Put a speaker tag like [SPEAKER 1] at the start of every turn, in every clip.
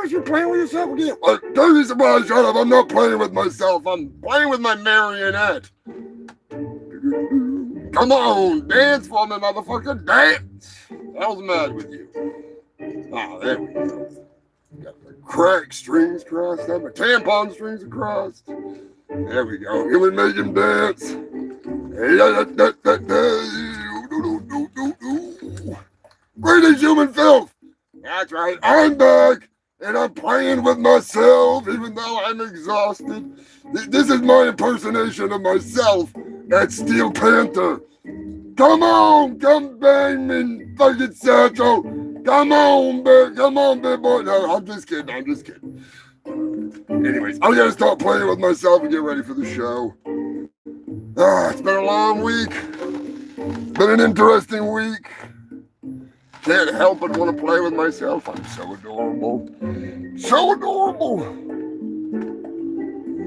[SPEAKER 1] You're playing with yourself again. Don't be surprised, shut up. I'm not playing with myself. I'm playing with my marionette. Come on, dance for me, motherfucker. Dance. Hell's the matter with you? Ah, there we go. Got my crack strings crossed up, my tampon strings across. There we go. Can we make him dance? Greetings, human filth. That's right. I'm back, and I'm playing with myself, even though I'm exhausted. This is my impersonation of myself at Steel Panther. Come on, come bang me, fucking Satchel. Come on, big boy. No, I'm just kidding. Anyways, I gotta stop playing with myself and get ready for the show. It's been a long week. Been an interesting week. Can't help but want to play with myself. I'm so adorable. So adorable.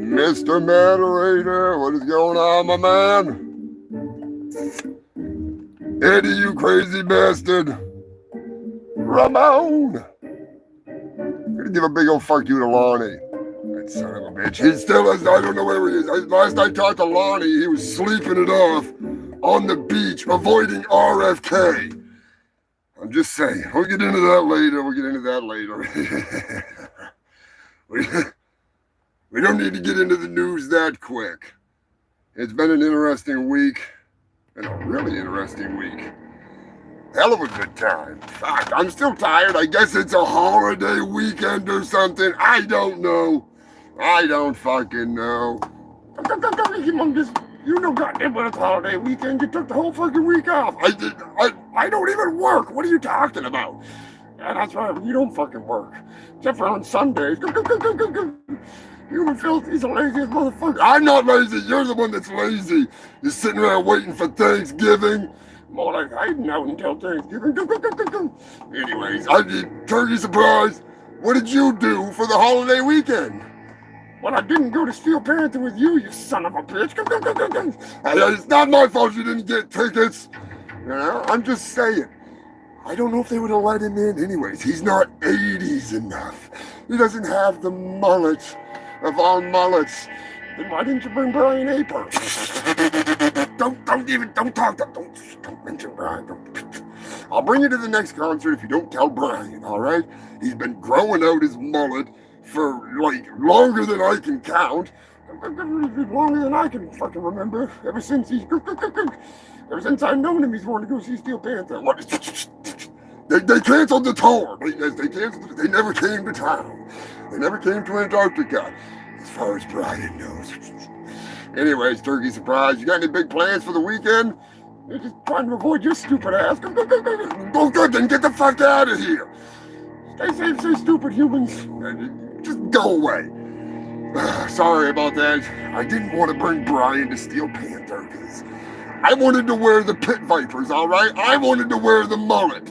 [SPEAKER 1] Mr. Moderator, what is going on, my man? Eddie, you crazy bastard. Ramon. I'm gonna give a big old fuck you to Lonnie. That son of a bitch. He still is, I don't know where he is. Last I talked to Lonnie, he was sleeping it off on the beach, avoiding RFK. I'm just saying. We'll get into that later. We don't need to get into the news that quick. It's been an interesting week. And a really interesting week. Hell of a good time. Fuck, I'm still tired. I guess it's a holiday weekend or something. I don't know. I don't fucking know. Humongous, you know goddamn well it's holiday weekend. You took the whole fucking week off. I don't even work. What are you talking about? Yeah, that's right. You don't fucking work. Except for on Sundays. Human filth, he's the laziest motherfucker. I'm not lazy. You're the one that's lazy. You're sitting around waiting for Thanksgiving. More like hiding out until Thanksgiving. Anyways, I did turkey surprise. What did you do for the holiday weekend? Well, I didn't go to Steel Panther with you, you son of a bitch. It's not my fault you didn't get tickets. You know, I'm just saying. I don't know if they would have let him in anyways. He's not 80s enough. He doesn't have the mullet of all mullets. Then why didn't you bring Brian Aper? Don't mention Brian. I'll bring you to the next concert if you don't tell Brian, all right? He's been growing out his mullet for, like, longer than I can count. Longer than I can fucking remember. Ever since I've known him, he's wanted to go see Steel Panther. They canceled the tour. They never came to town. They never came to Antarctica, as far as Brian knows. Anyways, turkey surprise. You got any big plans for the weekend? You're just trying to avoid your stupid ass. Go, then get the fuck out of here. Stay safe, stay stupid, humans. Just go away. Sorry about that. I didn't want to bring Brian to Steel Panther because I wanted to wear the pit vipers, all right? I wanted to wear the mullet.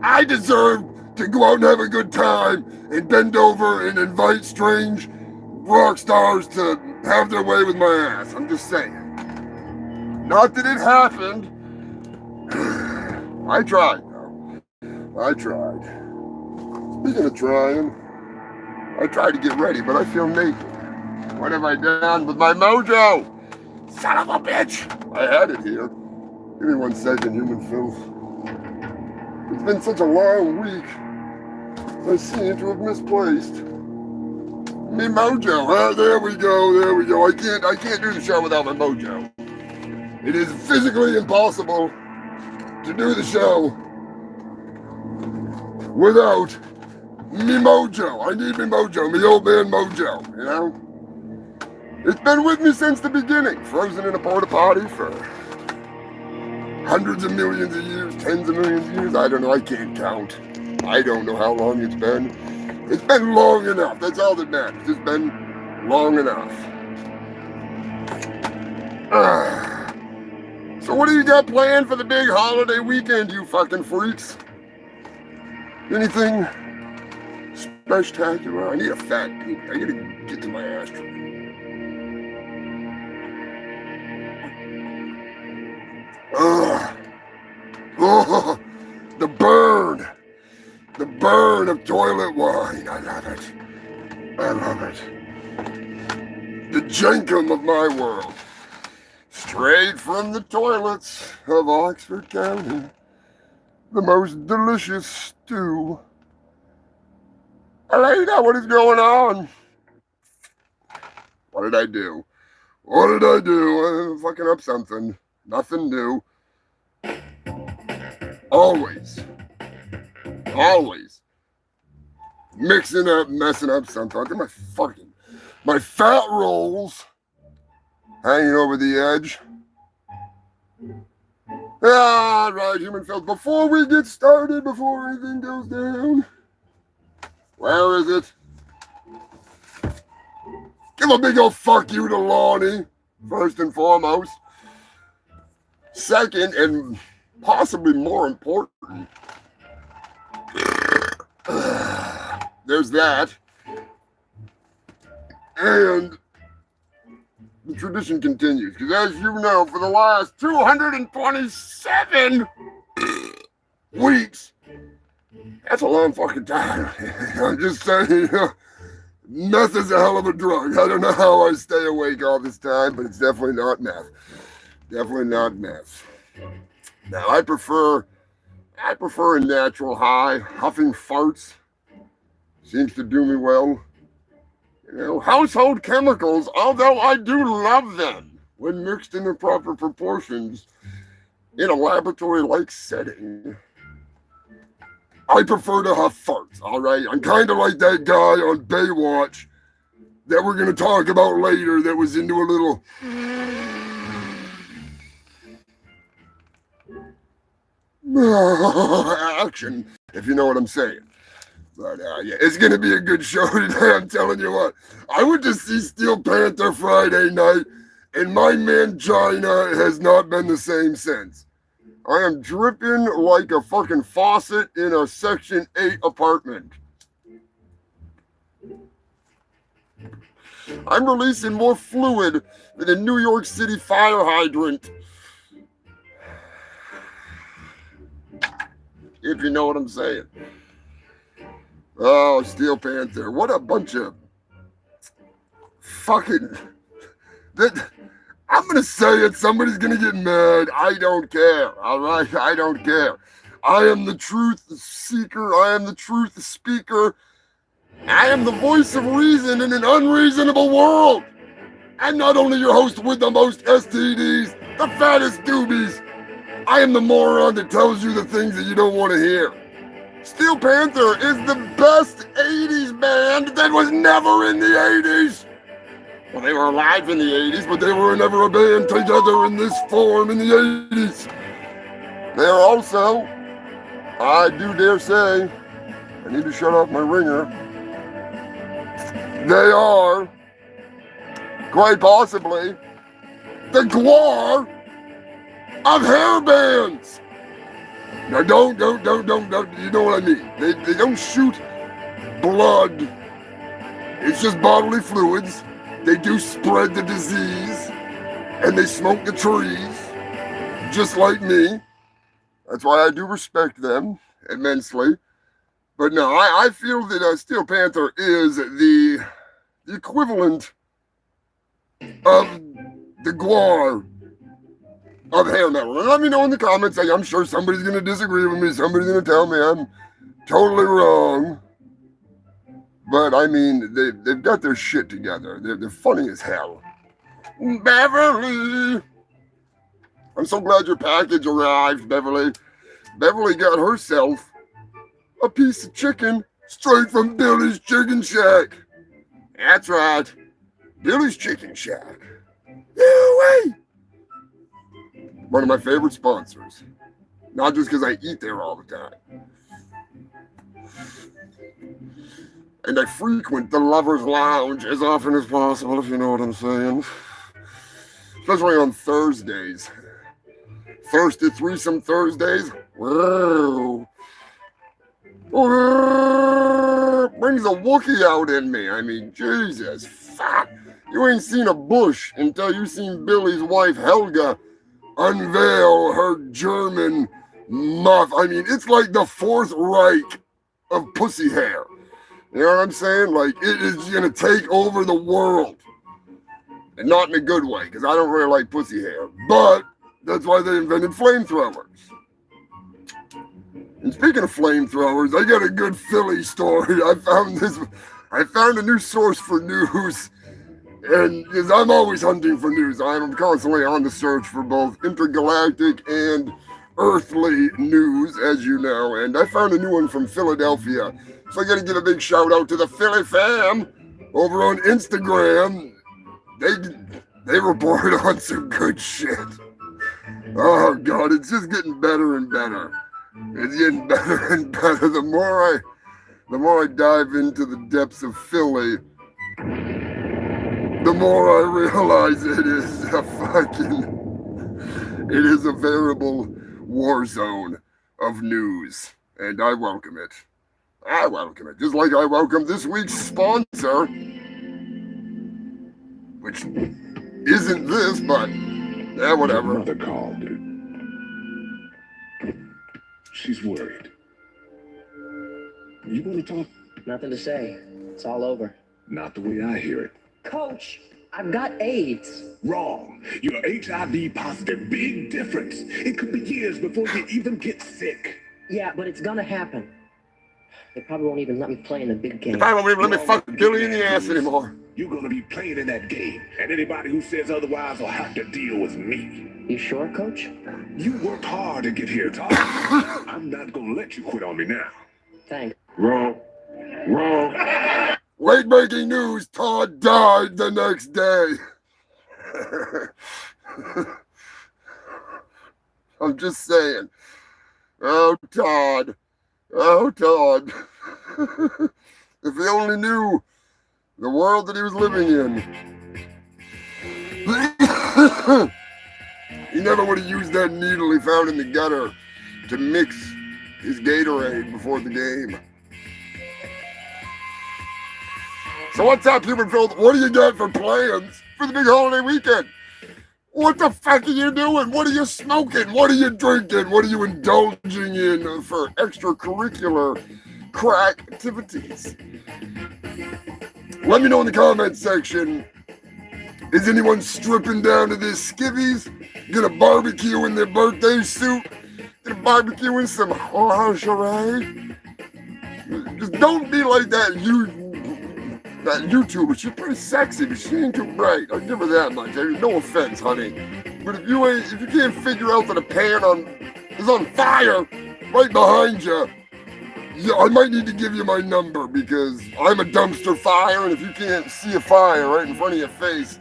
[SPEAKER 1] I deserve to go out and have a good time and bend over and invite strange rock stars to have their way with my ass. I'm just saying. Not that it happened. I tried, though. I tried. Speaking of trying, I tried to get ready, but I feel naked. What have I done with my mojo? Son of a bitch! I had it here. Give me 1 second, human filth. It's been such a long week. I seem to have misplaced me mojo. There we go. I can't do the show without my mojo. It is physically impossible to do the show without me mojo. I need me mojo, me old man mojo, you know? It's been with me since the beginning, frozen in a porta potty for hundreds of millions of years, tens of millions of years. I don't know, I can't count. I don't know how long it's been. It's been long enough, that's all that matters. It's been long enough. So what do you got planned for the big holiday weekend, you fucking freaks? Anything spectacular? I need a fat pee. I gotta get to my ashtray. Ugh. Oh, the burn. The burn of toilet wine. I love it. I love it. The jankum of my world. Straight from the toilets of Oxford County. The most delicious stew. Elena, what is going on? What did I do? What did I do? I'm fucking up something. Nothing new. Always. Always. Mixing up, messing up something. Look at my fat rolls hanging over the edge. All right, human fellas. Before we get started, before anything goes down, where is it? Give a big old fuck you to Lonnie, first and foremost. Second, and possibly more important, there's that. And the tradition continues, because as you know, for the last 227 weeks, that's a long fucking time. I'm just saying, meth is a hell of a drug. I don't know how I stay awake all this time, but it's definitely not meth. Definitely not meth. Now, I prefer a natural high. Huffing farts seems to do me well. You know, household chemicals, although I do love them when mixed in the proper proportions in a laboratory-like setting, I prefer to huff farts, all right? I'm kind of like that guy on Baywatch that we're going to talk about later that was into a little action, if you know what I'm saying. But yeah, it's going to be a good show today, I'm telling you what. I went to see Steel Panther Friday night, and my mangina has not been the same since. I am dripping like a fucking faucet in a Section 8 apartment. I'm releasing more fluid than a New York City fire hydrant. If you know what I'm saying. Oh, Steel Panther. What a bunch of fucking... I'm going to say it. Somebody's going to get mad. I don't care. All right? I don't care. I am the truth seeker. I am the truth speaker. I am the voice of reason in an unreasonable world. I'm not only your host with the most STDs, the fattest doobies. I am the moron that tells you the things that you don't want to hear. Steel Panther is the best 80s band that was never in the 80s. Well, they were alive in the 80s, but they were never a band together in this form in the 80s. They are also, I do dare say, I need to shut off my ringer. They are, quite possibly, the Gwell-O of hair bands. Now don't, you know what I mean. They don't shoot blood. It's just bodily fluids. They do spread the disease, and they smoke the trees, just like me. That's why I do respect them immensely. But no, I feel that Steel Panther is the equivalent of the Gwell-O of hair metal. And let me know in the comments. I'm sure somebody's going to disagree with me. Somebody's going to tell me I'm totally wrong. But, I mean, they've got their shit together. They're funny as hell. Beverly! I'm so glad your package arrived, Beverly. Beverly got herself a piece of chicken straight from Billy's Chicken Shack. That's right. Billy's Chicken Shack. Yay! One of my favorite sponsors. Not just because I eat there all the time. And I frequent the Lover's Lounge as often as possible, if you know what I'm saying. Especially on Thursdays. Thirsty Threesome Thursdays. Whoa. Brings a Wookiee out in me. I mean, Jesus, fuck. You ain't seen a bush until you seen Billy's wife, Helga, unveil her German muff. I mean, it's like the Fourth Reich of pussy hair. You know what I'm saying? Like, it is going to take over the world. And not in a good way, because I don't really like pussy hair. But that's why they invented flamethrowers. And speaking of flamethrowers, I got a good Philly story. I found a new source for news. And because I'm always hunting for news, I'm constantly on the search for both intergalactic and earthly news, as you know. And I found a new one from Philadelphia. So I got to give a big shout out to the Philly fam over on Instagram. They report on some good shit. Oh God, it's just getting better and better. It's getting better and better. The more I dive into the depths of Philly, the more I realize it is a veritable war zone of news, and I welcome it. I welcome it, just like I welcome this week's sponsor, which isn't this, but whatever.
[SPEAKER 2] Your mother called, dude. She's worried. You want to talk?
[SPEAKER 3] Nothing to say. It's all over.
[SPEAKER 2] Not the way I hear it.
[SPEAKER 3] Coach, I've got AIDS.
[SPEAKER 2] Wrong. You're HIV positive. Big difference. It could be years before you even get sick.
[SPEAKER 3] Yeah, but it's gonna happen. They probably won't even let me play in the big game.
[SPEAKER 1] They probably won't even let me fuck Billy in the ass anymore.
[SPEAKER 2] You're gonna be playing in that game, and anybody who says otherwise will have to deal with me.
[SPEAKER 3] You sure, Coach?
[SPEAKER 2] You worked hard to get here, Todd. I'm not gonna let you quit on me now.
[SPEAKER 3] Thanks.
[SPEAKER 2] Wrong.
[SPEAKER 1] Late breaking news, Todd died the next day. I'm just saying. Oh, Todd. If he only knew the world that he was living in. He never would have used that needle he found in the gutter to mix his Gatorade before the game. So what's up, Human Filth? What do you got for plans for the big holiday weekend? What the fuck are you doing? What are you smoking? What are you drinking? What are you indulging in for extracurricular crack activities? Let me know in the comments section. Is anyone stripping down to their skivvies? Gonna barbecue in their birthday suit? Gonna barbecue in some honorary? Just don't be like that YouTuber. She's pretty sexy, but she ain't too bright. I'll give her that much. No offense, honey. But if you can't figure out that a pan is on fire right behind you, I might need to give you my number because I'm a dumpster fire, and if you can't see a fire right in front of your face,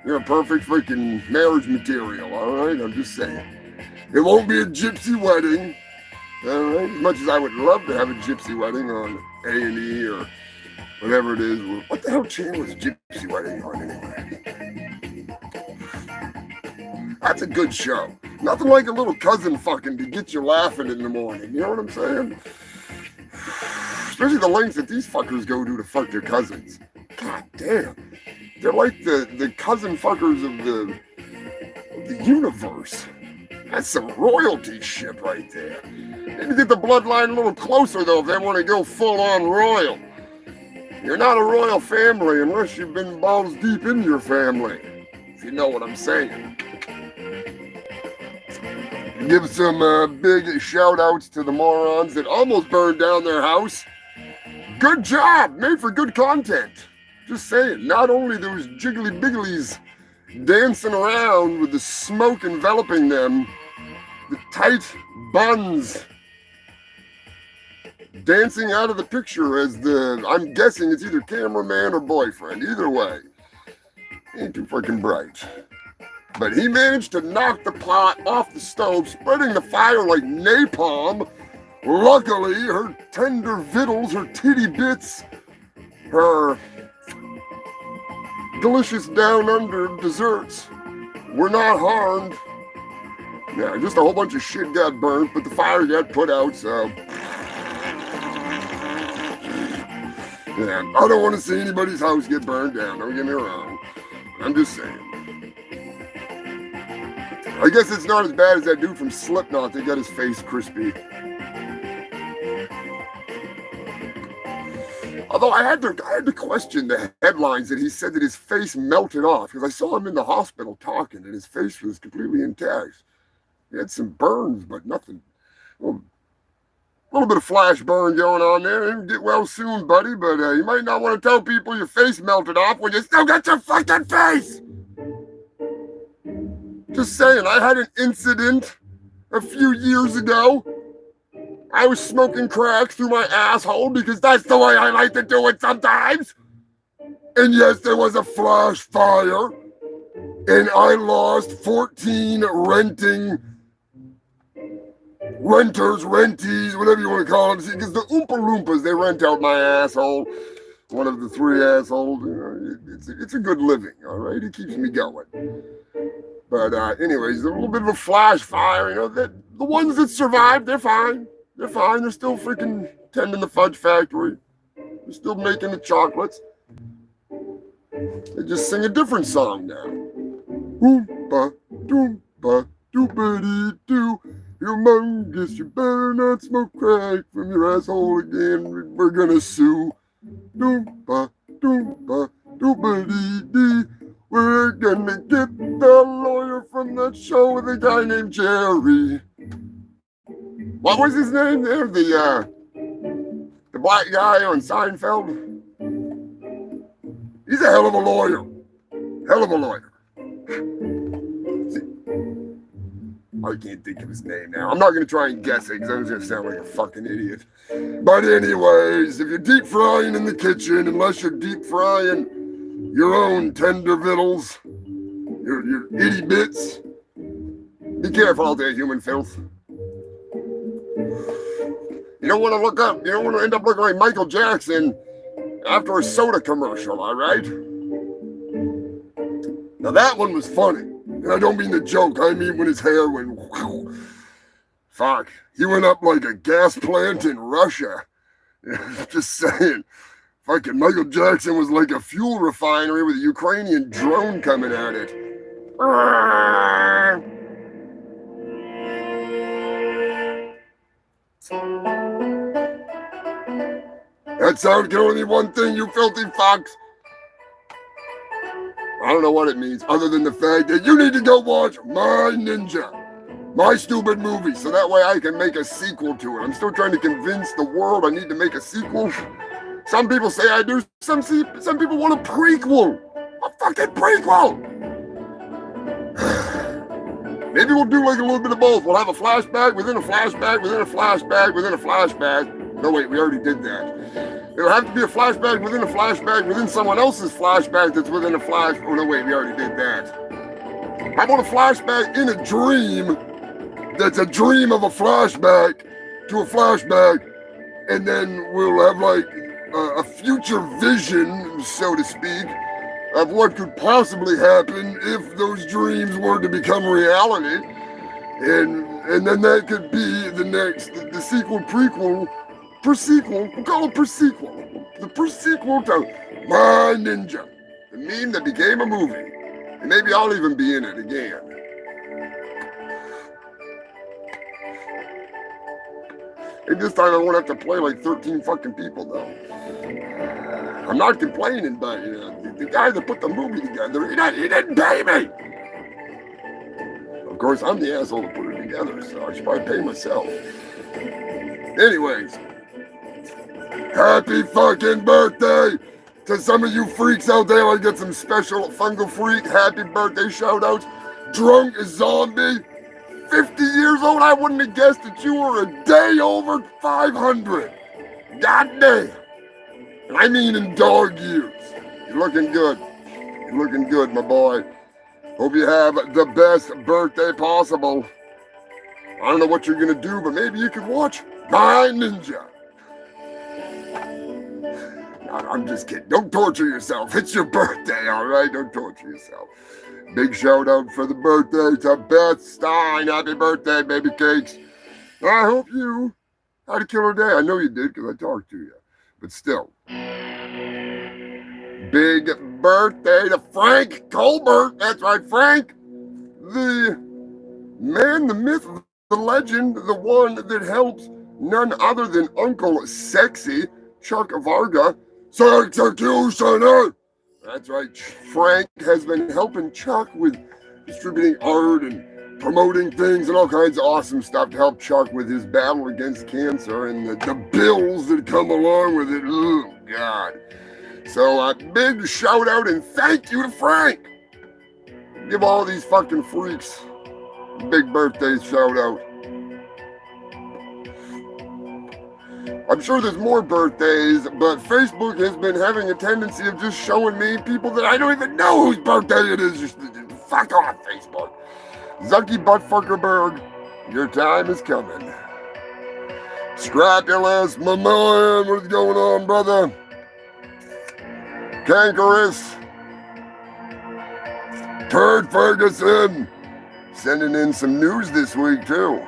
[SPEAKER 1] you're a perfect freaking marriage material, all right? I'm just saying. It won't be a gypsy wedding, all right? As much as I would love to have a gypsy wedding on A&E or whatever it is. What the hell channel is Gypsy Wedding on anyway? That's a good show. Nothing like a little cousin fucking to get you laughing in the morning. You know what I'm saying? Especially the lengths that these fuckers go to fuck their cousins. God damn. They're like the cousin fuckers of the universe. That's some royalty shit right there. Maybe get the bloodline a little closer, though, if they want to go full-on royal. You're not a royal family unless you've been balls deep in your family, if you know what I'm saying. Give some big shout-outs to the morons that almost burned down their house. Good job! Made for good content. Just saying, not only those jiggly bigglies dancing around with the smoke enveloping them, the tight buns dancing out of the picture as I'm guessing it's either cameraman or boyfriend. Either way, ain't too fucking bright. But he managed to knock the pot off the stove, spreading the fire like napalm. Luckily, her tender victuals, her titty bits, her delicious down under desserts were not harmed. Yeah, just a whole bunch of shit got burnt, but the fire got put out, so... Yeah, I don't want to see anybody's house get burned down, don't get me wrong. I'm just saying. I guess it's not as bad as that dude from Slipknot that got his face crispy. Although I had to question the headlines that he said that his face melted off, because I saw him in the hospital talking and his face was completely intact. He had some burns, but nothing. Well, a little bit of flash burn going on there. It'll get well soon, buddy, but you might not want to tell people your face melted off when you still got your fucking face. Just saying, I had an incident a few years ago. I was smoking crack through my asshole because that's the way I like to do it sometimes. And yes, there was a flash fire. And I lost 14 renters, rentees, whatever you want to call them. Because the Oompa Loompas, they rent out my asshole. One of the three assholes. You know, it's a good living, all right? It keeps me going. But anyways, a little bit of a flash fire. You know, the ones that survived, they're fine. They're fine. They're still freaking tending the fudge factory. They're still making the chocolates. They just sing a different song now. Oompa, doompa, doopity-doo. Humongous, you better not smoke crack from your asshole again. We're gonna sue. Doompa, doompa, doopity-dee. We're gonna get the lawyer from that show with a guy named Jerry. What was his name there? The black guy on Seinfeld? He's a hell of a lawyer. Hell of a lawyer. I can't think of his name now. I'm not going to try and guess it because I'm going to sound like a fucking idiot. But anyways, if you're deep frying in the kitchen, unless you're deep frying your own tender vittles, your itty bits, be careful out there, human filth. You don't want to look up. You don't want to end up looking like Michael Jackson after a soda commercial, all right? Now that one was funny. And I don't mean the joke. I mean when his hair went, whew. Fuck. He went up like a gas plant in Russia. Just saying. Fucking Michael Jackson was like a fuel refinery with a Ukrainian drone coming at it. That sound can only mean one thing, you filthy fox. I don't know what it means, other than the fact that you need to go watch My Ninja, my stupid movie, so that way I can make a sequel to it. I'm still trying to convince the world I need to make a sequel. Some people say I do, some people want a prequel. A fucking prequel! Maybe we'll do like a little bit of both. We'll have a flashback within a flashback within a flashback within a flashback. No, wait, we already did that. It'll have to be a flashback within someone else's flashback that's within a flash. Oh, no, wait, we already did that. How about a flashback in a dream that's a dream of a flashback to a flashback, and then we'll have like a future vision, so to speak, of what could possibly happen if those dreams were to become reality. And then that could be the sequel, prequel, per-sequel, we'll call it per-sequel. The per-sequel to My Ninja, the meme that became a movie. And maybe I'll even be in it again. And this time I won't have to play like 13 fucking people though. I'm not complaining, but the guy that put the movie together, he didn't pay me. Of course, I'm the asshole that put it together, so I should probably pay myself. Anyways, happy fucking birthday to some of you freaks out there. I get some special fungal freak happy birthday shout outs. Drunk as zombie, 50 years old. I wouldn't have guessed that you were a day over 500. God damn. And I mean in dog years. You're looking good. You're looking good, my boy. Hope you have the best birthday possible. I don't know what you're gonna do, but maybe you could watch My Ninja. I'm just kidding. Don't torture yourself. It's your birthday, all right? Don't torture yourself. Big shout out for the birthday to Beth Stein. Happy birthday, baby cakes. I hope you had a killer day. I know you did because I talked to you. But still. Big birthday to Frank Colbert. That's right, Frank. The Man, the myth, the legend, the one that helps none other than Uncle Sexy, Chuck Varga, Executioner. That's right, Frank has been helping Chuck with distributing art and promoting things and all kinds of awesome stuff to help Chuck with his battle against cancer and the bills that come along with it. Oh, God. So, big shout out and thank you to Frank. Give all these fucking freaks a big birthday shout out. I'm sure there's more birthdays, but Facebook has been having a tendency of just showing me people that I don't even know whose birthday it is. Just fuck off, Facebook. Zucky Buttfuckerberg, your time is coming. Scrapulous, my man, what's going on, brother? Cankerous, Turd Ferguson, sending in some news this week, too.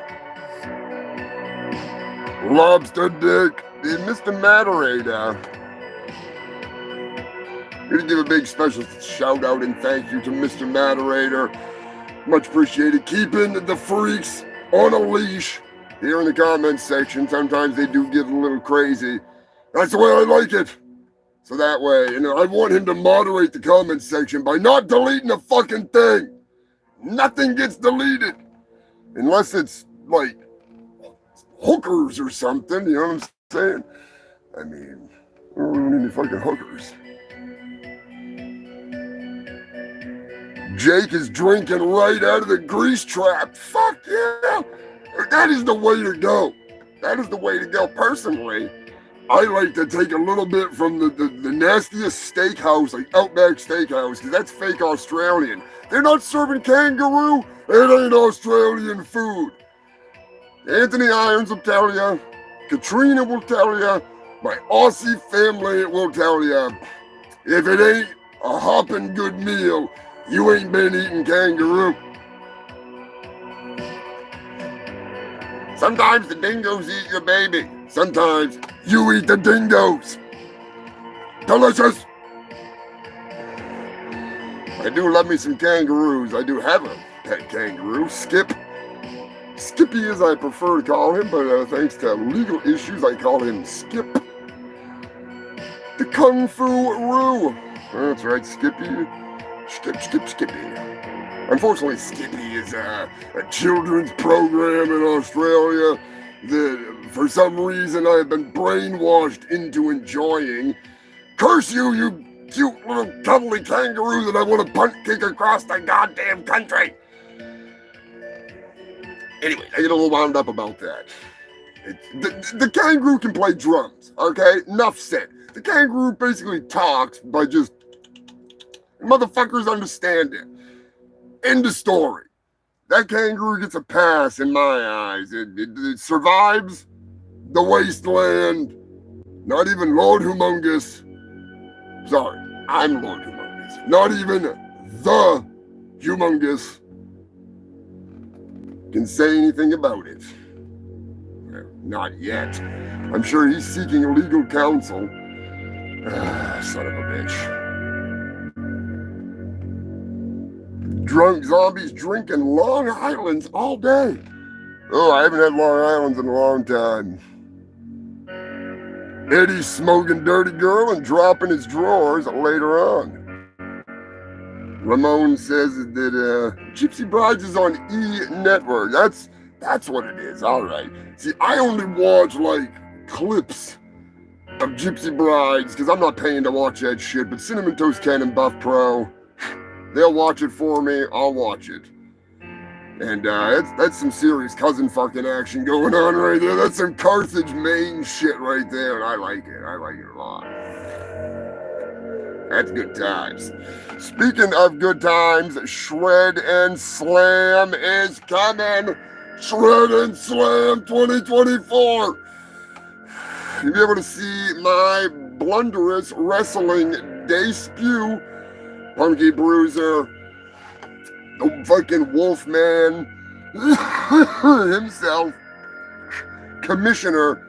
[SPEAKER 1] Lobster Dick, Mr. Moderator. Gonna give a big special shout out and thank you to Mr. Moderator. Much appreciated. Keeping the freaks on a leash here in the comments section. Sometimes they do get a little crazy. That's the way I like it. So that way, I want him to moderate the comment section by not deleting a fucking thing. Nothing gets deleted. Unless it's like hookers or something, you know what I'm saying? I mean, I don't need any fucking hookers. Jake is drinking right out of the grease trap. Fuck yeah! That is the way to go. That is the way to go. Personally, I like to take a little bit from the nastiest steakhouse, like Outback Steakhouse, because that's fake Australian. They're not serving kangaroo. It ain't Australian food. Anthony Irons will tell you. Katrina will tell you. My Aussie family will tell you. If it ain't a hopping good meal, you ain't been eating kangaroo. Sometimes the dingoes eat your baby. Sometimes you eat the dingoes. Delicious. I do love me some kangaroos. I do have a pet kangaroo, Skip. Skippy as I prefer to call him, but thanks to legal issues, I call him Skip. The Kung Fu Roo. That's right, Skippy. Skippy. Unfortunately, Skippy is a children's program in Australia that, for some reason, I have been brainwashed into enjoying. Curse you, you cute little cuddly kangaroo that I want to punt kick across the goddamn country. Anyway, I get a little wound up about that. The kangaroo can play drums, okay? Enough said. The kangaroo basically talks by just... Motherfuckers understand it. End of story. That kangaroo gets a pass in my eyes. It survives the wasteland. Not even Lord Humongous. Sorry, I'm Lord Humongous. Not even the Humongous can say anything about it. Well, not yet. I'm sure he's seeking legal counsel. Son of a bitch. Drunk zombies drinking Long Island's all day. Oh, I haven't had Long Island's in a long time. Eddie's smoking Dirty Girl and dropping his drawers later on. Ramon says that Gypsy Brides is on E! Network. That's what it is. All right. See, I only watch, clips of Gypsy Brides because I'm not paying to watch that shit, but Cinnamon Toast Ken and Buff Pro, they'll watch it for me. I'll watch it. And that's some serious cousin fucking action going on right there. That's some Carthage, Maine shit right there, and I like it. I like it a lot. That's good times. Speaking of good times, Shred and Slam is coming. Shred and Slam 2024. You'll be able to see my blunderous wrestling debut. Punky Bruiser, the fucking Wolfman himself, Commissioner,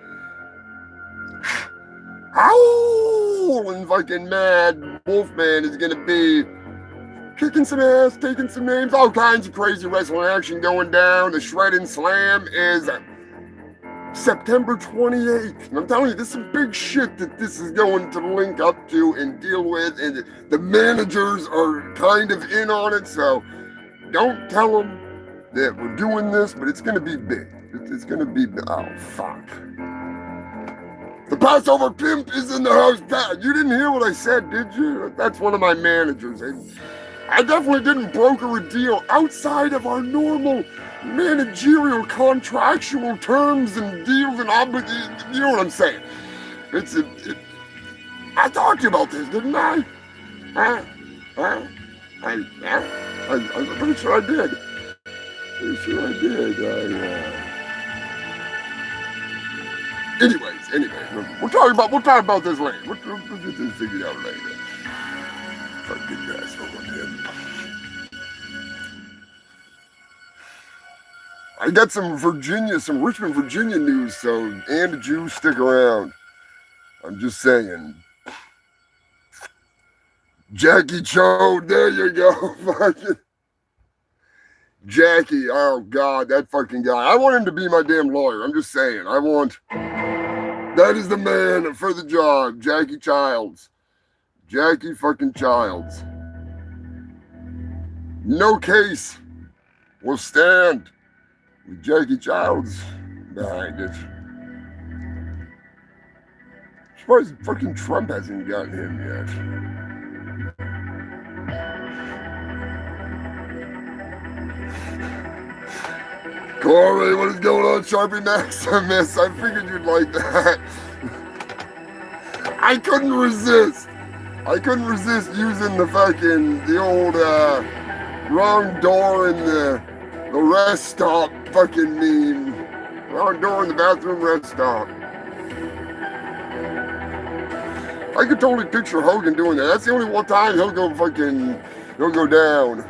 [SPEAKER 1] howling fucking mad Wolfman is gonna be kicking some ass, taking some names, all kinds of crazy wrestling action going down. The Shred and Slam is September 28th. And I'm telling you, this is some big shit that this is going to link up to and deal with. And the managers are kind of in on it, so don't tell them that we're doing this, but it's going to be big. It's going to be, oh, fuck. The Passover Pimp is in the house. You didn't hear what I said, did you? That's one of my managers. I definitely didn't broker a deal outside of our normal managerial contractual terms and deals and obligations. You know what I'm saying? I talked to you about this, didn't I? I'm pretty sure I did. Anyway, we'll talk about this later. We'll just figure it out later. Fucking asshole again. I got some Richmond, Virginia news, so and the Jews stick around. I'm just saying. Jackie Cho, there you go. Fucking Jackie, oh God, that fucking guy. I want him to be my damn lawyer. I'm just saying. That is the man for the job. Jackie Childs. Jackie fucking Childs. No case will stand with Jackie Childs behind it. I'm surprised fucking Trump hasn't gotten him yet. Corey, what is going on, Sharpie Maximus? I figured you'd like that. I couldn't resist using the old wrong door in the rest stop fucking meme. Wrong door in the bathroom rest stop. I could totally picture Hogan doing that. That's the only one time he'll go down.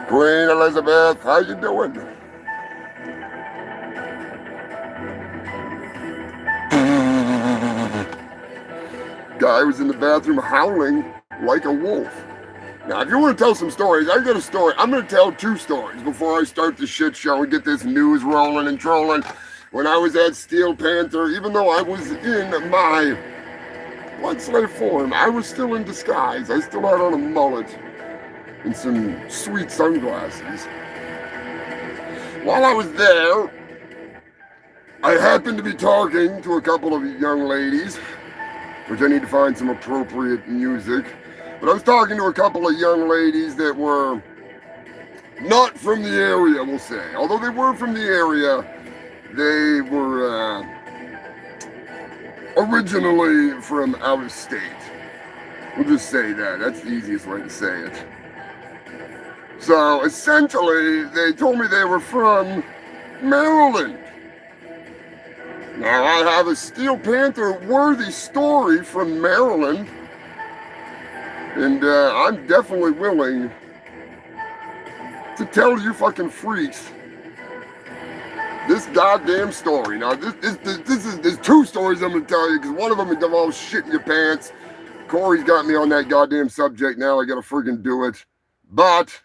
[SPEAKER 1] Queen Elizabeth, how you doing? Guy was in the bathroom howling like a wolf. Now, if you want to tell some stories, I got a story. I'm going to tell 2 stories before I start the shit show and get this news rolling and trolling. When I was at Steel Panther, even though I was in my blood slave form, I was still in disguise. I still had on a mullet and some sweet sunglasses. While I was there, I happened to be talking to a couple of young ladies, which I need to find some appropriate music. But I was talking to a couple of young ladies that were not from the area, we'll say. Although they were from the area, they were originally from out of state. We'll just say that. That's the easiest way to say it. So essentially, they told me they were from Maryland. Now I have a Steel Panther worthy story from Maryland, and I'm definitely willing to tell you fucking freaks this goddamn story. Now there's 2 stories I'm gonna tell you, because one of them involves shit in your pants. Corey's got me on that goddamn subject now. I gotta friggin' do it. But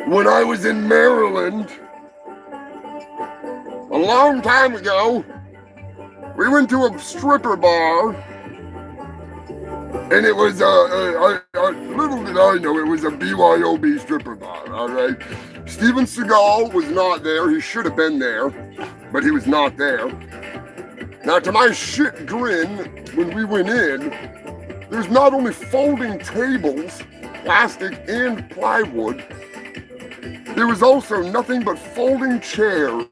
[SPEAKER 1] when I was in Maryland a long time ago, we went to a stripper bar, and it was little did I know, it was a BYOB stripper bar, all right? Steven Seagal was not there. He should have been there, but he was not there. Now, to my shit grin, when we went in, there's not only folding tables, plastic and plywood, there was also nothing but folding chairs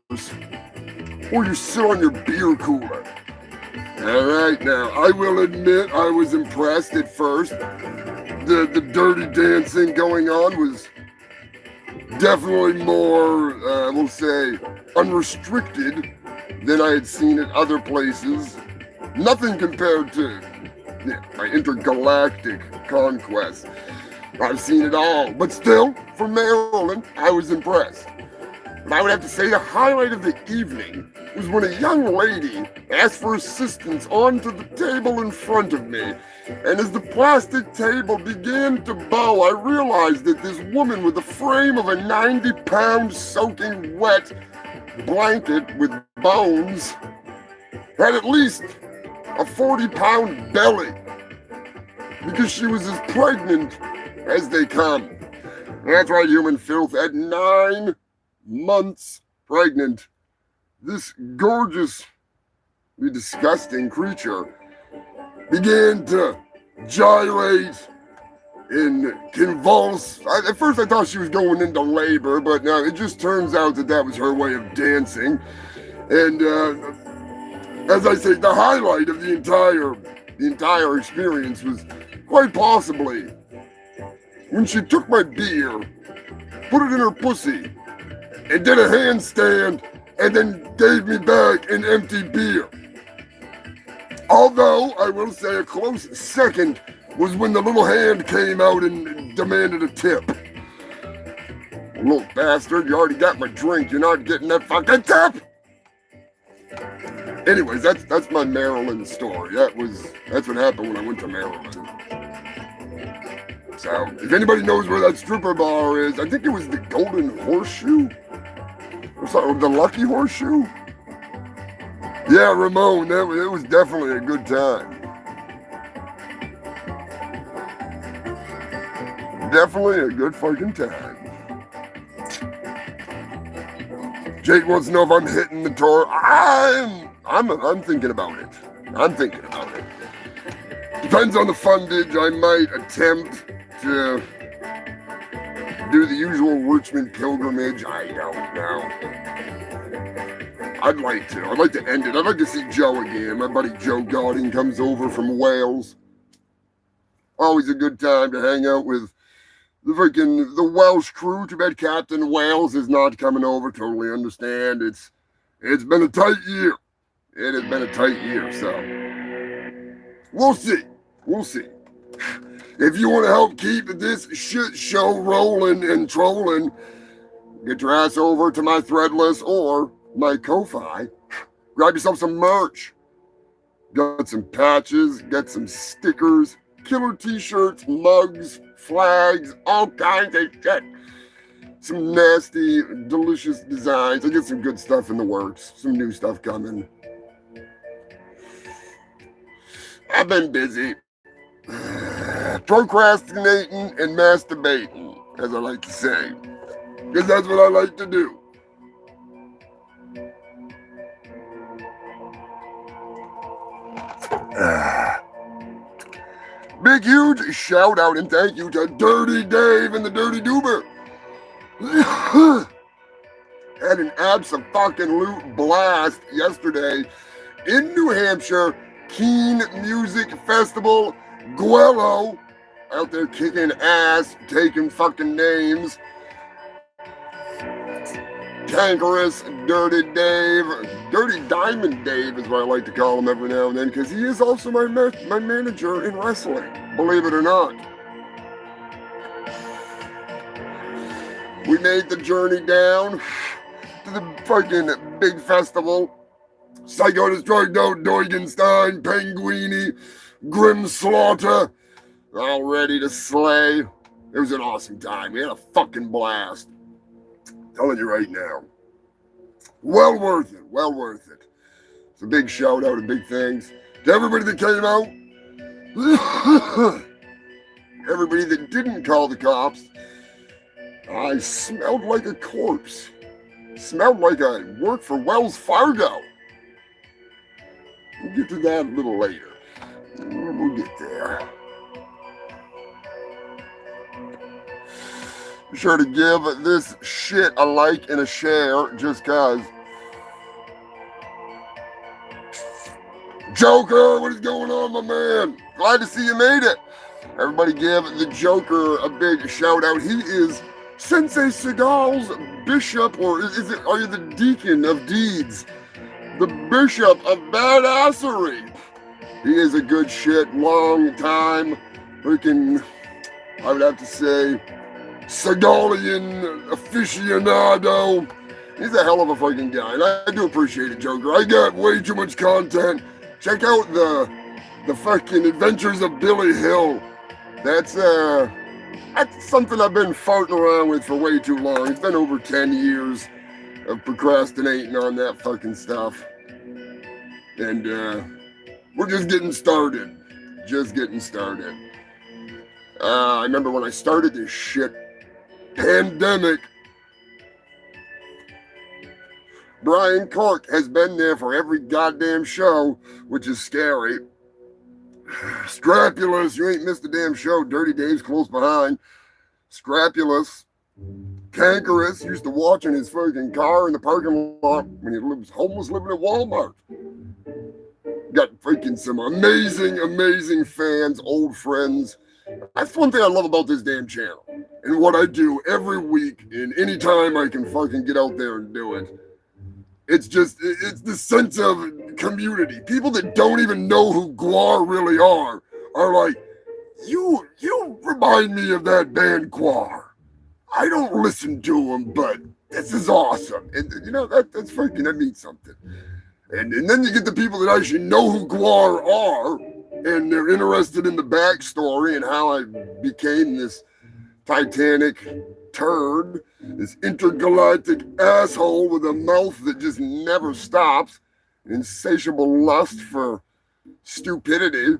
[SPEAKER 1] where you sit on your beer cooler. All right, now, I will admit I was impressed at first. The dirty dancing going on was definitely more, we'll say, unrestricted than I had seen at other places. Nothing compared to my intergalactic conquest. I've seen it all, but still, from Maryland, I was impressed. But I would have to say the highlight of the evening was when a young lady asked for assistance onto the table in front of me. And as the plastic table began to bow, I realized that this woman with the frame of a 90-pound soaking wet blanket with bones had at least a 40-pound belly, because she was as pregnant as they come. That's right, human filth. At 9 months pregnant, this gorgeously disgusting creature began to gyrate and convulse. At first I thought she was going into labor, but no, it just turns out that that was her way of dancing. And as I say, the highlight of the entire experience was quite possibly when she took my beer, put it in her pussy, and did a handstand, and then gave me back an empty beer. Although, I will say a close second was when the little hand came out and demanded a tip. Little bastard, you already got my drink, you're not getting that fucking tip! Anyways, that's my Maryland story. That's what happened when I went to Maryland. So, if anybody knows where that stripper bar is, I think it was the Golden Horseshoe? Or something, the Lucky Horseshoe? Yeah, Ramon, it was definitely a good time. Definitely a good fucking time. Jake wants to know if I'm hitting the tour. I'm thinking about it. I'm thinking about it. Depends on the fundage. I might attempt to do the usual Richmond pilgrimage. I don't know. I'd like to end it. I'd like to see Joe again. My buddy Joe Godding comes over from Wales. Always a good time to hang out with the Welsh crew. Too bad Captain Wales is not coming over. Totally understand. It's been a tight year. It has been a tight year, so we'll see. We'll see. If you want to help keep this shit show rolling and trolling, get your ass over to my Threadless or my Ko-Fi. Grab yourself some merch. Got some patches, got some stickers, killer t-shirts, mugs, flags, all kinds of shit. Some nasty, delicious designs. I get some good stuff in the works. Some new stuff coming. I've been busy. Procrastinating and masturbating, as I like to say. Because that's what I like to do. Big, huge shout out and thank you to Dirty Dave and the Dirty Doober. Had an abso-fucking-loot blast yesterday in New Hampshire. Keen Music Festival. Gwell-O out there kicking ass, taking fucking names. Cankerous Dirty Dave, Dirty Diamond Dave is what I like to call him every now and then, because he is also my manager in wrestling, believe it or not. We made the journey down to the fucking big festival. Psycho Destroyed Out, Doigenstein, Penguini, Grim Slaughter, all ready to slay. It was an awesome time. We had a fucking blast. Telling you right now. Well worth it. Well worth it. It's a big shout out and big thanks to everybody that came out. Everybody that didn't call the cops. I smelled like a corpse. Smelled like I worked for Wells Fargo. We'll get to that a little later. We'll get there. Be sure to give this shit a like and a share, just cause. Joker, what is going on, my man? Glad to see you made it. Everybody give the Joker a big shout out. He is Sensei Seagal's bishop, or are you the deacon of deeds? The bishop of badassery. He is a good shit, long time, freaking, I would have to say, Seagalian aficionado. He's a hell of a fucking guy, and I do appreciate it, Joker. I got way too much content. Check out the fucking Adventures of Billy Hill. That's something I've been farting around with for way too long. It's been over 10 years of procrastinating on that fucking stuff. And we're just getting started. Just getting started. I remember when I started this shit, pandemic, Brian Cork has been there for every goddamn show, which is scary. Scrapulous, you ain't missed a damn show. Dirty Dave's close behind. Scrapulous. Cankerous used to watch in his fucking car in the parking lot when he was homeless living at Walmart. Got freaking some amazing fans, old friends. That's one thing I love about this damn channel. And what I do every week and anytime I can fucking get out there and do it. It's the sense of community. People that don't even know who Gwar really are like, you remind me of that band Gwar. I don't listen to them, but this is awesome. And you know, that's freaking, that means something. And then you get the people that actually know who Gwar are, and they're interested in the backstory and how I became this Titanic turd, this intergalactic asshole with a mouth that just never stops, insatiable lust for stupidity.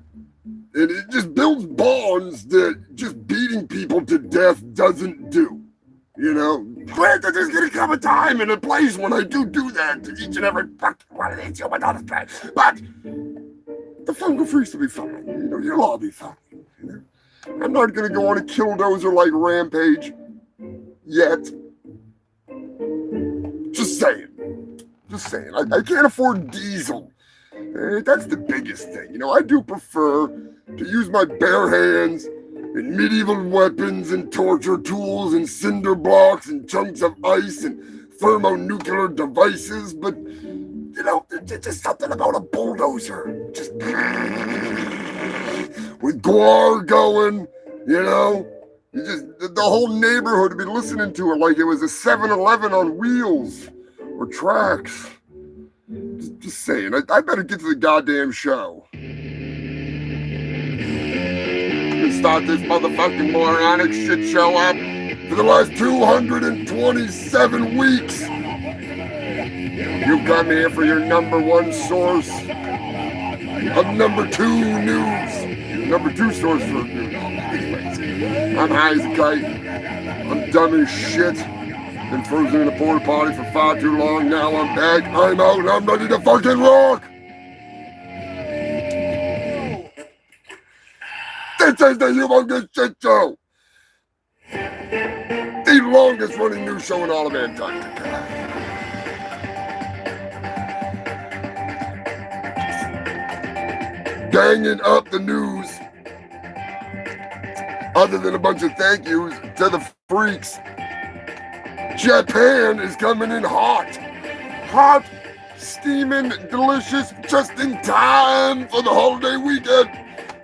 [SPEAKER 1] And it just builds bonds that just beating people to death doesn't do. You know, granted, there's gonna come a time and a place when I do that to each and every fucking one of these human beings. But the fungal freaks will be fine. You know, you'll all be fine. You know? I'm not gonna go on a killdozer like rampage yet. Just saying. I can't afford diesel. That's the biggest thing. You know, I do prefer to use my bare hands and medieval weapons and torture tools and cinder blocks and chunks of ice and thermonuclear devices, but, you know, there's just something about a bulldozer. Just with Gwar going, you know, you just, the whole neighborhood would be listening to it like it was a 7-Eleven on wheels or tracks. Just saying, I better get to the goddamn show. Start this motherfucking moronic shit show up for the last 227 weeks. You've come here for your number one source of number two news. Number two source for news. I'm high as a kite. I'm dumb as shit. Been frozen in a porta potty for far too long. Now I'm back. I'm out and I'm ready to fucking rock. This is the Humongous Shitt Show. The longest running news show in all of Antarctica. Banging up the news. Other than a bunch of thank yous to the freaks. Japan is coming in hot. Hot, steaming, delicious, just in time for the holiday weekend.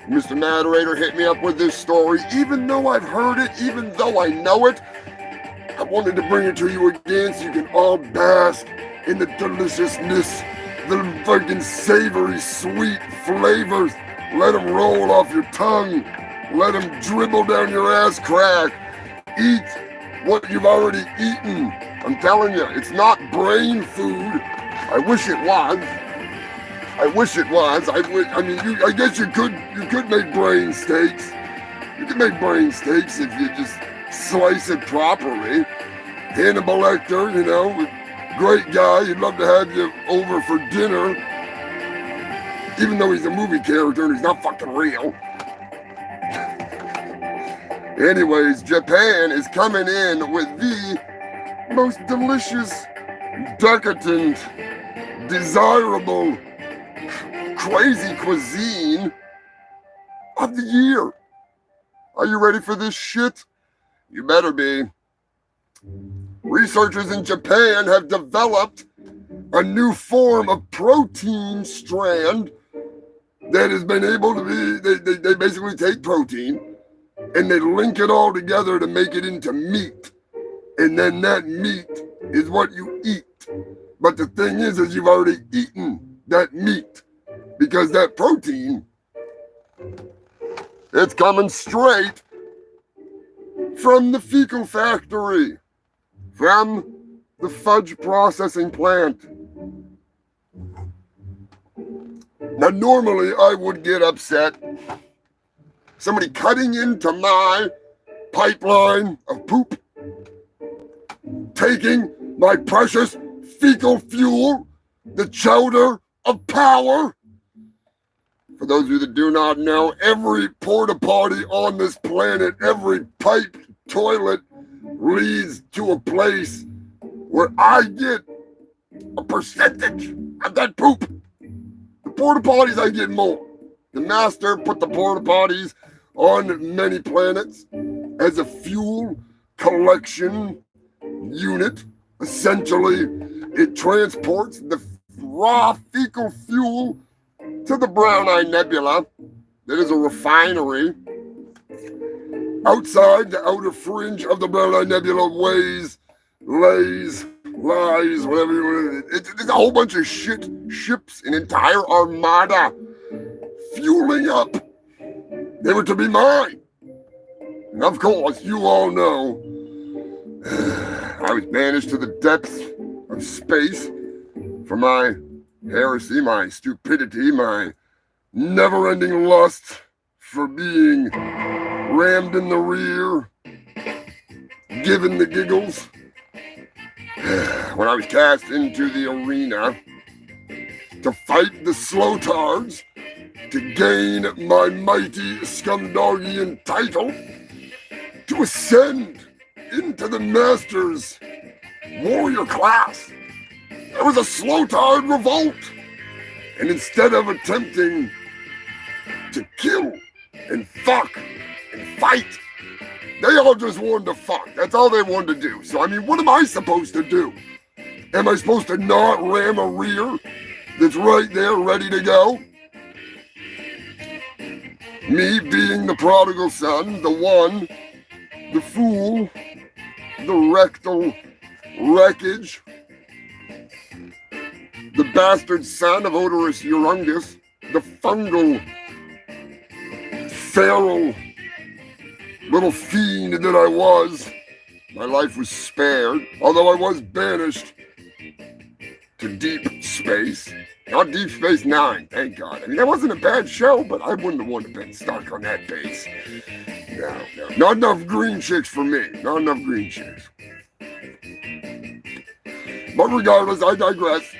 [SPEAKER 1] Mr. Moderator hit me up with this story, even though I've heard it, even though I know it. I wanted to bring it to you again so you can all bask in the deliciousness, the fucking savory, sweet flavors. Let them roll off your tongue. Let them dribble down your ass crack. Eat what you've already eaten. I'm telling you, it's not brain food. I wish it was. I guess you could make brain steaks. You could make brain steaks if you just slice it properly. Hannibal Lecter, you know, great guy. He'd love to have you over for dinner. Even though he's a movie character and he's not fucking real. Anyways, Japan is coming in with the most delicious, decadent, desirable, crazy cuisine of the year. Are you ready for this shit? You better be. Researchers in Japan have developed a new form of protein strand that has been able to be, they basically take protein and they link it all together to make it into meat. And then that meat is what you eat. But the thing is you've already eaten that meat, because that protein, it's coming straight from the fecal factory, from the fudge processing plant. Now, normally I would get upset. Somebody cutting into my pipeline of poop, taking my precious fecal fuel, the chowder of power. For those of you that do not know, every porta potty on this planet, every pipe toilet leads to a place where I get a percentage of that poop. The porta potties, I get more. The master put the porta potties on many planets as a fuel collection unit. Essentially, it transports the raw fecal fuel to the Brown Eye Nebula. That is a refinery. Outside the outer fringe of the Brown Eye Nebula lies, whatever you want to. It's a whole bunch of shit ships, an entire armada fueling up. They were to be mine. And of course, you all know, I was banished to the depths of space for my heresy, my stupidity, my never-ending lust for being rammed in the rear, given the giggles. When I was cast into the arena to fight the Slotards, to gain my mighty Scumdogian title, to ascend into the Master's warrior class, there was a Slotard revolt. And instead of attempting to kill and fuck and fight, they all just wanted to fuck. That's all they wanted to do. So, I mean, what am I supposed to do? Am I supposed to not ram a rear that's right there ready to go? Me being the prodigal son, the one, the fool, the rectal wreckage, the bastard son of Honorary Urungus, the fungal, feral little fiend that I was. My life was spared, although I was banished to deep space. Not Deep Space Nine, thank God. I mean, that wasn't a bad show, but I wouldn't have wanted to be stuck on that base. No. Not enough green chicks for me. Not enough green chicks. But regardless, I digress.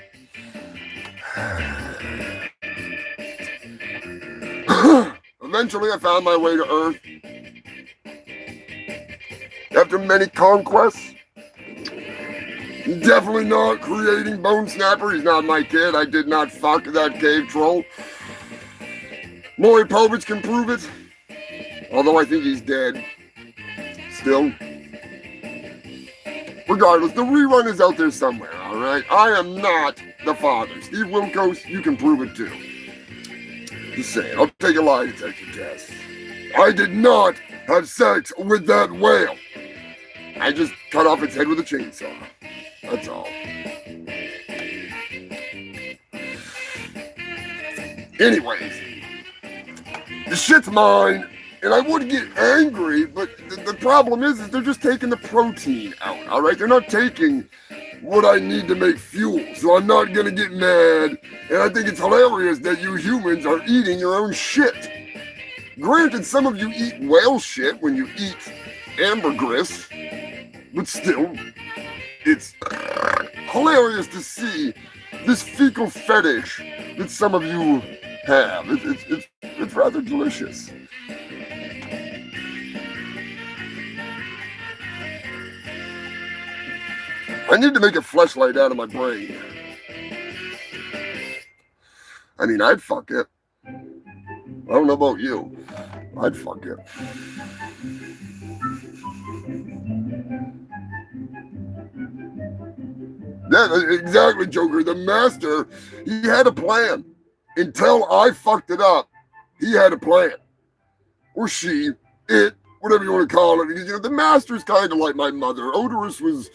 [SPEAKER 1] Eventually, I found my way to Earth. After many conquests, definitely not creating Bone Snapper. He's not my kid. I did not fuck that cave troll. Maury Povich can prove it. Although I think he's dead. Still. Regardless, the rerun is out there somewhere, alright? I am not the father. Steve Wilkos, you can prove it too. Just saying, I'll take a lie detector test. I did not have sex with that whale. I just cut off its head with a chainsaw. That's all. Anyways, the shit's mine, and I would get angry, but the problem is they're just taking the protein out, all right? They're not taking what I need to make fuel, so I'm not gonna get mad, and I think it's hilarious that you humans are eating your own shit. Granted, some of you eat whale shit when you eat ambergris, but still, it's hilarious to see this fecal fetish that some of you have. It's rather delicious. I need to make a fleshlight out of my brain. I mean, I'd fuck it. I don't know about you. I'd fuck it. Yeah, exactly, Joker. The master, he had a plan. Until I fucked it up, he had a plan. Or she, it, whatever you want to call it. Because, you know, the master's kind of like my mother. Odorous was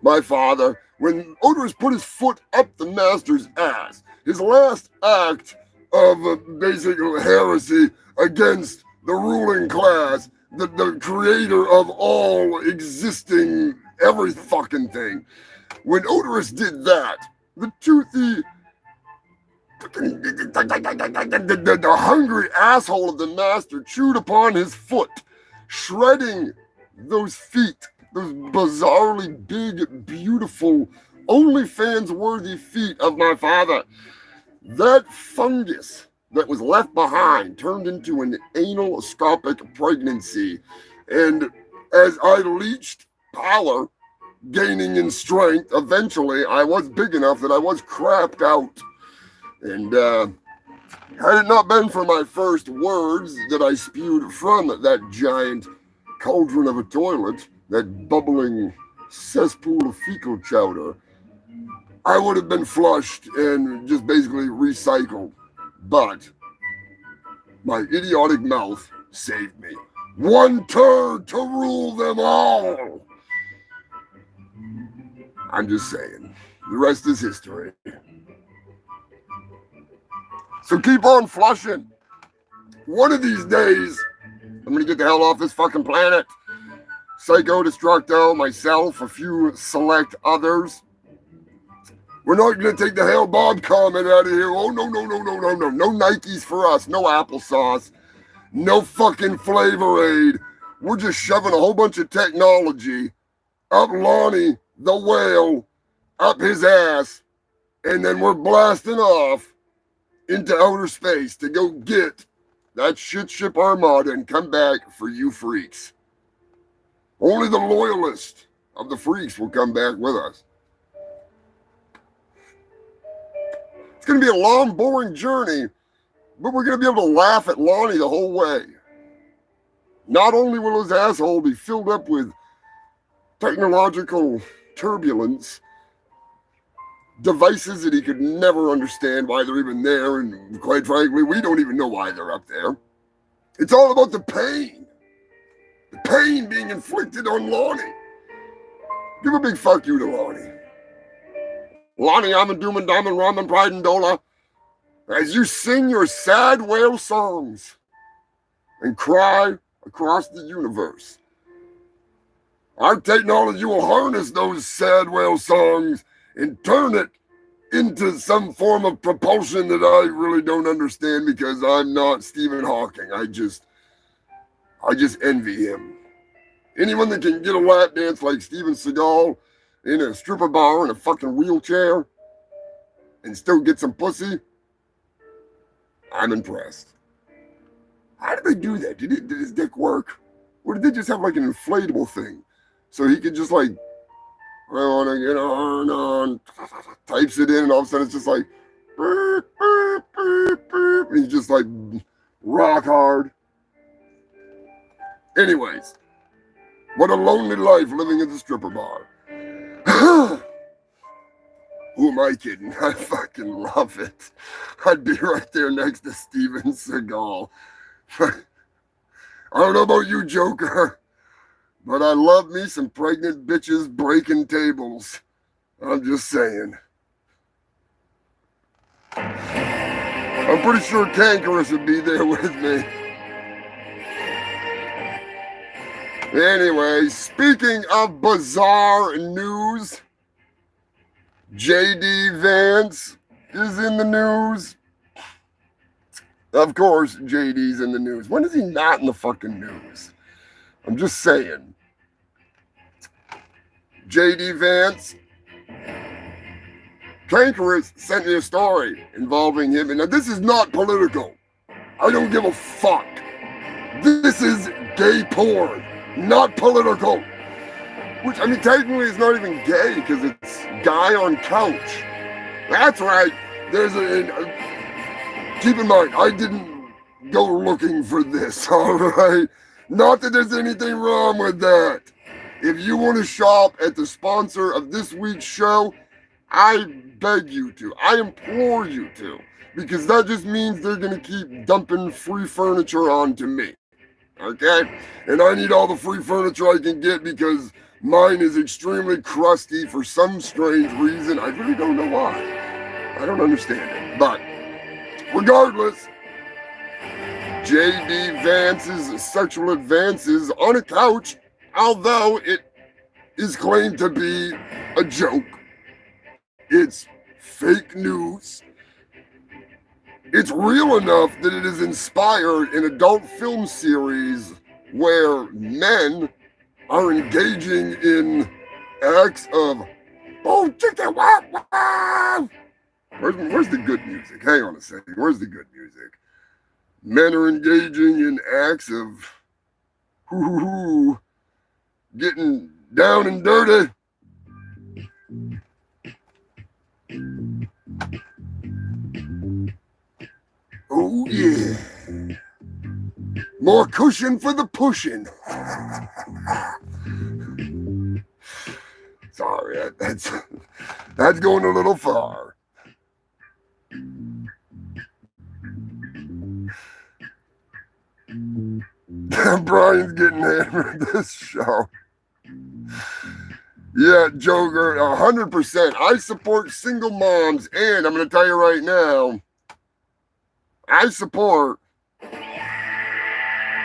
[SPEAKER 1] my father, when Odorous put his foot up the master's ass, his last act of basic heresy against the ruling class, the creator of all existing every fucking thing. When Odorous did that, the toothy, the hungry asshole of the master chewed upon his foot, shredding those feet, those bizarrely big, beautiful, OnlyFans-worthy feet of my father. That fungus that was left behind turned into an analoscopic pregnancy. And as I leached power, gaining in strength, eventually I was big enough that I was crapped out. And had it not been for my first words that I spewed from that giant cauldron of a toilet, that bubbling cesspool of fecal chowder, I would have been flushed and just basically recycled. But my idiotic mouth saved me. One turd to rule them all. I'm just saying. The rest is history. So keep on flushing. One of these days, I'm going to get the hell off this fucking planet. Psycho Destructo, myself, a few select others. We're not going to take the Hail Bob comment out of here. Oh, no. No Nikes for us. No applesauce. No fucking Flavor Aid. We're just shoving a whole bunch of technology up Lonnie, the whale, up his ass. And then we're blasting off into outer space to go get that shit ship armada and come back for you freaks. Only the loyalist of the freaks will come back with us. It's going to be a long, boring journey, but we're going to be able to laugh at Lonnie the whole way. Not only will his asshole be filled up with technological turbulence, devices that he could never understand why they're even there, and quite frankly, we don't even know why they're up there. It's all about the pain. The pain being inflicted on Lonnie. Give a big fuck you to Lonnie. Lonnie, I'm a doom and dumb and rum and pride and dola, as you sing your sad whale songs and cry across the universe. Our technology will harness those sad whale songs and turn it into some form of propulsion that I really don't understand, because I'm not Stephen Hawking. I just envy him. Anyone that can get a lap dance like Steven Seagal in a stripper bar in a fucking wheelchair and still get some pussy, I'm impressed. How did they do that? Did his dick work? Or did they just have like an inflatable thing so he could just like, I want to get on, types it in, and all of a sudden it's just like, beep, beep, beep, beep, and he's just like rock hard. Anyways, what a lonely life living at the stripper bar. Who am I kidding? I fucking love it. I'd be right there next to Steven Seagal. I don't know about you, Joker, but I love me some pregnant bitches breaking tables. I'm just saying. I'm pretty sure Cankerous would be there with me. Anyway, speaking of bizarre news, J.D. Vance is in the news. Of course, JD's in the news. When is he not in the fucking news? I'm just saying. J.D. Vance, Cankerous sent me a story involving him. And now this is not political. I don't give a fuck. This is gay porn, not political. Which, I mean, technically it's not even gay because it's guy on couch. That's right. There's keep in mind, I didn't go looking for this, all right? Not that there's anything wrong with that. If you want to shop at the sponsor of this week's show, I beg you to. I implore you to. Because that just means they're going to keep dumping free furniture onto me. Okay? And I need all the free furniture I can get because Mine is extremely crusty for some strange reason. I really don't know why. I don't understand it. But regardless, J.D. Vance's sexual advances on a couch, although it is claimed to be a joke, it's fake news. It's real enough that it is inspired an adult film series where men are engaging in acts of, oh, chicken, wow, wow. Where's the good music? Hang on a second. Where's the good music? Men are engaging in acts of getting down and dirty. Oh, yeah. More cushion for the pushing. Sorry, that's going a little far. Brian's getting hammered this show. Yeah, Joker, 100%. I support single moms, and I'm going to tell you right now, I support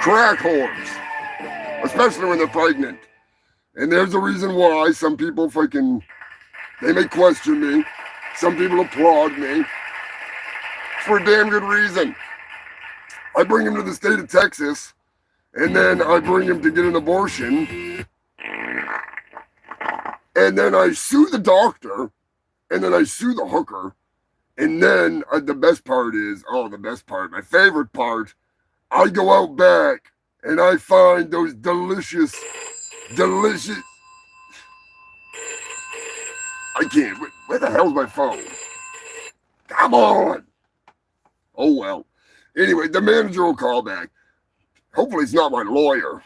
[SPEAKER 1] crack whores, especially when they're pregnant. And there's a reason why some people they may question me. Some people applaud me for a damn good reason. I bring him to the state of Texas, and then I bring him to get an abortion, and then I sue the doctor, and then I sue the hooker, and then the best part is, my favorite part, I go out back, and I find those delicious, I can't, where the hell's my phone? Come on! Oh well. Anyway, the manager will call back. Hopefully it's not my lawyer.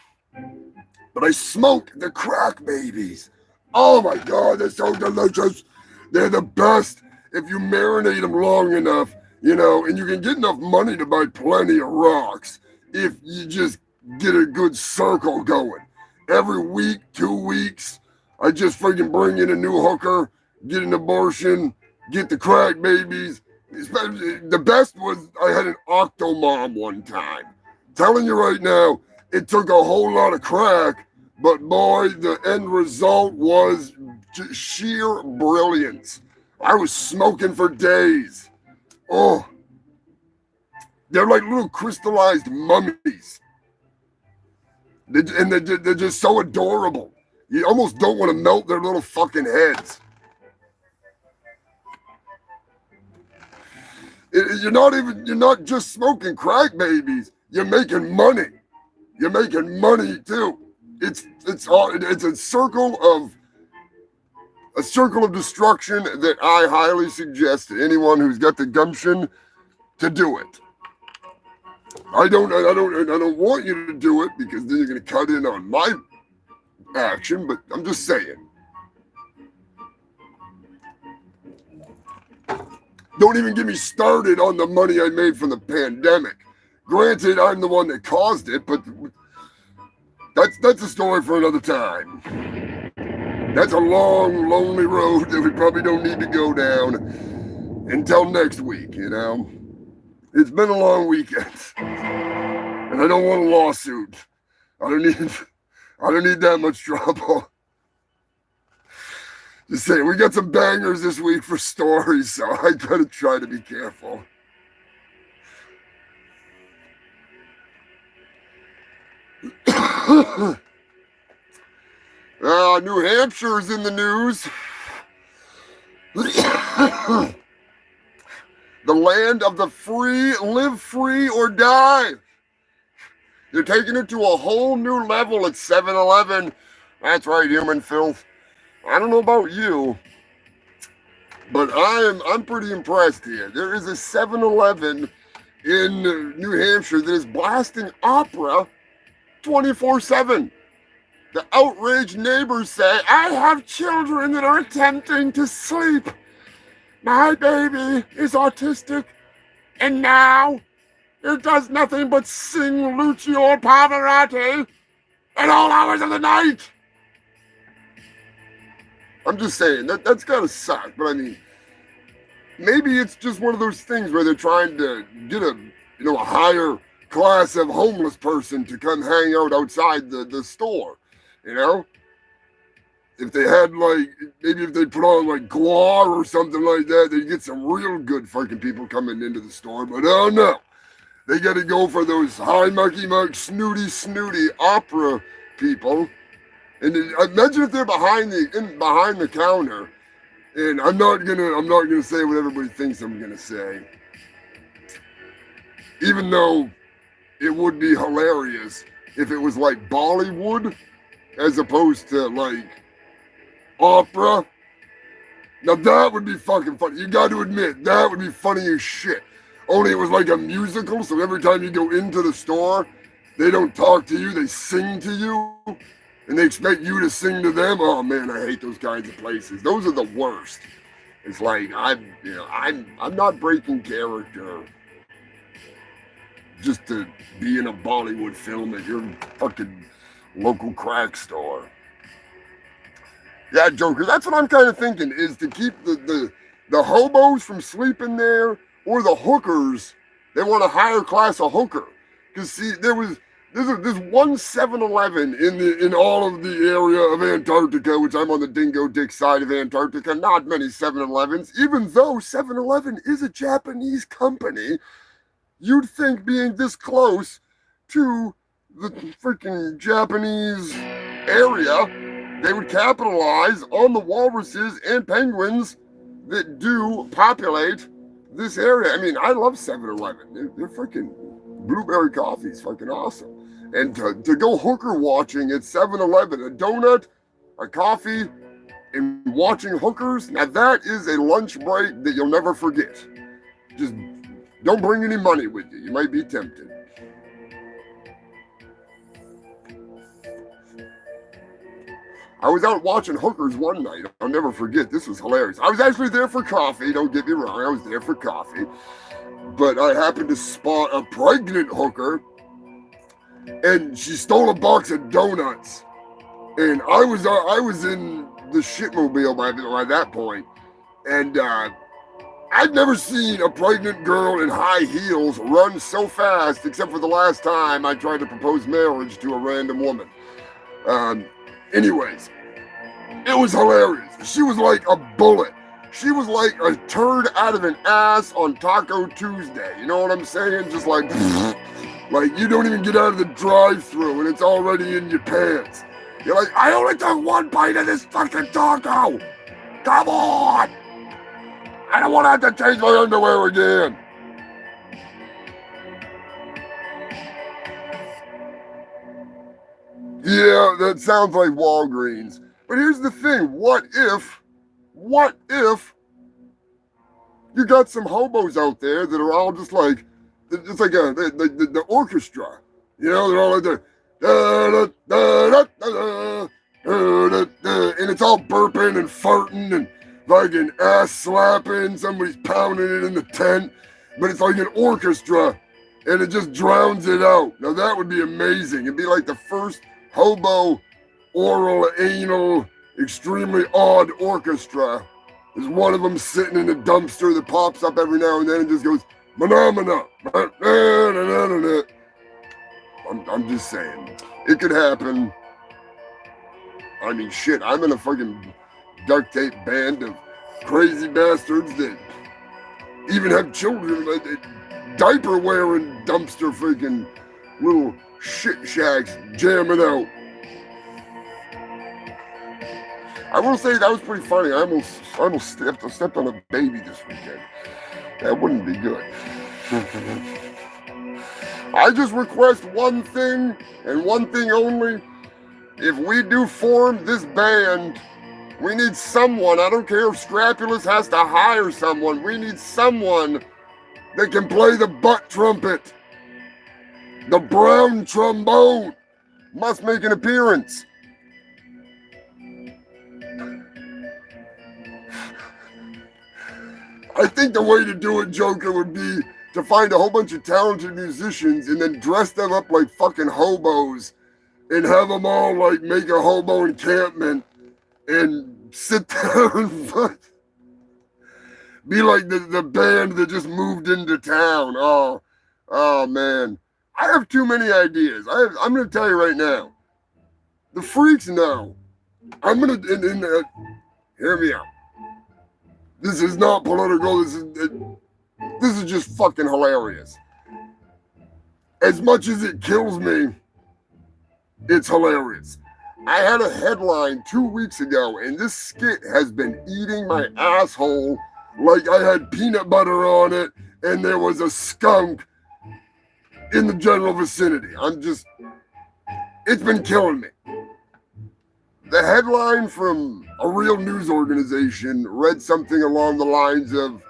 [SPEAKER 1] But I smoke the crack babies. Oh my God, they're so delicious. They're the best if you marinate them long enough, and you can get enough money to buy plenty of rocks if you just get a good circle going. Every week, 2 weeks, I just freaking bring in a new hooker, get an abortion, get the crack babies. The best was I had an octomom one time. Telling you right now, it took a whole lot of crack, but boy, the end result was sheer brilliance. I was smoking for days. Oh, they're like little crystallized mummies. They're just so adorable. You almost don't want to melt their little fucking heads. You're not just smoking crack babies. You're making money. You're making money too. It's a circle of destruction that I highly suggest to anyone who's got the gumption to do it. I don't want you to do it because then you're going to cut in on my action, but I'm just saying. Don't even get me started on the money I made from the pandemic. Granted, I'm the one that caused it, but that's a story for another time. That's a long, lonely road that we probably don't need to go down until next week, It's been a long weekend, and I don't want a lawsuit. I don't need that much trouble. Just saying, we got some bangers this week for stories, so I gotta try to be careful. New Hampshire is in the news. The land of the free, live free or die. They're taking it to a whole new level at 7-Eleven. That's right, human filth. I don't know about you, but I'm pretty impressed here. There is a 7-Eleven in New Hampshire that is blasting opera 24/7. The outraged neighbors say, I have children that are attempting to sleep. My baby is autistic, and now it does nothing but sing Lucio Pavarotti at all hours of the night. I'm just saying, that's gotta suck. But I mean, maybe it's just one of those things where they're trying to get a higher class of homeless person to come hang out outside the store, you know? If they had maybe if they put on guar or something like that, they'd get some real good fucking people coming into the store. But oh no, they got to go for those high mucky muck, snooty opera people. And imagine if they're behind the counter. And I'm not gonna say what everybody thinks I'm gonna say, even though it would be hilarious if it was like Bollywood as opposed to opera. Now that would be fucking funny. You got to admit, that would be funny as shit. Only it was like a musical, so every time you go into the store, they don't talk to you, they sing to you, and they expect you to sing to them. Oh man, I hate those kinds of places. Those are the worst. It's like I'm not breaking character just to be in a Bollywood film at your fucking local crack store. Yeah, Joker, that's what I'm kind of thinking, is to keep the hobos from sleeping there, or the hookers. They want a higher class of hooker. Because see, there's one 7-Eleven in all of the area of Antarctica, which I'm on the dingo dick side of Antarctica. Not many 7-Elevens, even though 7-Eleven is a Japanese company. You'd think being this close to the freaking Japanese area, they would capitalize on the walruses and penguins that do populate this area. I mean, I love 7-Eleven. They're freaking blueberry coffee is fucking awesome. And to go hooker watching at 7-Eleven, a donut, a coffee, and watching hookers, now that is a lunch break that you'll never forget. Just don't bring any money with you. You might be tempted. I was out watching hookers one night. I'll never forget. This was hilarious. I was actually there for coffee. Don't get me wrong. I was there for coffee. But I happened to spot a pregnant hooker, and she stole a box of donuts. And I was in the shitmobile by that point. And I'd never seen a pregnant girl in high heels run so fast, except for the last time I tried to propose marriage to a random woman. Anyways, it was hilarious. She was like a bullet. She was like a turd out of an ass on Taco Tuesday. You know what I'm saying? Just like you don't even get out of the drive-thru and it's already in your pants. You're like, I only took one bite of this fucking taco. Come on. I don't want to have to change my underwear again. Yeah, that sounds like Walgreens. But here's the thing. What if you got some hobos out there that are all just like, it's like the orchestra. You know, they're all like the and it's all burping and farting and fucking ass slapping. Somebody's pounding it in the tent. But it's like an orchestra and it just drowns it out. Now that would be amazing. It'd be like the first hobo, oral, anal, extremely odd orchestra. There's one of them sitting in a dumpster that pops up every now and then and just goes, "Mana." I'm just saying, it could happen. I mean, shit, I'm in a fucking duct tape band of crazy bastards that even have children, diaper wearing dumpster freaking little shit shacks jamming out. I will say that was pretty funny. I almost stepped on a baby this weekend. That wouldn't be good. I just request one thing and one thing only. If we do form this band, we need someone. I don't care if Scrapulous has to hire someone. We need someone that can play the butt trumpet. The brown trombone must make an appearance. I think the way to do it, Joker, would be to find a whole bunch of talented musicians and then dress them up like fucking hobos and have them all like make a hobo encampment and sit there and be like the band that just moved into town. Oh man. I have too many ideas. I'm going to tell you right now. The freaks know. I'm going to, hear me out. This is not political. This is just fucking hilarious. As much as it kills me, it's hilarious. I had a headline 2 weeks ago, and this skit has been eating my asshole like I had peanut butter on it, and there was a skunk in the general vicinity. It's been killing me. The headline from a real news organization read something along the lines of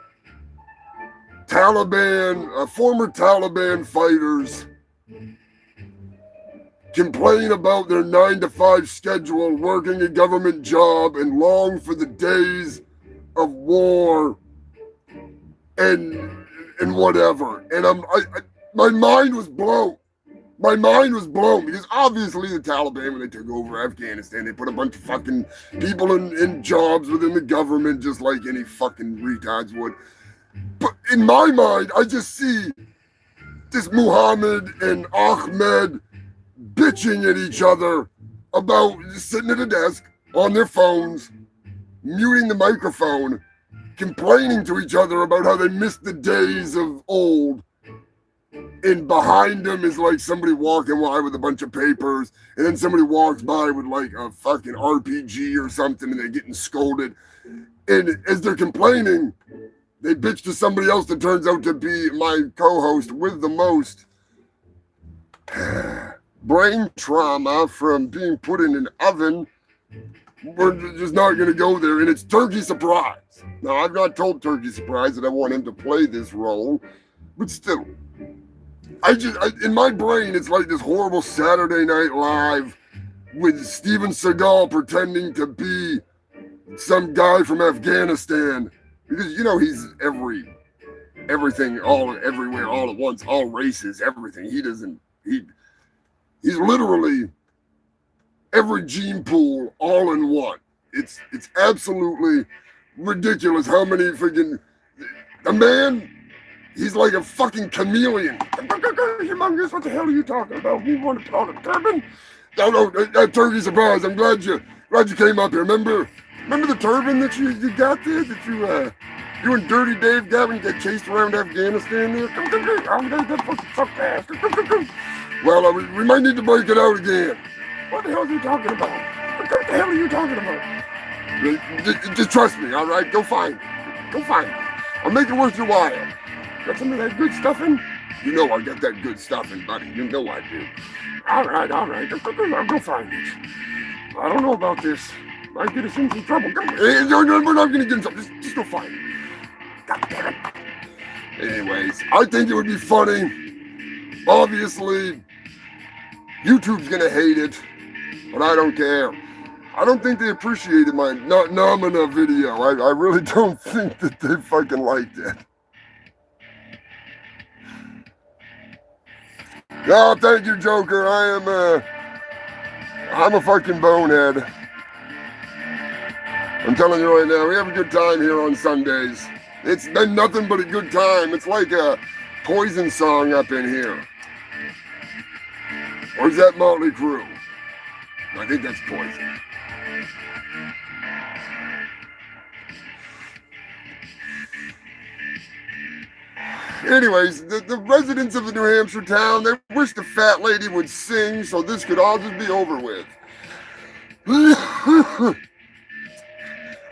[SPEAKER 1] former Taliban fighters complain about their 9-to-5 schedule, working a government job, and long for the days of war and whatever. And my mind was blown. My mind was blown because obviously the Taliban, when they took over Afghanistan, they put a bunch of fucking people in jobs within the government, just like any fucking retards would. But in my mind, I just see this Muhammad and Ahmed bitching at each other about just sitting at a desk on their phones, muting the microphone, complaining to each other about how they missed the days of old. And behind them is like somebody walking by with a bunch of papers, and then somebody walks by with like a fucking RPG or something, and they're getting scolded. And as they're complaining, they bitch to somebody else that turns out to be my co-host with the most brain trauma from being put in an oven. We're just not going to go there. And it's Turkey Surprise. Now, I've not told Turkey Surprise that I want him to play this role, but still. In my brain, it's like this horrible Saturday Night Live with Steven Seagal pretending to be some guy from Afghanistan. Because, he's everything, everywhere, all at once, all races, everything. He's literally every gene pool all in one. It's absolutely ridiculous how many freaking, the man, he's like a fucking chameleon. Humongous, what the hell are you talking about? You want to call it turban? No, Turkey Surprise. I'm glad you came up here. Remember the turban that you got there? That you and Dirty Dave got when you got chased around Afghanistan there? That fucking sucked ass. Well, we might need to break it out again. What the hell are you talking about? What the hell are you talking about? Just trust me, all right? Go find it. I'll make it worth your while. Got some of that good stuffing? You know I got that good stuffing, buddy. You know I do. All right. I'll go find it. I don't know about this. Might get us in some trouble. We're not going to get in trouble. Just go find it. God damn it. Anyways, I think it would be funny. Obviously, YouTube's going to hate it, but I don't care. I don't think they appreciated my Namina video. I really don't think that they fucking liked it. No, thank you, Joker. I'm a fucking bonehead. I'm telling you right now, we have a good time here on Sundays. It's been nothing but a good time. It's like a Poison song up in here. Or is that Motley Crue? I think that's Poison. Anyways, the residents of the New Hampshire town, they wish the fat lady would sing so this could all just be over with.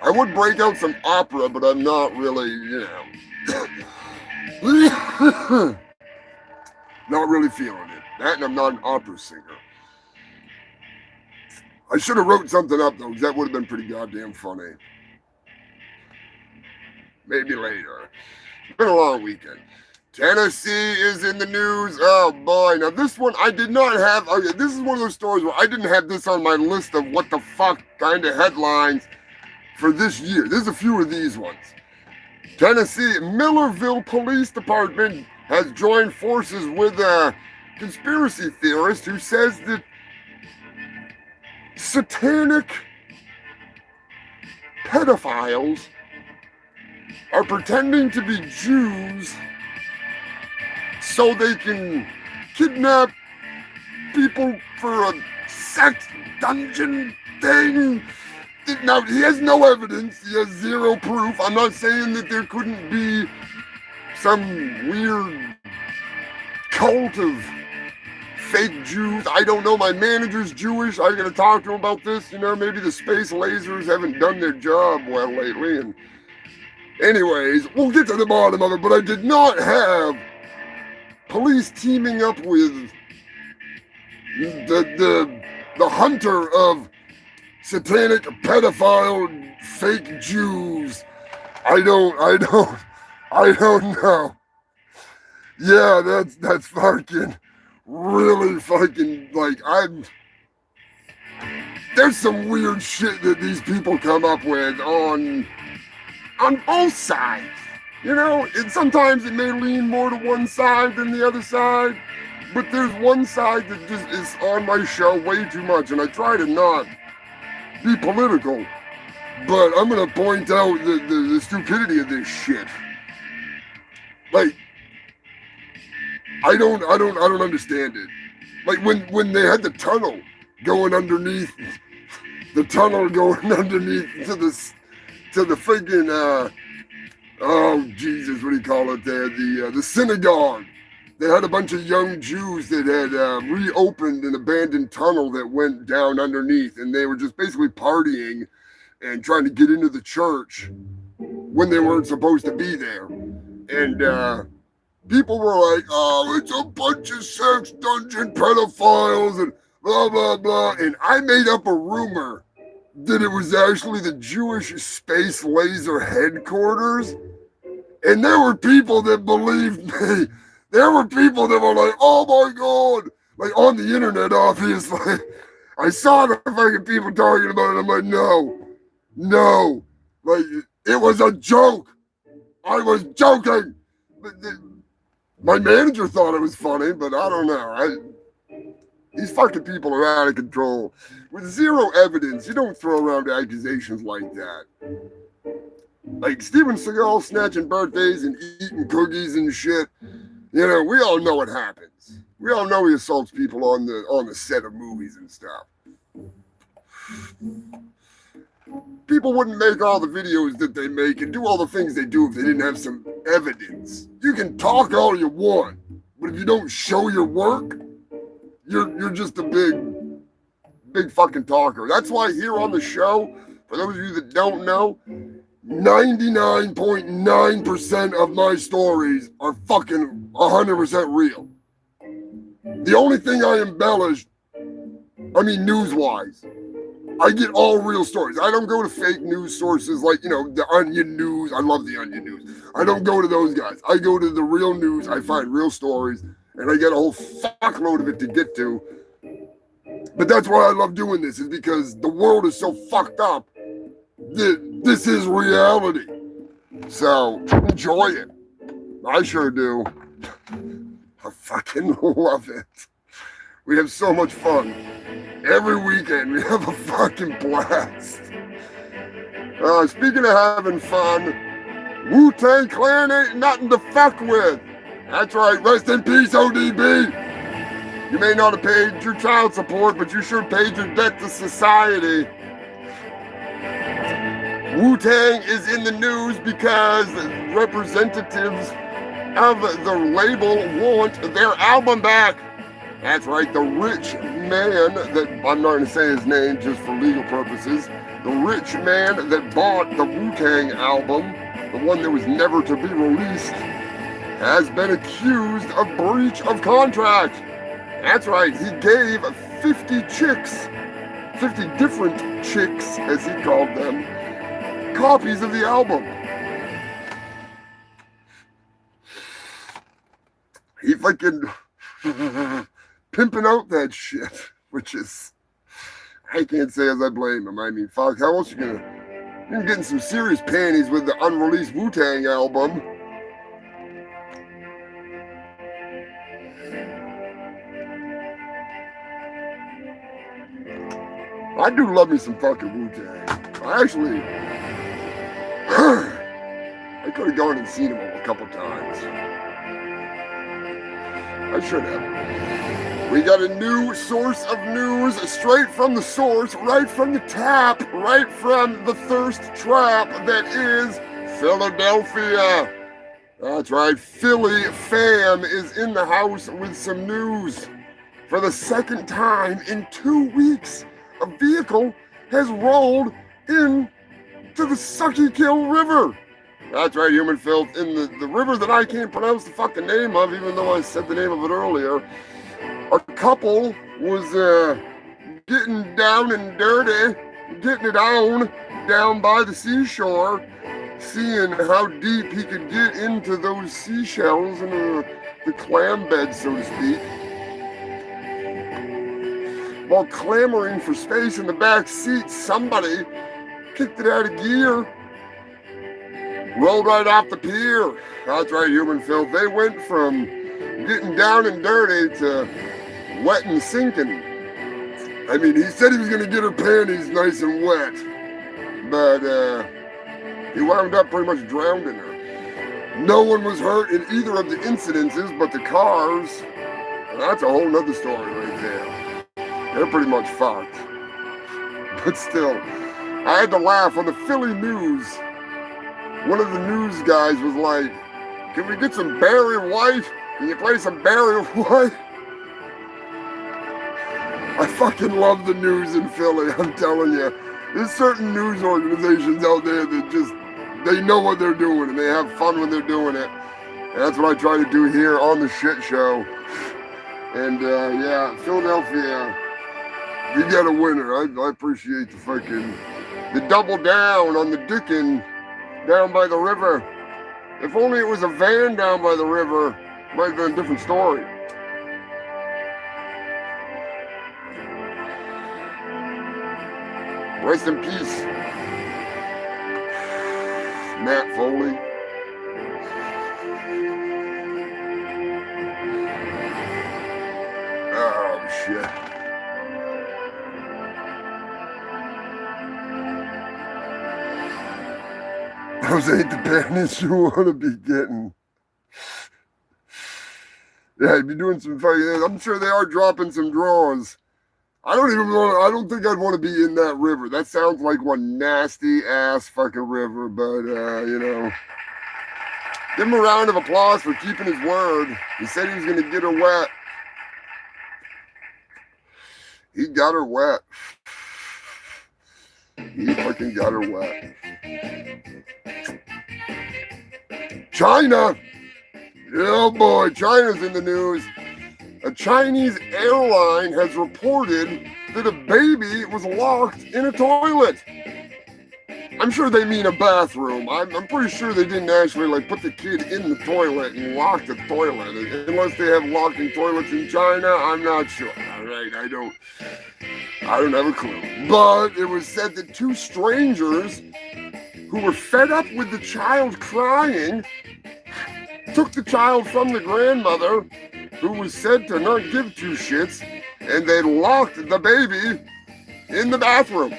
[SPEAKER 1] I would break out some opera, but I'm not really, not really feeling it. That and I'm not an opera singer. I should have wrote something up, though, because that would have been pretty goddamn funny. Maybe later. It's been a long weekend. Tennessee is in the news. Oh, boy. Now, this one I did not have. Okay, this is one of those stories where I didn't have this on my list of what the fuck kind of headlines for this year. There's a few of these ones. Tennessee, Millerville Police Department has joined forces with a conspiracy theorist who says that satanic pedophiles are pretending to be Jews so they can kidnap people for a sex dungeon thing. Now, he has no evidence. He has zero proof. I'm not saying that there couldn't be some weird cult of fake Jews. I don't know. My manager's Jewish. I gotta talk to him about this. You know, maybe the space lasers haven't done their job well lately. And anyways, we'll get to the bottom of it. But I did not have police teaming up with the hunter of satanic pedophile fake Jews. I don't know. Yeah, that's fucking really fucking like there's some weird shit that these people come up with on both sides. You know, sometimes it may lean more to one side than the other side, but there's one side that just is on my show way too much, and I try to not be political, but I'm gonna point out the stupidity of this shit. Like, I don't understand it. Like when they had the tunnel going underneath to the friggin' oh Jesus, what do you call it there? The synagogue. They had a bunch of young Jews that had reopened an abandoned tunnel that went down underneath, and they were just basically partying and trying to get into the church when they weren't supposed to be there. And people were like, oh, it's a bunch of sex dungeon pedophiles and blah, blah, blah. And I made up a rumor that it was actually the Jewish space laser headquarters. And there were people that believed me. There were people that were like, oh my God. Like on the internet, obviously. I saw the fucking people talking about it. I'm like, no. Like, it was a joke. I was joking. My manager thought it was funny, but I don't know. These fucking people are out of control. With zero evidence, you don't throw around accusations like that. Like Steven Seagal snatching birthdays and eating cookies and shit. You know, we all know what happens. We all know he assaults people on the set of movies and stuff. People wouldn't make all the videos that they make and do all the things they do if they didn't have some evidence. You can talk all you want, but if you don't show your work, you're just a big fucking talker. That's why here on the show, for those of you that don't know, 99.9% of my stories are fucking 100% real. The only thing I embellished, news-wise, I get all real stories. I don't go to fake news sources like, the Onion News. I love the Onion News. I don't go to those guys. I go to the real news. I find real stories, and I get a whole fuckload of it to get to. But that's why I love doing this, is because the world is so fucked up that this is reality. So, enjoy it. I sure do. I fucking love it. We have so much fun. Every weekend, we have a fucking blast. Speaking of having fun, Wu-Tang Clan ain't nothing to fuck with. That's right, rest in peace, ODB. You may not have paid your child support, but you sure paid your debt to society. Wu-Tang is in the news because representatives of the label want their album back. That's right, the rich man that, I'm not going to say his name just for legal purposes, the rich man that bought the Wu-Tang album, the one that was never to be released, has been accused of breach of contract. That's right, he gave 50 different chicks, as he called them, copies of the album. He fucking pimping out that shit, which is, I can't say as I blame him. I mean, fuck, how else you're getting some serious panties with the unreleased Wu-Tang album. I do love me some fucking Wu-Tang. I actually I could have gone and seen him a couple times. I should have. We got a new source of news straight from the source, right from the tap, right from the thirst trap that is Philadelphia. That's right, Philly fam is in the house with some news. For the second time in 2 weeks, a vehicle has rolled into the Sucky Kill River. That's right, human filth. In the river that I can't pronounce the fucking name of, even though I said the name of it earlier. A couple was getting down and dirty, getting it on down by the seashore, seeing how deep he could get into those seashells and the clam bed, so to speak. While clamoring for space in the back seat, somebody kicked it out of gear, rolled right off the pier. That's right, human filth. They went from getting down and dirty to wet and sinking. I mean, he said he was going to get her panties nice and wet, but he wound up pretty much drowning her. No one was hurt in either of the incidences but the cars. And that's a whole nother story right there. They're pretty much fucked. But still, I had to laugh on the Philly news. One of the news guys was like, "Can we get some Barry White? Can you play some Barry White?" I fucking love the news in Philly, I'm telling you. There's certain news organizations out there that just, they know what they're doing and they have fun when they're doing it. And that's what I try to do here on the Shit Show. And yeah, Philadelphia, you got a winner. I appreciate the double down on the dickin' down by the river. If only it was a van down by the river, it might have been a different story. Rest in peace, Matt Foley. Oh, shit. Those ain't the panties you want to be getting. Yeah, you'd be doing some fucking, I'm sure they are dropping some drawers. I don't think I'd want to be in that river. That sounds like one nasty ass fucking river, but you know. Give him a round of applause for keeping his word. He said he was going to get her wet. He got her wet. He fucking got her wet. China! Yeah, boy, China's in the news. A Chinese airline has reported that a baby was locked in a toilet. I'm sure they mean a bathroom. I'm pretty sure they didn't actually like put the kid in the toilet and lock the toilet. Unless they have locking toilets in China, I'm not sure. All right, I don't have a clue. But it was said that two strangers who were fed up with the child crying took the child from the grandmother, who was said to not give two shits, and they locked the baby in the bathroom.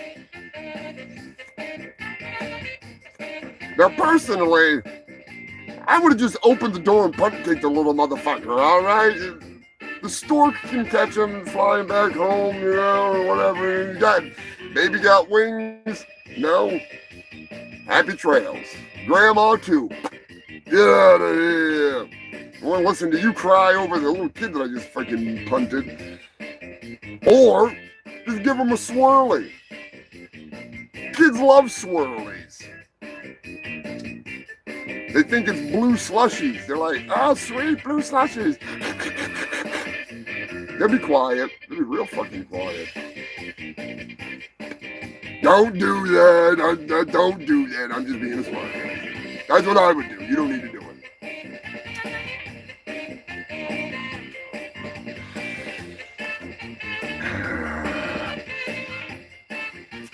[SPEAKER 1] Now, personally, I would have just opened the door and punt-kicked the little motherfucker, all right? The stork can catch him flying back home, you know, or whatever. Baby got wings? No. Happy trails. Grandma, too. Get out of here. I want to listen to you cry over the little kid that I just fucking punted. Or just give him a swirly. Kids love swirlies. They think it's blue slushies. They're like, oh, sweet blue slushies. They'll be quiet. They'll be real fucking quiet. Don't do that. Don't do that. I'm just being a smart guy. That's what I would do. You don't need to do it.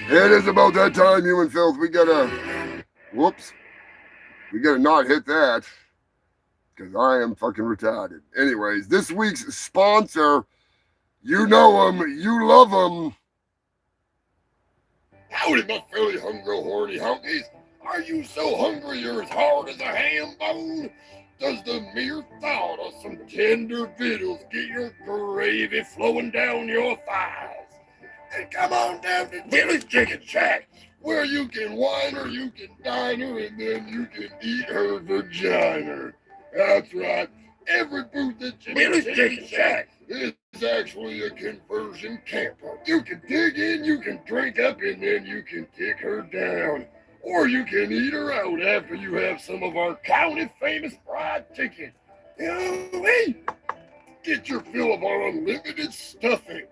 [SPEAKER 1] It is about that time, human filth. We gotta not hit that, because I am fucking retarded. Anyways, this week's sponsor, you know him, you love him. Howdy, my Philly hungry horny honkies. Are you so hungry you're as hard as a ham bone? Does the mere thought of some tender victuals get your gravy flowing down your thighs? And come on down to Billy's Chicken Shack, where you can wine her, you can dine her, and then you can eat her vagina. That's right. Every booth at Billy's Chicken Shack is actually a conversion camper. You can dig in, you can drink up, and then you can kick her down. Or you can eat her out after you have some of our county famous fried chicken. Hey, get your fill of our unlimited stuffing.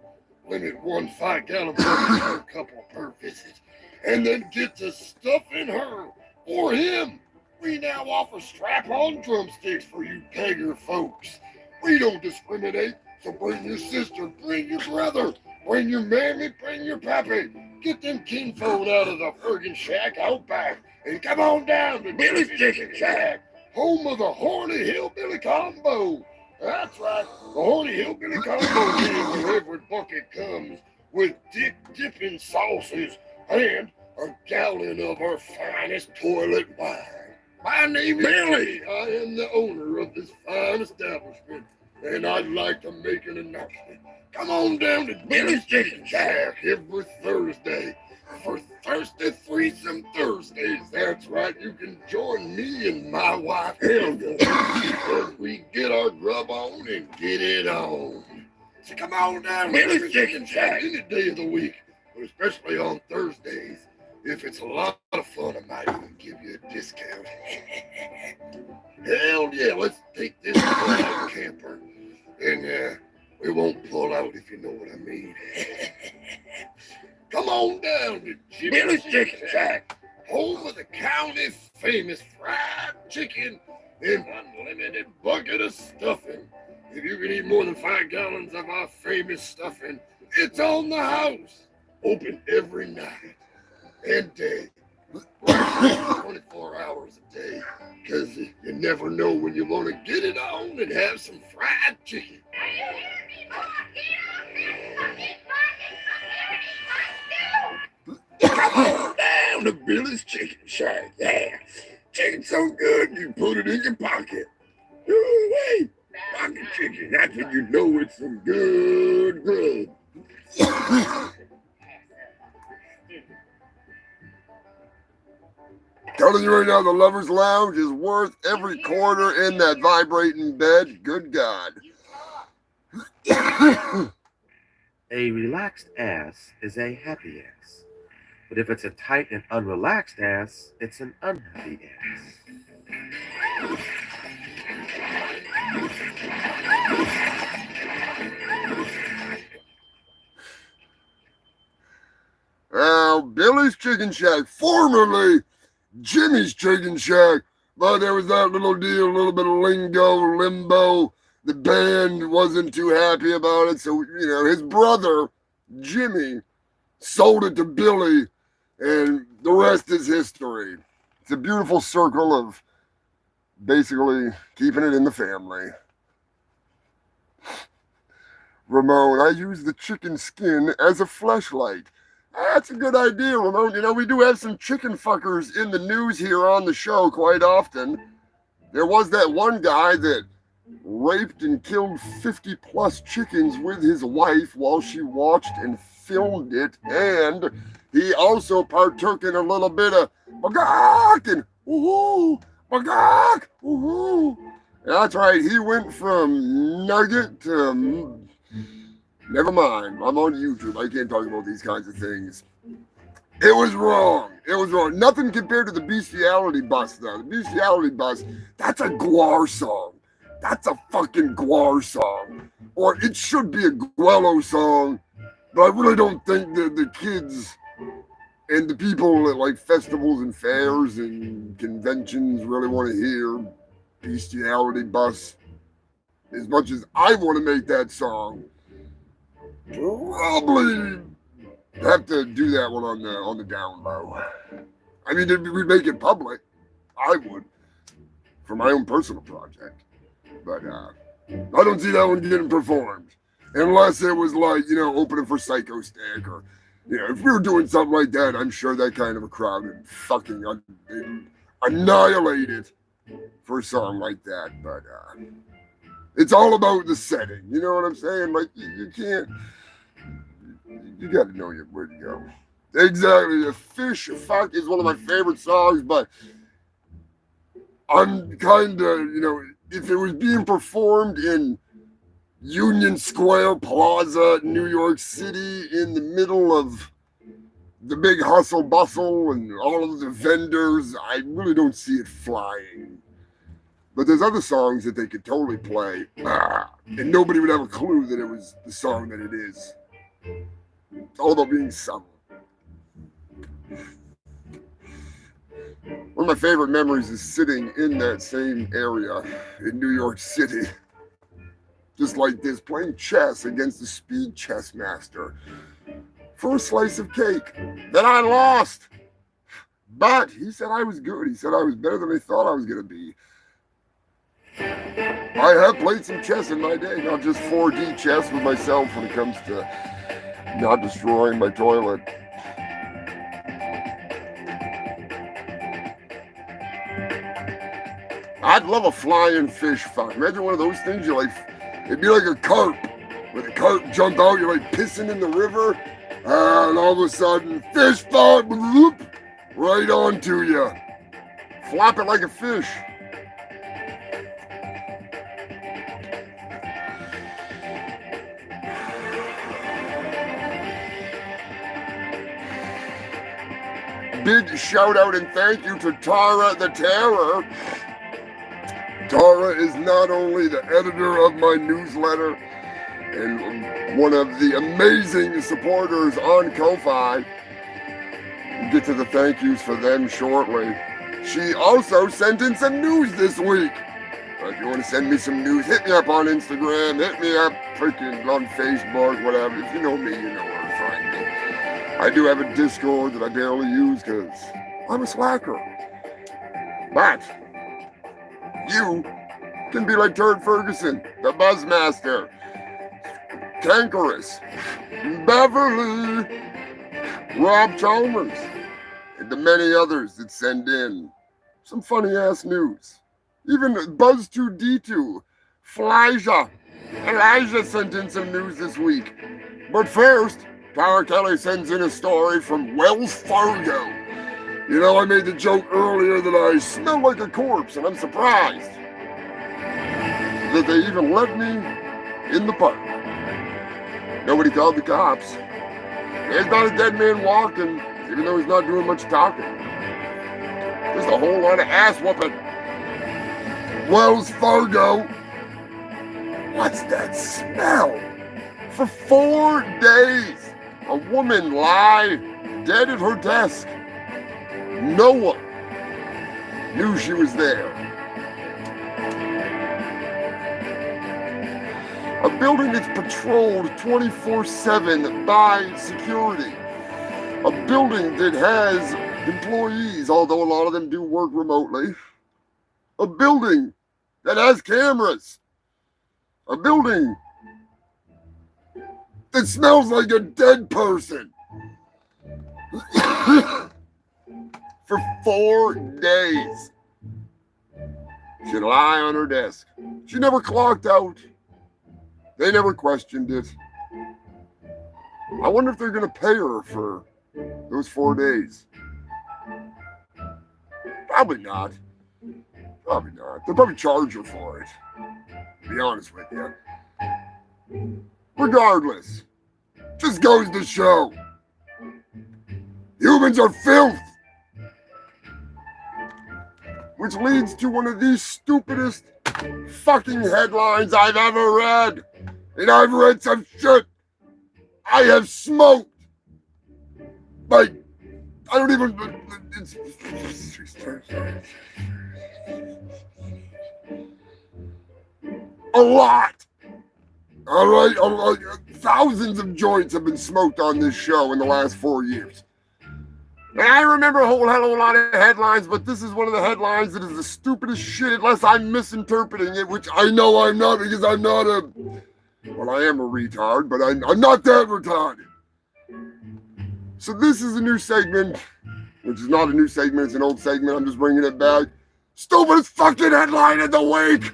[SPEAKER 1] Limit 1 5-gallon bucket for a couple per visit. And then get to stuffing her or him. We now offer strap-on drumsticks for you pegger folks. We don't discriminate, so bring your sister, bring your brother, bring your mammy, bring your pappy. Get them kinfolk out of the Fergan Shack out back and come on down to Billy's Chicken Shack, home of the Horny Hillbilly Combo. That's right, the Horny Hillbilly Combo is where every bucket comes with dipping sauces and a gallon of our finest toilet wine. My name is Billy. I am the owner of this fine establishment, and I'd like to make an announcement. Come on down to Billy's Chicken Shack every Thursday for Thirsty Threesome Thursdays. That's right, you can join me and my wife Helga as we get our grub on and get it on. So come on down to Billy's Chicken Shack any day of the week, but especially on Thursdays. If it's a lot of fun, I might even give you a discount. Hell yeah, let's take this camper. And we won't pull out if you know what I mean. Come on down to Billy's Chicken Shack, home of the county famous fried chicken and unlimited bucket of stuffing. If you can eat more than 5 gallons of our famous stuffing, it's on the house. Open every night and day. 24 hours a day, because you never know when you want to get it on and have some fried chicken. Come on down to Billy's Chicken Shack. Yeah, chicken's so good you put it in your pocket. Ooh, pocket chicken, that's when you know it's some good grub. Telling you right now, the Lover's Lounge is worth every quarter in that vibrating bed. Good God.
[SPEAKER 4] A relaxed ass is a happy ass. But if it's a tight and unrelaxed ass, it's an unhappy ass.
[SPEAKER 1] Well, Billy's Chicken Shack, formerly Jimmy's Chicken Shack, but there was that little deal, a little bit of limbo. The band wasn't too happy about it, so, his brother, Jimmy, sold it to Billy, and the rest is history. It's a beautiful circle of basically keeping it in the family. Ramon, I use the chicken skin as a fleshlight. That's a good idea, Ramon. We do have some chicken fuckers in the news here on the show quite often. There was that one guy that raped and killed 50-plus chickens with his wife while she watched and filmed it, and he also partook in a little bit of bagak and woohoo, bagak, woohoo. That's right, he went from nugget to... Never mind, I'm on YouTube. I can't talk about these kinds of things. It was wrong. Nothing compared to the Bestiality Bus, though. The Bestiality Bus, that's a Gwar song. That's a fucking Gwar song. Or it should be a Gwell-O song, but I really don't think that the kids and the people at like festivals and fairs and conventions really want to hear Bestiality Bus as much as I want to make that song. Probably have to do that one on the down low. I mean, if we make it public, I would, for my own personal project. But I don't see that one getting performed unless it was like, opening for Psycho Stick or You know, if we were doing something like that, I'm sure that kind of a crowd would fucking annihilate it for a song like that. But it's all about the setting. You know what I'm saying? Like, you can't, you got to know where to go. Exactly. The Fish Fuck is one of my favorite songs, but I'm kind of, you know, if it was being performed in Union Square Plaza, New York City, in the middle of the big hustle bustle and all of the vendors, I really don't see it flying. But there's other songs that they could totally play, and nobody would have a clue that it was the song that it is. It's all about being subtle. One of my favorite memories is sitting in that same area in New York City, just like this, playing chess against the speed chess master for a slice of cake that I lost. But he said I was good. He said I was better than I thought I was going to be. I have played some chess in my day, not just 4D chess with myself when it comes to not destroying my toilet. I'd love a flying fish fuck. Imagine one of those things, you're like, it'd be like a carp. When the carp jump out, you're like pissing in the river, and all of a sudden, fish fuck, whoop, right onto you. Flop it like a fish. Big shout out and thank you to Tara the Terror. Tara is not only the editor of my newsletter and one of the amazing supporters on Ko-Fi. We'll get to the thank yous for them shortly. She also sent in some news this week. If you want to send me some news, hit me up on Instagram, hit me up freaking on Facebook, whatever. If you know me, you know where to find me. I do have a Discord that I barely use because I'm a slacker. But you can be like Turd Ferguson, the Buzzmaster, Cankerous, Beverly, Rob Chalmers, and the many others that send in some funny-ass news. Even Buzz2D2, Elijah sent in some news this week. But first, Tara Kelly sends in a story from Wells Fargo. You know, I made the joke earlier that I smell like a corpse, and I'm surprised that they even let me in the park. Nobody called the cops. There's not a dead man walking, even though he's not doing much talking. Just a whole lot of ass whooping. Wells Fargo. What's that smell? For 4 days, a woman lay dead at her desk. No one knew she was there. A building that's patrolled 24/7 by security. A building that has employees, although a lot of them do work remotely. A building that has cameras. A building that smells like a dead person. For 4 days. She'd lie on her desk. She never clocked out. They never questioned it. I wonder if they're going to pay her for those 4 days. Probably not. Probably not. They'll probably charge her for it. To be honest with you. Regardless, just goes to show. Humans are filth. Which leads to one of the stupidest fucking headlines I've ever read. And I've read some shit I have smoked. Like, I don't even... It's, a lot. All right, thousands of joints have been smoked on this show in the last 4 years. And I remember a whole hell of a lot of headlines, but this is one of the headlines that is the stupidest shit, unless I'm misinterpreting it, which I know I'm not, because I'm not a... Well, I am a retard, but I'm not that retarded. So this is a new segment, which is not a new segment, it's an old segment. I'm just bringing it back. Stupidest fucking headline of the week!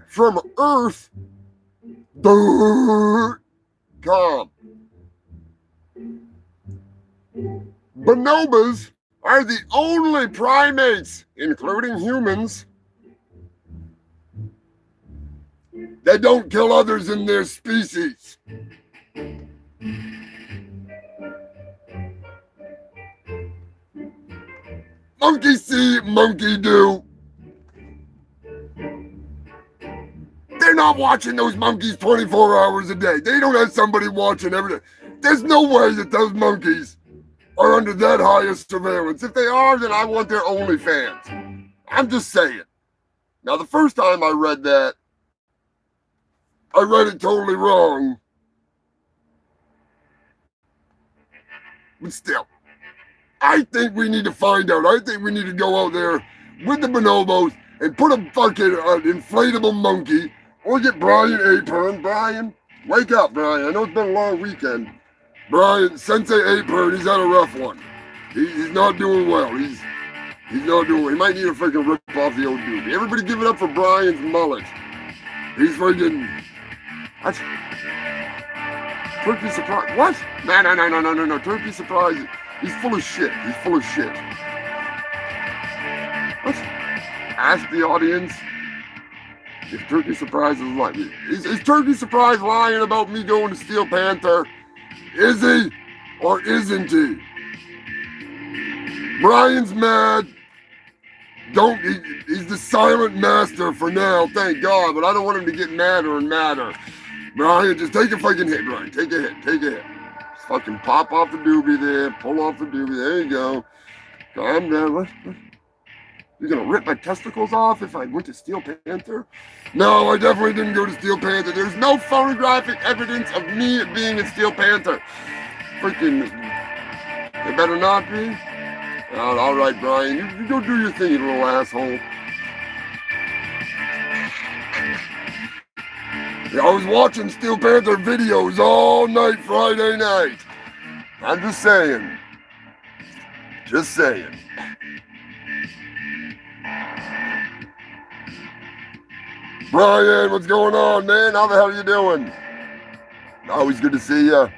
[SPEAKER 1] From Earth.com. Bonobos are the only primates, including humans, that don't kill others in their species. Monkey see, monkey do. They're not watching those monkeys 24 hours a day. They don't have somebody watching every day. There's no way that those monkeys are under that high of surveillance. If they are, then I want their OnlyFans. I'm just saying. Now, the first time I read that, I read it totally wrong. But still, I think we need to find out. I think we need to go out there with the bonobos and put a fucking inflatable monkey, or get Brian Apern. Brian, wake up, Brian. I know it's been a long weekend. Brian, Sensei Apern, he's had a rough one. He's not doing well. He's not doing well. He might need a freaking rip off the old dude. Everybody give it up for Brian's mullet. He's freaking... What? Turkey surprise. What? No. Turkey surprise. He's full of shit. He's full of shit. What? Ask the audience if Turkey Surprise is lying. Is Turkey Surprise lying about me going to Steel Panther? Is he or isn't he? Brian's mad. He's the silent master for now, thank God, but I don't want him to get madder and madder. Brian, just take a fucking hit, Brian. Take a hit. Just fucking pop off the doobie there. Pull off the doobie. There you go. Calm down. What? You're going to rip my testicles off if I went to Steel Panther? No, I definitely didn't go to Steel Panther. There's no photographic evidence of me being in Steel Panther. Freaking, there better not be. All right, Brian. You go do your thing, you little asshole. I was watching Steel Panther videos all night Friday night. I'm just saying. Just saying. Brian, what's going on, man? How the hell are you doing? Always good to see ya.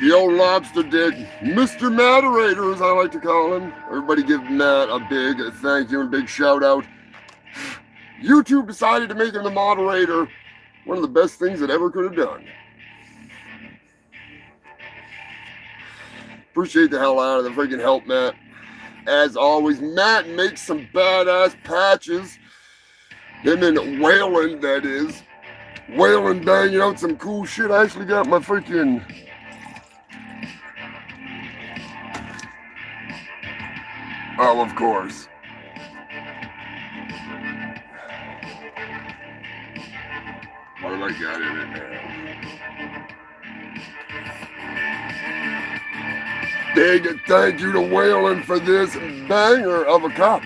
[SPEAKER 1] The old lobster dick, Mr. Moderator, as I like to call him. Everybody give Matt a big thank you and big shout out. YouTube decided to make him the moderator. One of the best things it ever could have done. Appreciate the hell out of the freaking help, Matt. As always, Matt makes some badass patches. Him and Waylon, that is. Waylon banging out some cool shit. I actually got my freaking... Oh, of course. What have I got in it now? Big thank you to Waylon for this banger of a cup.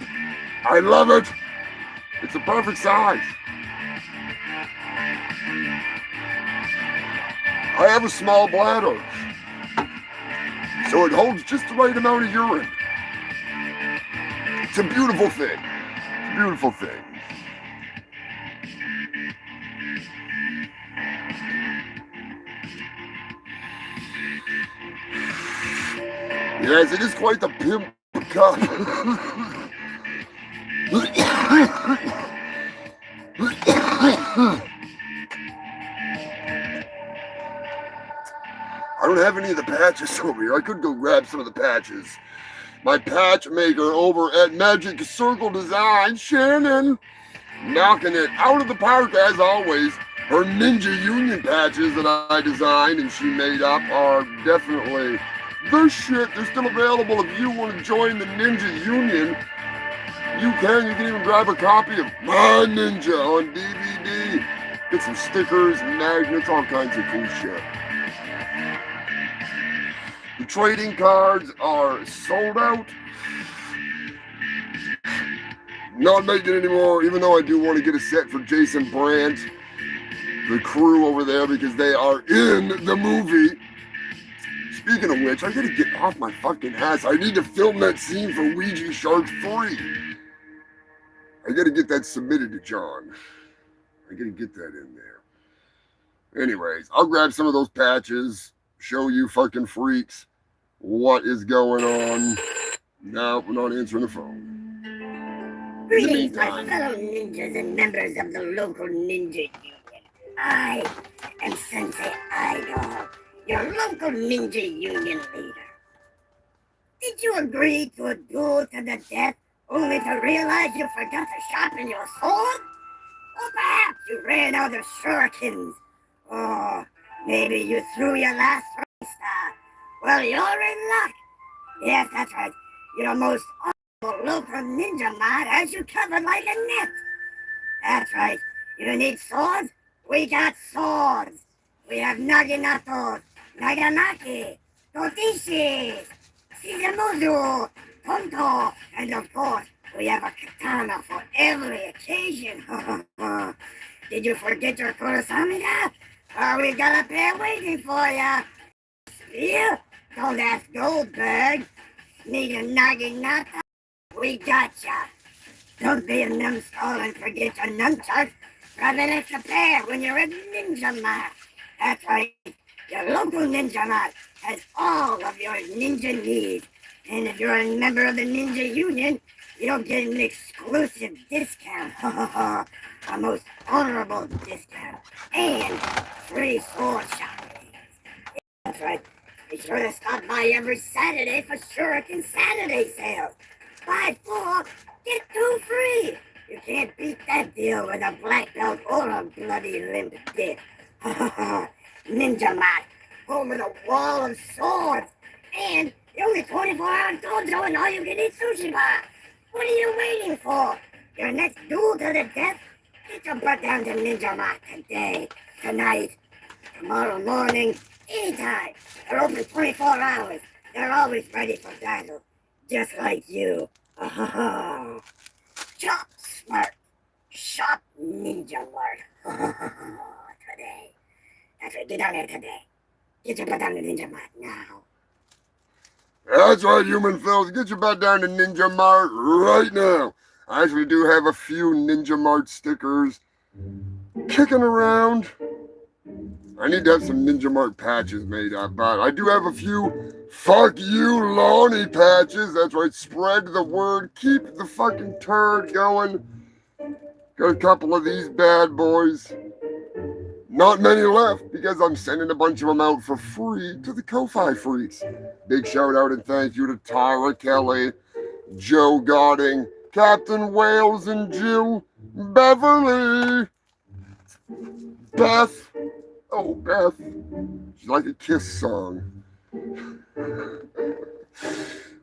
[SPEAKER 1] I love it. It's a perfect size. I have a small bladder, so it holds just the right amount of urine. It's a beautiful thing. It's a beautiful thing. Yes, it is quite the pimp cup. I don't have any of the patches over here. I could go grab some of the patches. My patch maker over at Magic Circle Design, Shannon, knocking it out of the park as always. Her Ninja Union patches that I designed and she made up are definitely the shit. They're still available if you want to join the Ninja Union. You can even grab a copy of My Ninja on DVD. Get some stickers, magnets, all kinds of cool shit. The trading cards are sold out. not making any more, even though I do want to get a set for Jason Brandt, the crew over there, because they are in the movie. Speaking of which, I gotta get off my fucking ass. I need to film that scene for Ouija Shark 3. I gotta get that submitted to John. I gotta get that in there. Anyways, I'll grab some of those patches, show you fucking freaks what is going on. No, we're not answering the phone.
[SPEAKER 5] Greetings, my fellow ninjas and members of the local ninja union. I am Sensei Idol, your local ninja union leader. Did you agree to a duel to the death only to realize you forgot to sharpen your sword? Or perhaps you ran out of shurikens? Or maybe you threw your last throwing star? Well, you're in luck. Yes, that's right. Your most local ninja mod has you covered like a net. That's right. You need swords? We got swords. We have naginatos, naganaki, totishis, shizamuzu, tonto, and of course, we have a katana for every occasion. Did you forget your Kurosamida? Oh, we got a pair waiting for ya. Spear? Don't ask Goldberg. Need a naginata? We gotcha. Don't be a numbskull and forget your nunchucks. Grab an extra pair when you're at Ninja Mart. That's right. Your local Ninja Mart has all of your ninja needs. And if you're a member of the Ninja Union, you'll get an exclusive discount. A most honorable discount. And free sword shopping. That's right. Be sure to stop by every Saturday for Shuriken Saturday sales. Buy 4, get 2 free. You can't beat that deal with a black belt or a bloody limp dick. Ninja Mart, home of the wall of swords, and the only 24-hour dojo and all-you-can-eat sushi bar. What are you waiting for? Your next duel to the death? Get your butt down to Ninja Mart today, tonight, tomorrow morning, anytime. They're open 24 hours. They're always ready for battle, just like you. Chop smart, shop Ninja Mart. Today. That's right, get down there today. Get your butt down to Ninja Mart now.
[SPEAKER 1] That's right, human fellas. Get your butt down to Ninja Mart right now. I actually do have a few Ninja Mart stickers kicking around. I need to have some Ninja Mart patches made up, but I do have a few fuck you Lonnie patches. That's right, spread the word. Keep the fucking turd going. Got a couple of these bad boys. Not many left because I'm sending a bunch of them out for free to the Ko-Fi freaks. Big shout out and thank you to Tyra Kelly, Joe Godding, Captain Wales and Jill Beverly. Beth. Oh, Beth. She's like a Kiss song.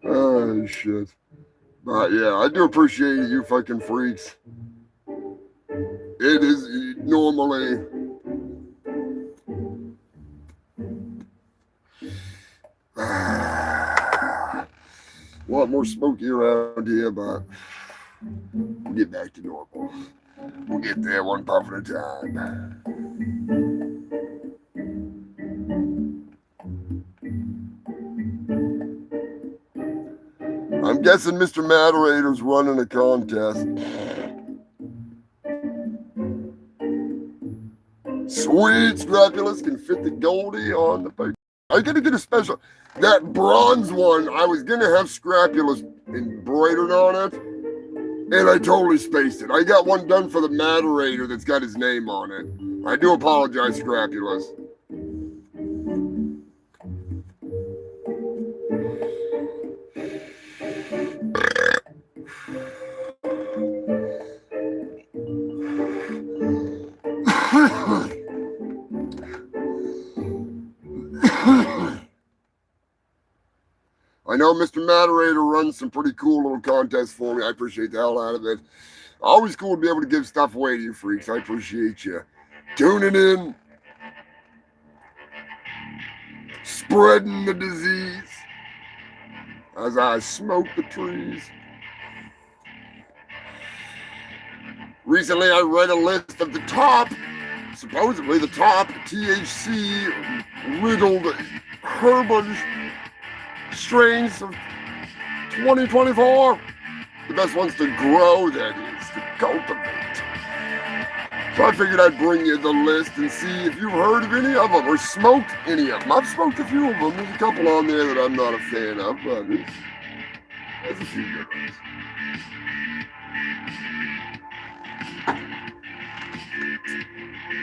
[SPEAKER 1] Oh, shit. But yeah, I do appreciate you fucking freaks. It is normally... a lot more smoky around here, but we'll get back to normal. We'll get there one puff at a time. I'm guessing Mr. Moderator's running a contest. Sweet, Scrapulous can fit the Goldie on the page. I gotta get a special. That bronze one, I was gonna have Scrapulous embroidered on it, and I totally spaced it. I got one done for the moderator that's got his name on it. I do apologize, Scrapulous. I know Mr. Moderator runs some pretty cool little contests for me. I appreciate the hell out of it. Always cool to be able to give stuff away to you freaks. I appreciate you tuning in, spreading the disease as I smoke the trees. Recently, I read a list of the top, supposedly the top THC-riddled herbal strains of 2024. The best ones to grow, that is, to cultivate. So I figured I'd bring you the list and see if you've heard of any of them or smoked any of them. I've smoked a few of them. There's a couple on there that I'm not a fan of, but there's a few good ones.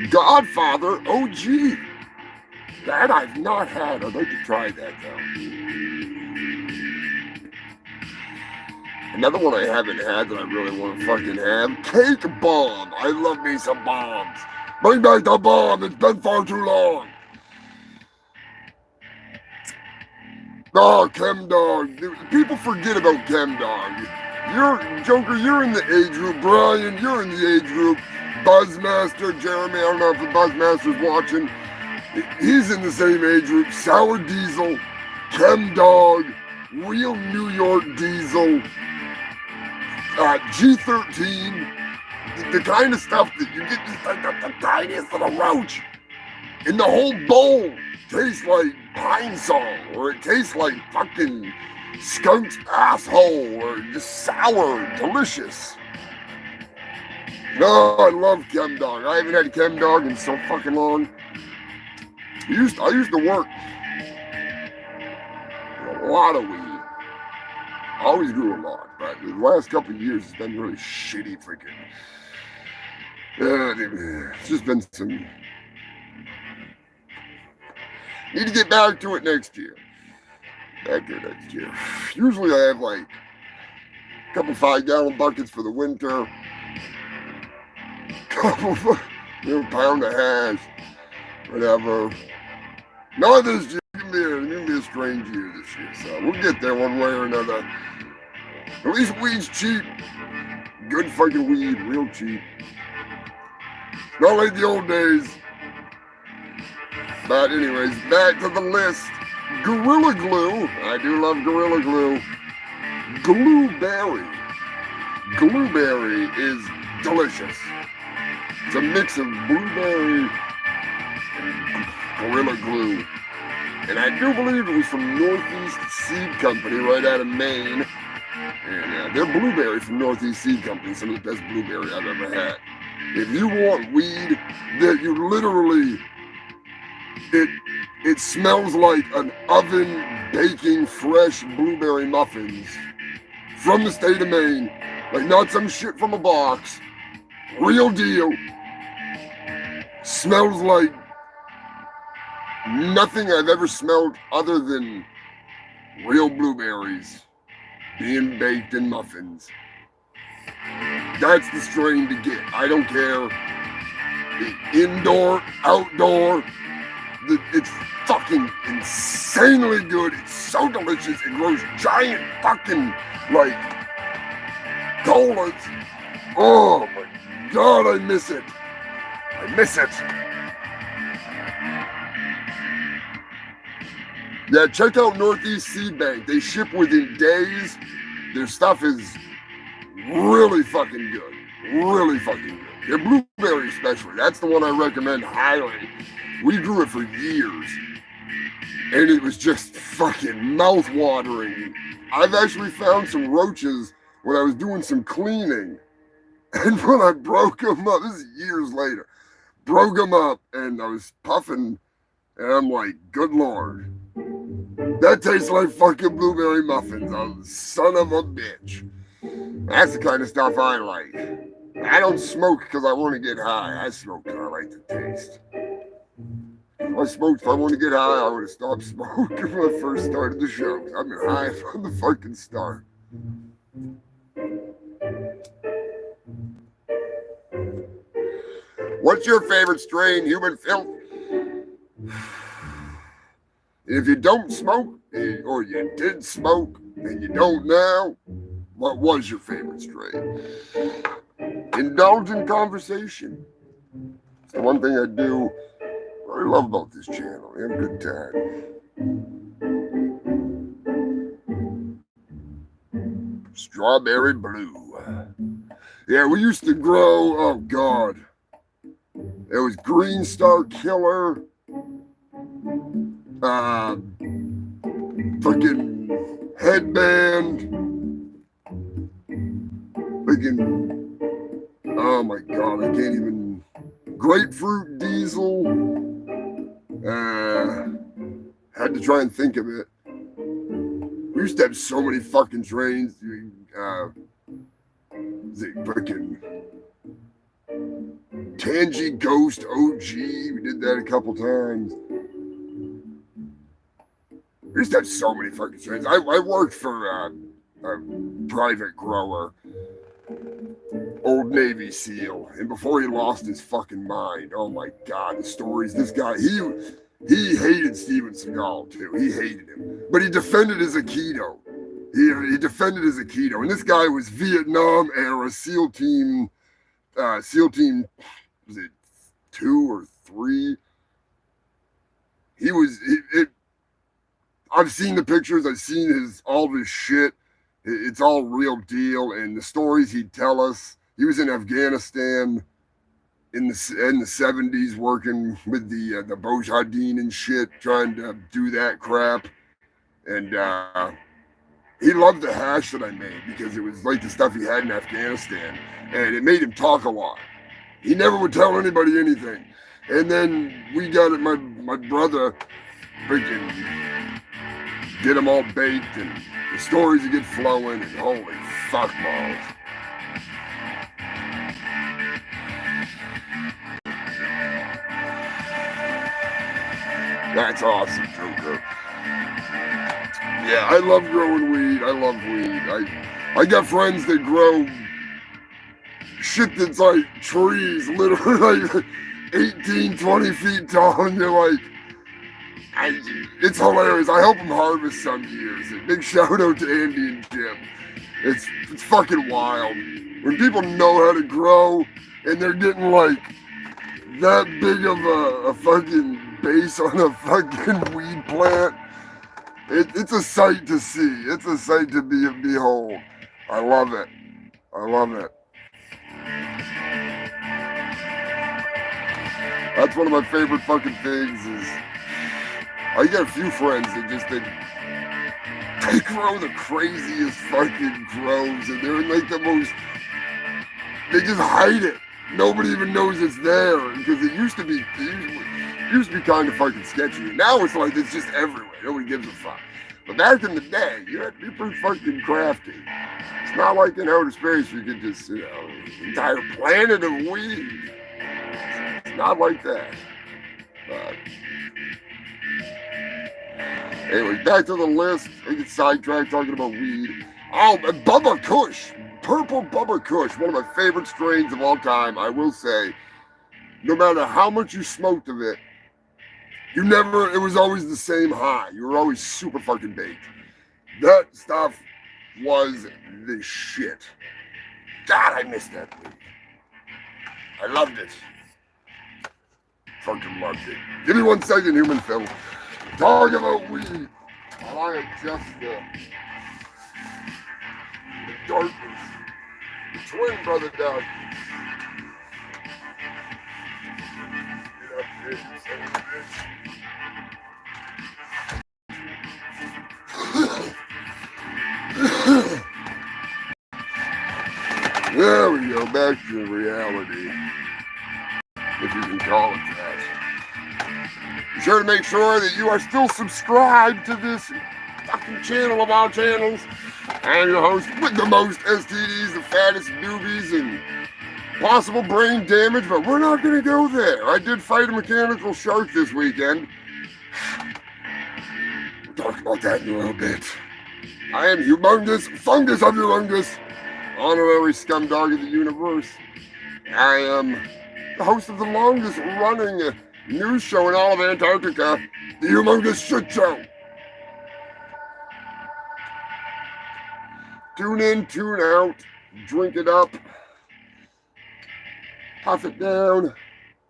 [SPEAKER 1] Godfather OG. That I've not had. I'd like to try that though. Another one I haven't had that I really want to fucking have. Cake Bomb. I love me some bombs. Bring back the bomb. It's been far too long. Oh, Chem Dog. People forget about Chem Dog. Joker, you're in the age group. Brian, you're in the age group. Buzzmaster, Jeremy, I don't know if the Buzzmaster's watching. He's in the same age group. Sour Diesel, Chem Dog, Real New York Diesel, G13, the kind of stuff that you get just like the tiniest little roach. And the whole bowl tastes like pine song, or it tastes like fucking skunk's asshole, or just sour, delicious. No, I love Chem Dog. I haven't had Chem Dog in so fucking long. I used to work a lot of weed. I always grew a lot, but the last couple of years it's been really shitty freaking. It's just been some. Need to get back to it next year. Usually I have like a couple 5-gallon buckets for the winter. Couple pound of hash, whatever. No, this year it's gonna be a strange year this year, so we'll get there one way or another. At least weed's cheap. Good fucking weed, real cheap. Not like the old days. But anyways, back to the list. Gorilla Glue. I do love Gorilla Glue. Blueberry. Blueberry is delicious. It's a mix of blueberry and Gorilla Glue. And I do believe it was from Northeast Seed Company right out of Maine. And they're blueberry from Northeast Seed Company. Some of the best blueberry I've ever had. If you want weed that you literally, it smells like an oven baking fresh blueberry muffins from the state of Maine. Like not some shit from a box. Real deal. Smells like nothing I've ever smelled other than real blueberries being baked in muffins. That's the strain to get. I don't care. Indoor, outdoor. It's fucking insanely good. It's so delicious. It grows giant fucking like colas. Oh my God, I miss it. I miss it. Yeah, check out Northeast Seed Bank. They ship within days. Their stuff is really fucking good. Really fucking good. Their blueberry especially. That's the one I recommend highly. We grew it for years. And it was just fucking mouth-watering. I've actually found some roaches when I was doing some cleaning. And when I broke them up, this is years later, broke them up and I was puffing and I'm like, good Lord. That tastes like fucking blueberry muffins, oh son of a bitch. That's the kind of stuff I like. I don't smoke because I want to get high. I smoke because I like the taste. If I smoked, if I wanted to get high, I would have stopped smoking when I first started the show. I've been high from the fucking start. What's your favorite strain, human filth? If you don't smoke, or you did smoke, and you don't now, what was your favorite strain? Indulge in conversation. It's the one thing I do. I love about this channel. We have a good time. Strawberry Blue. Yeah, we used to grow, oh God. It was Green Star Killer. Freaking headband. Freaking, oh my God, I can't even. Grapefruit Diesel. Had to try and think of it. We used to have so many fucking trains. Freaking Tangy Ghost OG. We did that a couple times. We used to have so many fucking trains. I worked for a private grower, Old Navy SEAL, and before he lost his fucking mind, oh my God, the stories. This guy, he hated Steven Seagal too. He hated him, but he defended his Aikido. He defended his Aikido, and this guy was Vietnam era SEAL team. SEAL team, was it 2 or 3? He was. I've seen the pictures. I've seen all of his shit. It's all real deal, and the stories he'd tell us. He was in Afghanistan in the 70s working with the Mujahideen and shit, trying to do that crap. And he loved the hash that I made because it was like the stuff he had in Afghanistan, and it made him talk a lot. He never would tell anybody anything. And then we got it. My brother freaking get them all baked, and the stories would get flowing, and holy fuck balls. That's awesome, Joker. Yeah, I love growing weed. I love weed. I got friends that grow shit that's like trees, literally like 18, 20 feet tall, and you're like, it's hilarious. I help them harvest some years. And big shout out to Andy and Jim. It's fucking wild. When people know how to grow and they're getting like that big of a fucking base on a fucking weed plant, it's a sight to see. It's a sight to behold. I love it. I love it. That's one of my favorite fucking things is I got a few friends that they grow the craziest fucking grows, and they're in like the most, they just hide it. Nobody even knows it's there because it used to be kind of fucking sketchy. Now it's like it's just everywhere. Nobody gives a fuck. But back in the day, you had to be pretty fucking crafty. It's not like in outer space you could just, entire planet of weed. It's not like that. But anyway, back to the list. I get sidetracked talking about weed. Oh, Bubba Kush. Purple Bubba Kush. One of my favorite strains of all time, I will say. No matter how much you smoked of it, it was always the same high. You were always super fucking baked. That stuff was the shit. God, I missed that weed. I loved it. Fucking loved it. Give me 1 second, human film. Talk about weed. While I adjust the darkness. The twin brother down. Get up here, you son of a bitch. There we go, back to reality, if you can call it that. Be sure to make sure that you are still subscribed to this fucking channel of all channels. I'm your host with the most STDs, the fattest newbies, and possible brain damage, but we're not going to go there. I did fight a mechanical shark this weekend. We'll talk about that in a little bit. I am Humongous Fungus of Urungus, honorary scumdog of the universe. I am the host of the longest running news show in all of Antarctica, the Humongous Shitt Show. Tune in, tune out, drink it up, puff it down,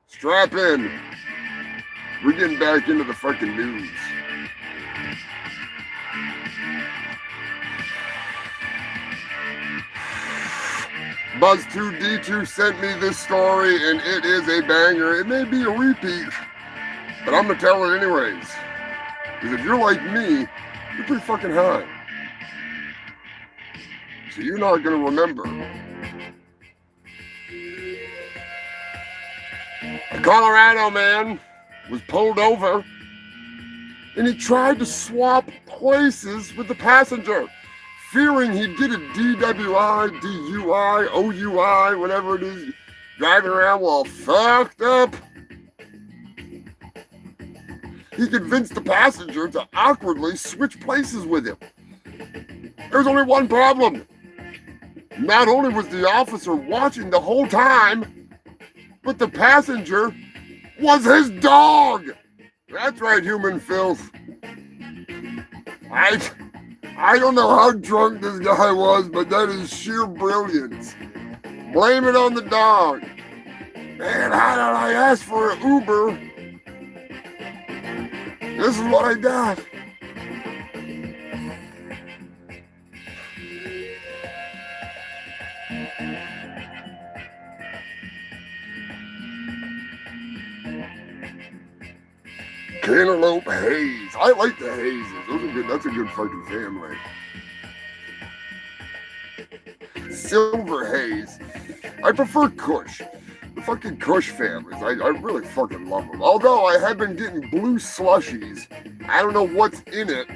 [SPEAKER 1] strap in. We're getting back into the fucking news. Buzz2D2 sent me this story, and it is a banger. It may be a repeat, but I'm gonna tell it anyways. Because if you're like me, you're pretty fucking high. So you're not gonna remember. A Colorado man was pulled over, and he tried to swap places with the passenger, fearing he'd get a DWI, DUI, OUI, whatever it is, driving around all fucked up. He convinced the passenger to awkwardly switch places with him. There's only one problem. Not only was the officer watching the whole time, but the passenger was his dog. That's right, human filth. I don't know how drunk this guy was, but that is sheer brilliance. Blame it on the dog. Man, how did I ask for an Uber? This is what I got. Cantaloupe haze. I like the hazes. Those are good. That's a good fucking family. Silver haze. I prefer Kush. The fucking Kush families. I really fucking love them. Although I have been getting blue slushies. I don't know what's in it,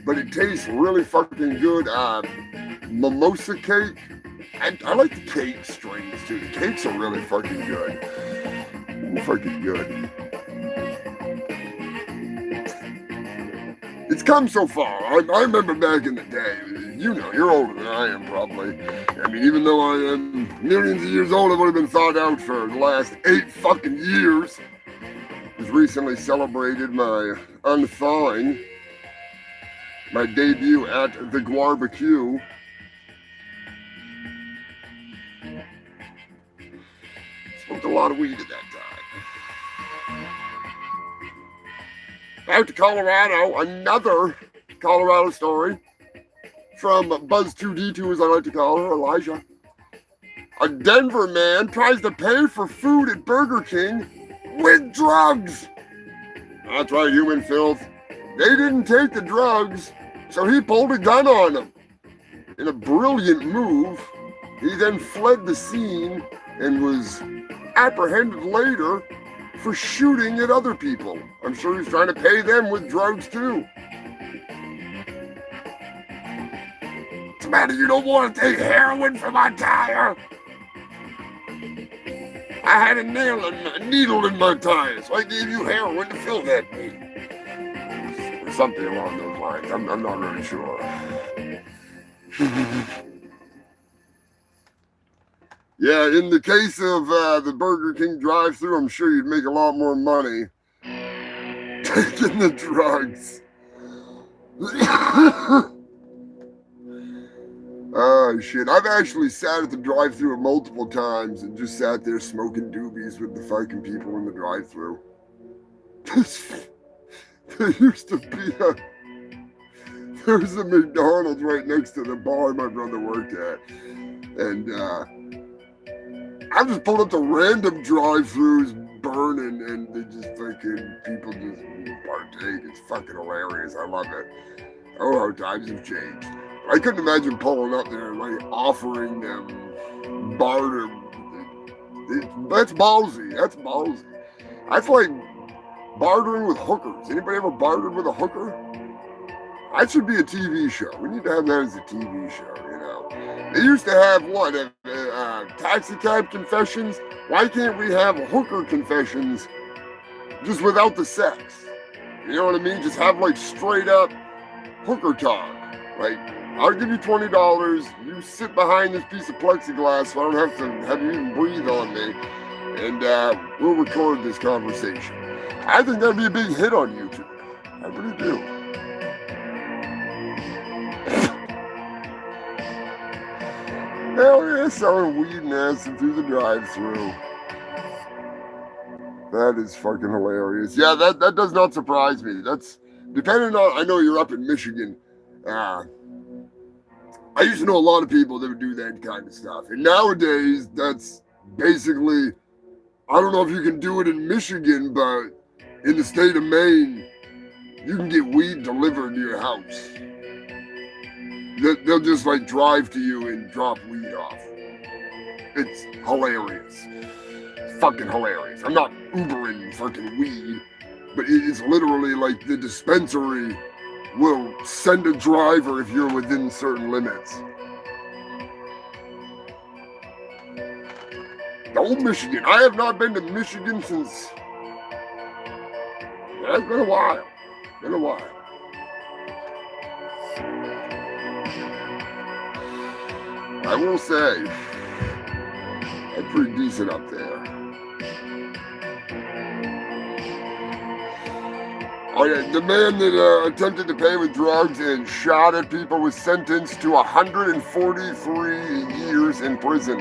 [SPEAKER 1] but it tastes really fucking good. Mimosa cake. I like the cake strains too. The cakes are really fucking good. Fucking good. It's come so far. I remember back in the day. You know, you're older than I am probably. I mean, even though I am millions of years old, I would have been thawed out for the last 8 fucking years. Just recently celebrated my unthawing, my debut at the Gwarbecue. Smoked a lot of weed at that time. Out to Colorado, another Colorado story from Buzz2D2, as I like to call her, Elijah. A Denver man tries to pay for food at Burger King with drugs. That's right, human filth. They didn't take the drugs, so he pulled a gun on them. In a brilliant move, he then fled the scene and was apprehended later for shooting at other people. I'm sure he's trying to pay them with drugs too. What's the matter? You don't want to take heroin for my tire? I had a needle in my tire, so I gave you heroin to fill that needle. Or something along those lines. I'm not really sure. Yeah, in the case of the Burger King drive-thru, I'm sure you'd make a lot more money taking the drugs. Oh, shit. I've actually sat at the drive-thru multiple times and just sat there smoking doobies with the fucking people in the drive-thru. There used to be there's a McDonald's right next to the bar my brother worked at. And, I just pulled up to random drive-thrus burning, and they just fucking, people just partake. It's fucking hilarious. I love it. Oh, how times have changed. I couldn't imagine pulling up there and like offering them barter. That's ballsy. That's ballsy. That's like bartering with hookers. Anybody ever bartered with a hooker? That should be a TV show. We need to have that as a TV show, you know. They used to have what? Taxi cab confessions. Why can't we have hooker confessions just without the sex? You know what I mean? Just have like straight up hooker talk. Like, I'll give you $20. You sit behind this piece of plexiglass so I don't have to have you even breathe on me. And we'll record this conversation. I think that'd be a big hit on YouTube. I really do. Hell yeah, selling weed and acid through the drive-thru. That is fucking hilarious. Yeah, that does not surprise me. That's depending on. I know you're up in Michigan. I I used to know a lot of people that would do that kind of stuff. And nowadays, that's basically, I don't know if you can do it in Michigan, but in the state of Maine, you can get weed delivered to your house. They'll just like drive to you and drop weed off. It's hilarious. Fucking hilarious. I'm not Ubering fucking weed, but it's literally like the dispensary will send a driver if you're within certain limits. Old Michigan. I have not been to Michigan since. Yeah, it's been a while. Been a while. I will say, I'm pretty decent up there. Oh yeah, the man that attempted to pay with drugs and shot at people was sentenced to 143 years in prison.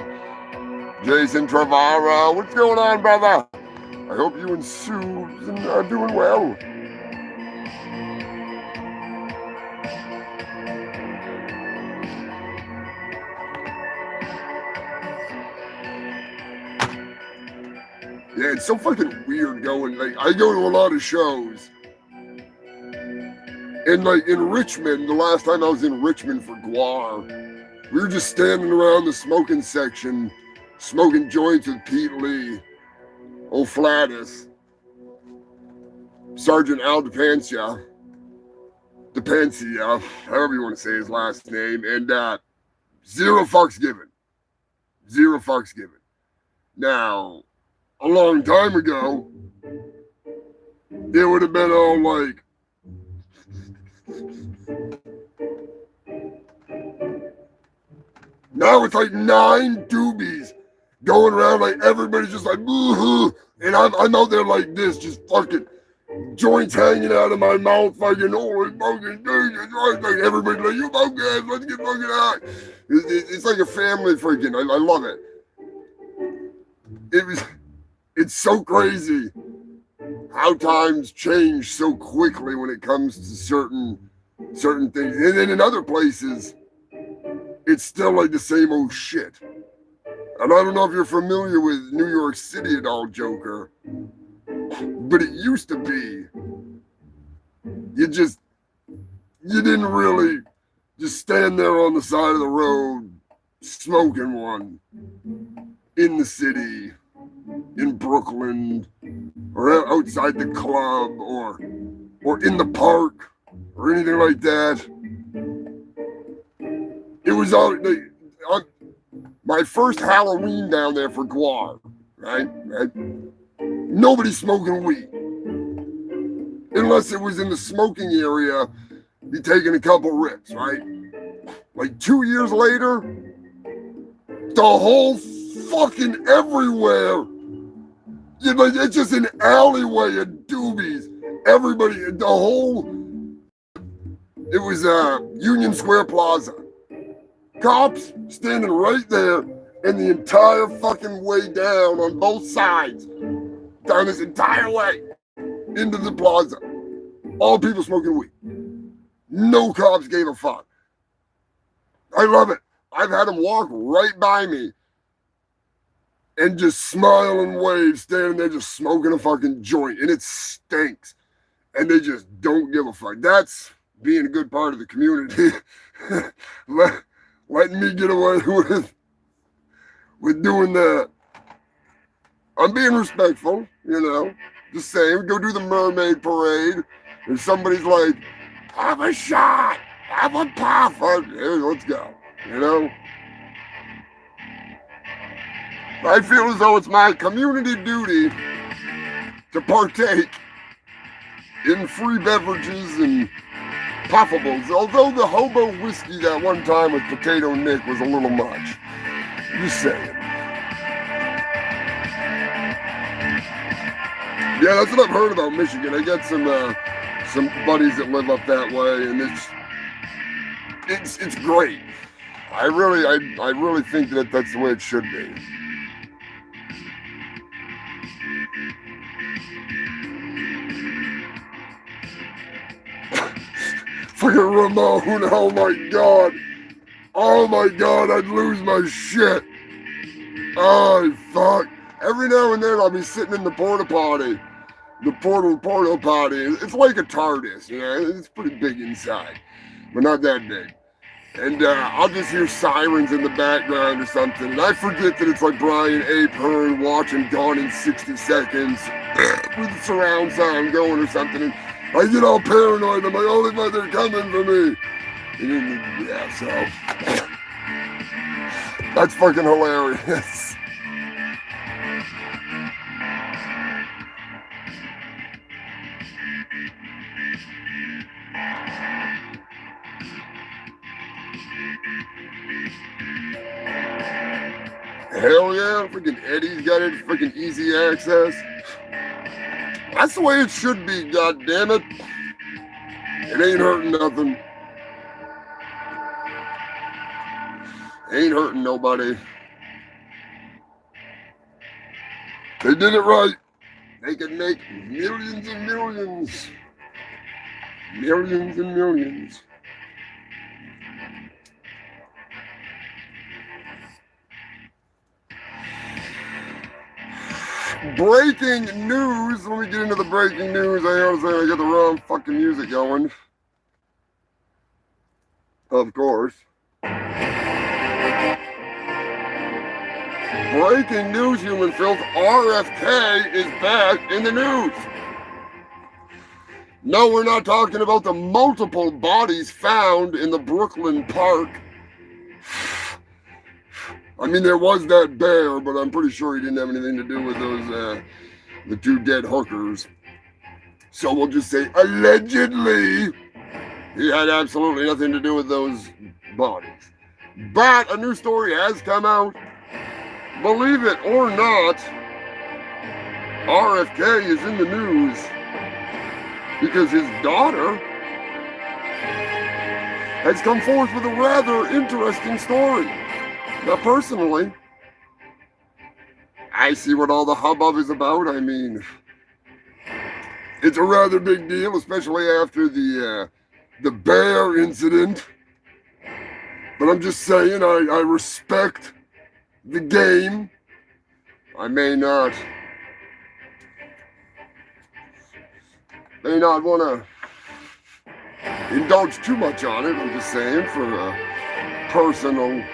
[SPEAKER 1] Jason Trevara, what's going on, brother? I hope you and Susan are doing well. Yeah, it's so fucking weird going, like, I go to a lot of shows. And like in Richmond, the last time I was in Richmond for Gwell-O, we were just standing around the smoking section, smoking joints with Pete Lee, old Flatus, Sergeant Al DePancia, however you want to say his last name, and zero fucks given. Zero fucks given. Now, a long time ago, it would have been all like, now it's like 9 doobies going around like everybody's just like, boo-hoo, and I'm out there like this, just fucking joints hanging out of my mouth, fucking, oh, smoking, like everybody's like, you smoke gas, let's get fucking high. It's like a family freaking, I love it. It's so crazy how times change so quickly when it comes to certain things. And then in other places, it's still like the same old shit. And I don't know if you're familiar with New York City at all, Joker, but it used to be, you didn't really just stand there on the side of the road smoking one in the city, in Brooklyn, or outside the club, or in the park, or anything like that. It was all my first Halloween down there for Gwell-O, right? Nobody smoking weed, unless it was in the smoking area. Be taking a couple rips, right? Like 2 years later, the whole fucking everywhere. You know, it's just an alleyway of doobies. Everybody, the whole. It was Union Square Plaza. Cops standing right there, and the entire fucking way down on both sides, down this entire way into the plaza. All people smoking weed. No cops gave a fuck. I love it. I've had them walk right by me and just smile and wave, standing there just smoking a fucking joint, and it stinks. And they just don't give a fuck. That's being a good part of the community. Letting me get away with doing that. I'm being respectful, you know. Just saying, go do the mermaid parade, and somebody's like, have a shot, have a puff. Hey, let's go, you know. I feel as though it's my community duty to partake in free beverages and puffables, although the hobo whiskey that one time with Potato Nick was a little much. Just saying. Yeah, that's what I've heard about Michigan. I got some buddies that live up that way, and it's great. I really think that that's the way it should be. Fucking Ramon, oh my God. Oh my God, I'd lose my shit. Oh, fuck. Every now and then I'll be sitting in the porta potty. The porta potty. It's like a TARDIS, you know? It's pretty big inside, but not that big. And I'll just hear sirens in the background or something. And I forget that it's like Brian A. Pern watching Gone in 60 Seconds with surround sound going or something. And I get all paranoid. I'm like, oh, my, they're coming for me. And then, yeah, so that's fucking hilarious. Hell yeah, freaking Eddie's got it, freaking easy access. That's the way it should be, goddammit. It ain't hurting nothing. Ain't hurting nobody. They did it right. They could make millions and millions. Millions and millions. Breaking news. Let me get into the breaking news. I got the wrong fucking music going. Of course. Breaking news, human filth. RFK is back in the news. No, we're not talking about the multiple bodies found in the Brooklyn Park. I mean, there was that bear, but I'm pretty sure he didn't have anything to do with those, the two dead hookers. So we'll just say, allegedly, he had absolutely nothing to do with those bodies. But a new story has come out. Believe it or not, RFK is in the news because his daughter has come forth with a rather interesting story. Now, personally, I see what all the hubbub is about. I mean, it's a rather big deal, especially after the bear incident. But I'm just saying, I respect the game. I may not want to indulge too much on it. I'm just saying, for personal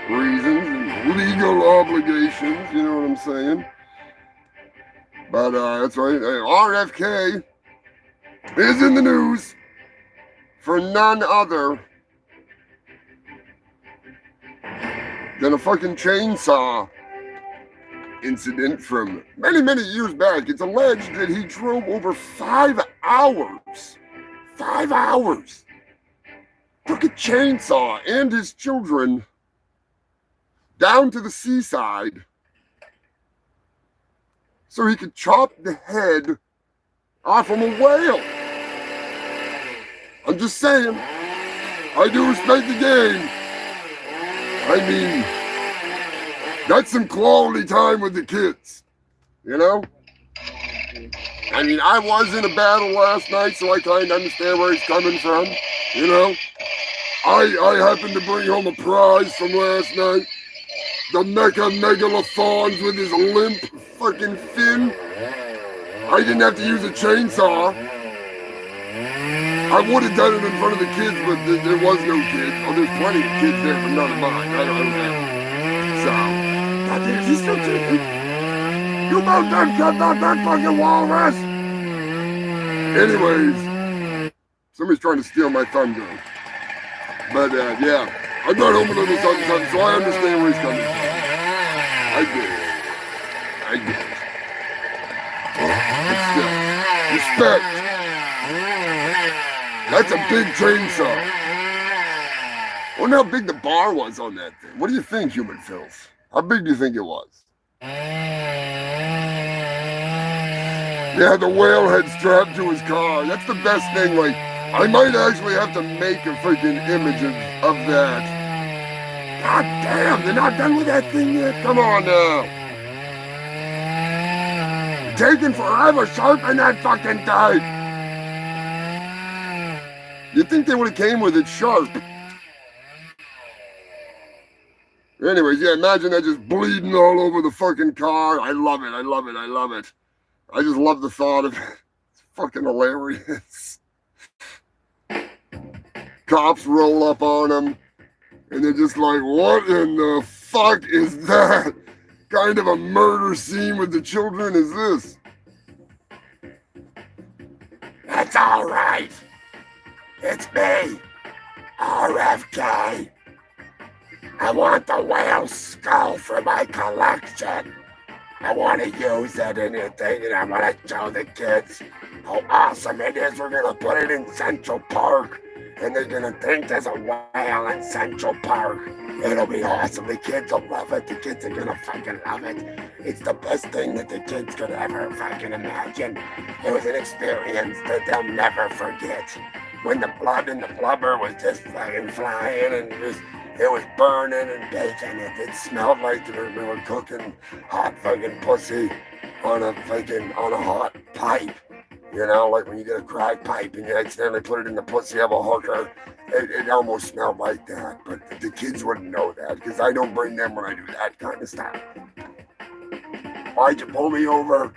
[SPEAKER 1] reasons and legal obligations, you know what I'm saying? But that's right. RFK is in the news for none other than a fucking chainsaw incident from many, many years back. It's alleged that he drove over 5 hours. 5 hours. Took a chainsaw and his children down to the seaside so he could chop the head off of a whale. I'm just saying, I do respect the game. I mean, that's some quality time with the kids, you know? I mean, I was in a battle last night, so I kind of understand where he's coming from, you know? I happened to bring home a prize from last night. The mecha megalothons with his limp fucking fin. I didn't have to use a chainsaw. I would have done it in front of the kids, but there was no kids. Oh, there's plenty of kids there, but none of mine. I don't know. So, goddamn, he's still kicking. You about done cut out that fucking walrus? Anyways, somebody's trying to steal my thunder. But, yeah. I got home a little something, so I understand where he's coming from. I get it. But still, respect. That's a big chainsaw. I wonder how big the bar was on that thing. What do you think, human filth? How big do you think it was? Yeah, the whale head strapped to his car. That's the best thing. Like, I might actually have to make a freaking image of that. God damn, they're not done with that thing yet? Come on now. It's taking forever sharpen that fucking thing. You'd think they would have came with it sharp. Anyways, yeah, imagine that just bleeding all over the fucking car. I love it. I love it. I love it. I just love the thought of it. It's fucking hilarious. Cops roll up on them, and they're just like, what in the fuck is that? Kind of a murder scene with the children is this?
[SPEAKER 6] It's all right. It's me, RFK. I want the whale skull for my collection. I want to use it in anything, and I want to show the kids how awesome it is. We're going to put it in Central Park, and they're going to think there's a whale in Central Park. It'll be awesome. The kids will love it. The kids are going to fucking love it. It's the best thing that the kids could ever fucking imagine. It was an experience that they'll never forget. When the blood and the blubber was just fucking flying and just... It was burning and baking. It smelled like we were cooking hot fucking pussy on a hot pipe. You know, like when you get a crack pipe and you accidentally put it in the pussy of a hooker. It almost smelled like that. But the kids wouldn't know that because I don't bring them when I do that kind of stuff. Why'd you pull me over?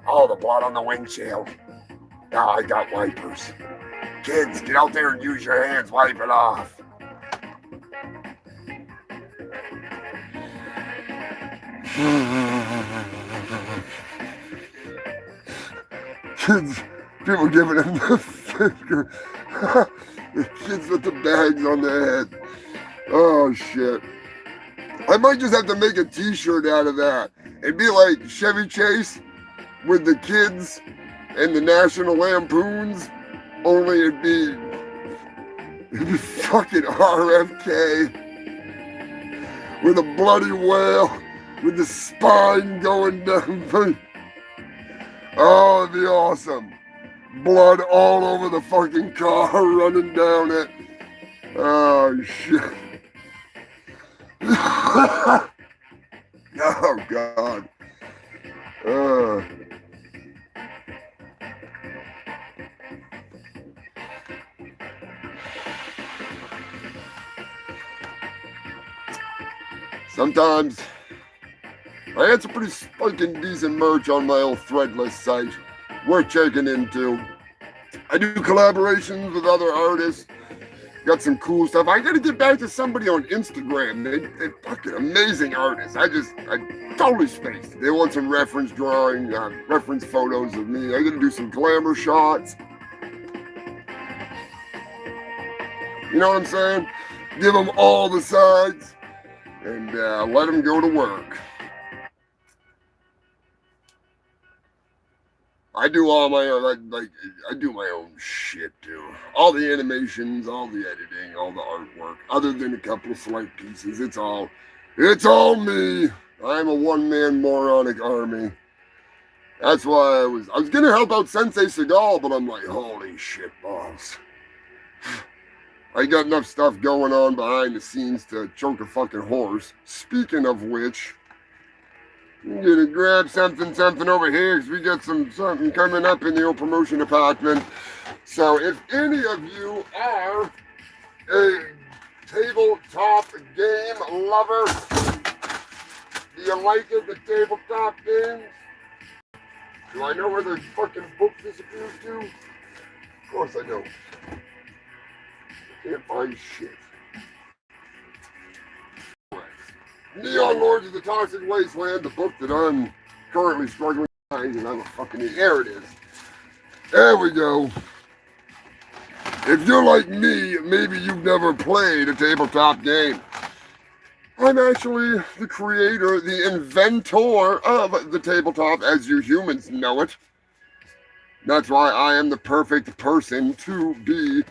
[SPEAKER 6] Oh, the blood on the windshield. Now I got wipers. Kids, get out there and use your hands. Wipe it off.
[SPEAKER 1] Kids, people giving him the finger. The kids with the bags on their head. Oh shit. I might just have to make a t-shirt out of that. It'd be like Chevy Chase with the kids and the National Lampoons. Only it'd be fucking RFK with a bloody whale with the spine going down. Oh, it'd be awesome. Blood all over the fucking car running down it. Oh, shit. Oh, God. Sometimes I had some pretty fucking decent merch on my old Threadless site. Worth checking into. I do collaborations with other artists. Got some cool stuff. I gotta get back to somebody on Instagram. They're fucking amazing artists. I totally spaced. They want some reference drawing, reference photos of me. I gotta do some glamour shots. You know what I'm saying? Give them all the sides and let them go to work. I do all my own, I do my own shit too. All the animations, all the editing, all the artwork. Other than a couple of slight pieces, it's all me. I'm a one-man moronic army. That's why I was gonna help out Sensei Seagal, but I'm like, holy shit balls. I got enough stuff going on behind the scenes to choke a fucking horse. Speaking of which, I'm gonna grab something over here because we got something coming up in the old promotion department. So if any of you are a tabletop game lover, do you like it, the tabletop games? Do I know where the fucking book disappears to? Of course I don't. Can't find shit. Neon Lords of the Toxic Wasteland, the book that I'm currently struggling to find, and I'm a fucking idiot. There it is. There we go. If you're like me, maybe you've never played a tabletop game. I'm actually the creator, the inventor of the tabletop as you humans know it. That's why I am the perfect person to be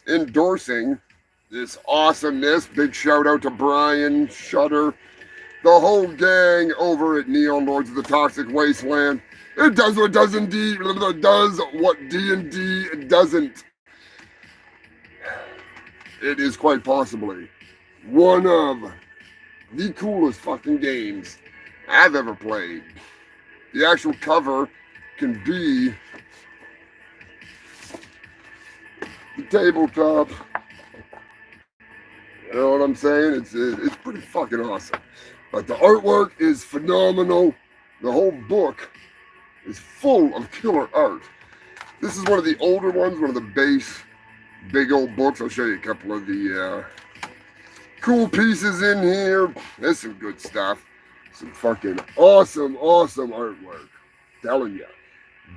[SPEAKER 1] endorsing this awesomeness. Big shout out to Brian, Shutter, the whole gang over at Neon Lords of the Toxic Wasteland. It does what D&D doesn't. It is quite possibly one of the coolest fucking games I've ever played. The actual cover can be the tabletop. You know what I'm saying? It's pretty fucking awesome. But the artwork is phenomenal. The whole book is full of killer art. This is one of the older ones, one of the base big old books. I'll show you a couple of the cool pieces in here. There's some good stuff. Some fucking awesome artwork. Telling you.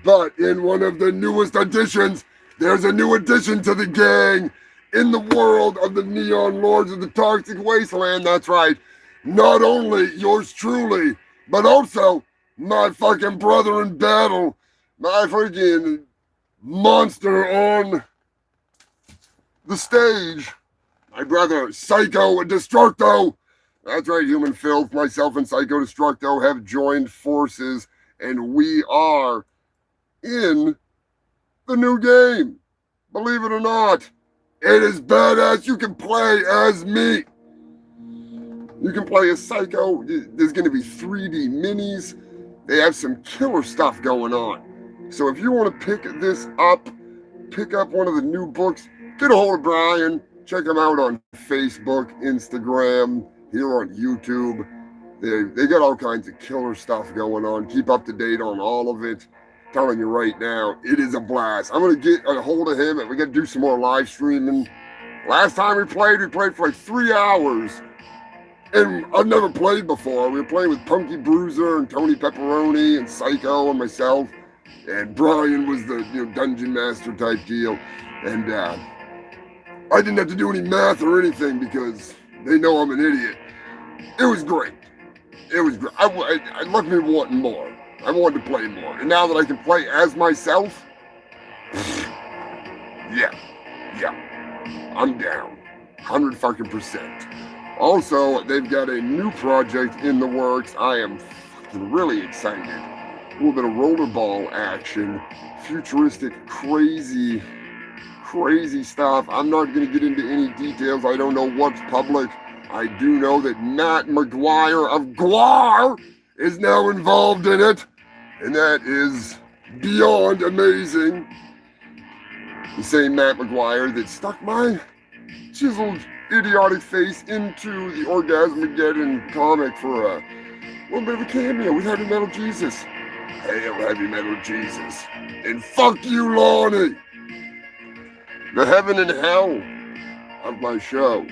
[SPEAKER 1] But in one of the newest editions, there's a new addition to the gang in the world of the Neon Lords of the Toxic Wasteland. That's right. Not only yours truly, but also my fucking brother in battle, my freaking monster on the stage, my brother Psycho Destructo. That's right, Human Filth. Myself and Psycho Destructo have joined forces, and we are in the new game. Believe it or not, it is badass. You can play as me. You can play as Psycho. There's going to be 3D minis. They have some killer stuff going on. So if you want to pick this up, pick up one of the new books, get a hold of Brian. Check him out on Facebook, Instagram, here on YouTube. They got all kinds of killer stuff going on. Keep up to date on all of it. Telling you right now, it is a blast. I'm going to get a hold of him, and we got to do some more live streaming. Last time we played for like 3 hours. And I've never played before. We were playing with Punky Bruiser and Tony Pepperoni and Psycho and myself. And Brian was the dungeon master type deal. And I didn't have to do any math or anything because they know I'm an idiot. It was great. It was great. I left me wanting more. I wanted to play more. And now that I can play as myself, yeah, I'm down. 100%. Also, they've got a new project in the works. I am fucking really excited. A little bit of rollerball action, futuristic, crazy stuff. I'm not going to get into any details. I don't know what's public. I do know that Matt McGuire of Gwell-O is now involved in it, and that is beyond amazing. The same Matt McGuire that stuck my chiseled idiotic face into the Orgasmageddon comic for a little bit of a cameo with Heavy Metal Jesus. Hail Heavy Metal Jesus. And fuck you, Lonnie. The heaven and hell of my show.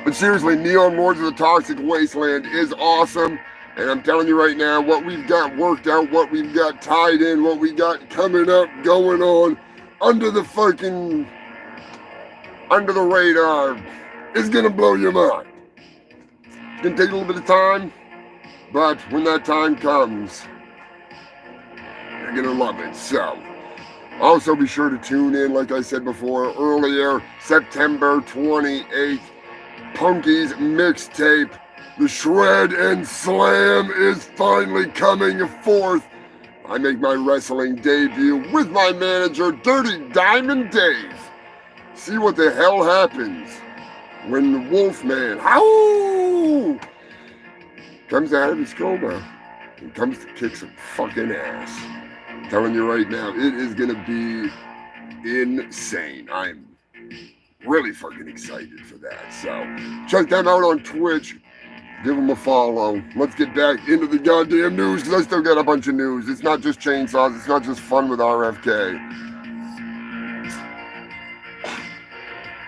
[SPEAKER 1] But seriously, Neon Lords of the Toxic Wasteland is awesome. And I'm telling you right now, what we've got worked out, what we've got tied in, what we got coming up, going on, under the radar, is going to blow your mind. It's going to take a little bit of time, but when that time comes, you're going to love it. So, also be sure to tune in, like I said before earlier, September 28th, Punky's mixtape, The Shred and Slam, is finally coming forth. I make my wrestling debut with my manager, Dirty Diamond Dave. See what the hell happens when the Wolfman, howl, comes out of his coma and comes to kick some fucking ass. I'm telling you right now, it is going to be insane. I'm really fucking excited for that. So check them out on Twitch. Give them a follow. Let's get back into the goddamn news, because I still got a bunch of news. It's not just chainsaws. It's not just fun with RFK.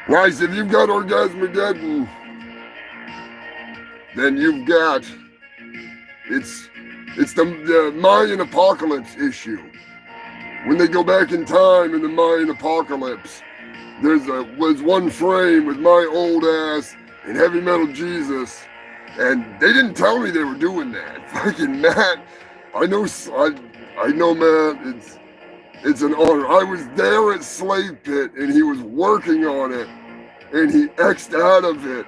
[SPEAKER 1] Guys, if you've got Orgasmageddon, then you've got, it's the Mayan apocalypse issue. When they go back in time in the Mayan apocalypse, was one frame with my old ass and Heavy Metal Jesus, and they didn't tell me they were doing that. Fucking Matt, I know Matt, it's an honor. I was there at Slave Pit, and he was working on it, and he X'd out of it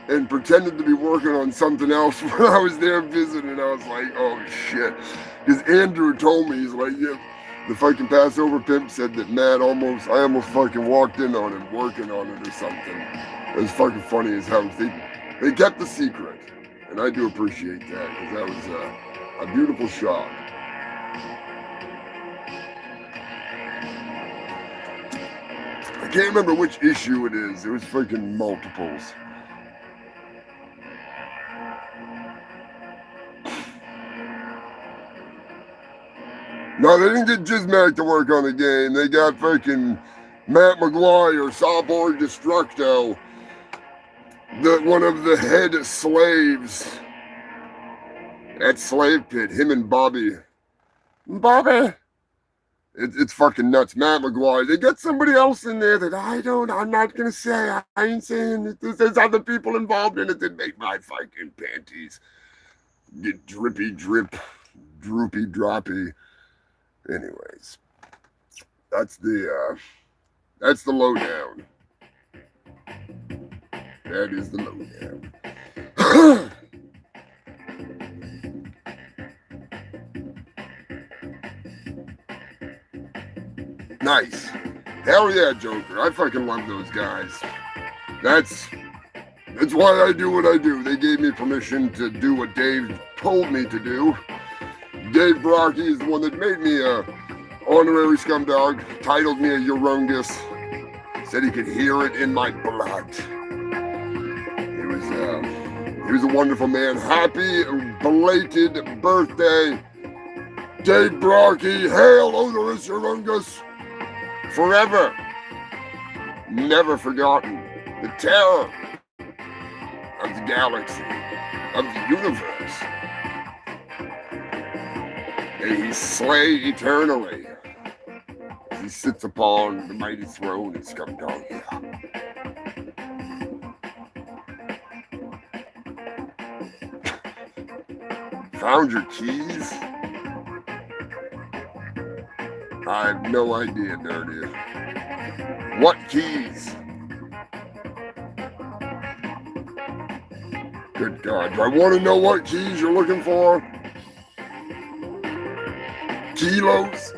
[SPEAKER 1] and pretended to be working on something else when I was there visiting. I was like, oh shit. Because Andrew told me, he's like, yeah, the fucking Passover pimp said that Matt I almost fucking walked in on him working on it or something. It was fucking funny as hell. They kept the secret, and I do appreciate that, because that was a beautiful shot. I can't remember which issue it is. There was freaking multiples. No, they didn't get Jizmac to work on the game. They got freaking Matt McGuire, Cyborg Destructo, one of the head slaves at Slave Pit, him and Bobby. Bobby! It's fucking nuts. Matt McGuire. They got somebody else in there that I'm not going to say. I ain't saying that there's other people involved in it that make my fucking panties get drippy drip, droopy droppy. Anyways, that's the lowdown. That is the lowdown. Nice. Hell yeah, Joker. I fucking love those guys. That's why I do what I do. They gave me permission to do what Dave told me to do. Dave Brocky is the one that made me a honorary scumdog, titled me a Urungus, said he could hear it in my blood. He was a wonderful man. Happy belated birthday, Dave Brocky. Hail, odorous Urungus. Forever. Never forgotten. The terror of the galaxy, of the universe. May he slay eternally as he sits upon the mighty throne in Scumdogia. Found your keys? I have no idea, Dirty. What keys? Good God, do I want to know what keys you're looking for? Kilos?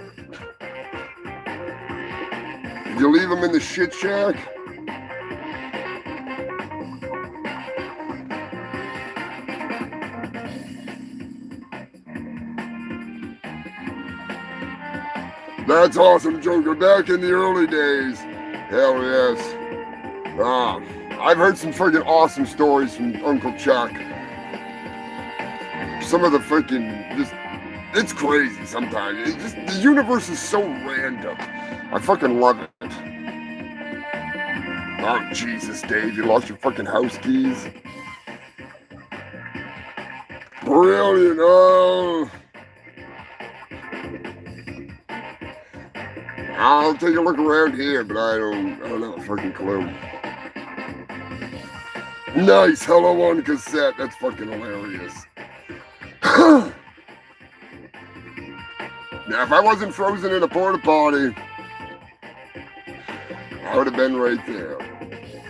[SPEAKER 1] Did you leave them in the shit shack? That's awesome, Joker. Back in the early days. Hell yes. I've heard some freaking awesome stories from Uncle Chuck. Some of the freaking it's crazy sometimes. The universe is so random. I fucking love it. Oh, Jesus, Dave, you lost your fucking house keys? Brilliant. Oh. I'll take a look around here, but I don't have a fucking clue. Nice, Hello on cassette. That's fucking hilarious. Now, if I wasn't frozen in a porta potty, I would have been right there.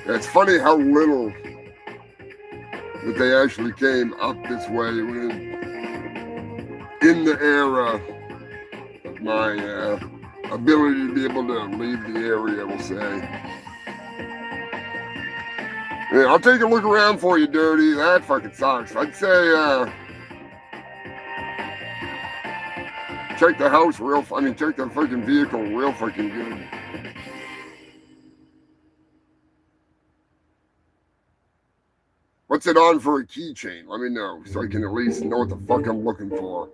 [SPEAKER 1] It's funny how little that they actually came up this way in the era of my ability to be able to leave the area, we'll say. Yeah, I'll take a look around for you, Dirty. That fucking sucks. I'd say, check the house check the fucking vehicle real fucking good. What's it on for a keychain? Let me know, so I can at least know what the fuck I'm looking for.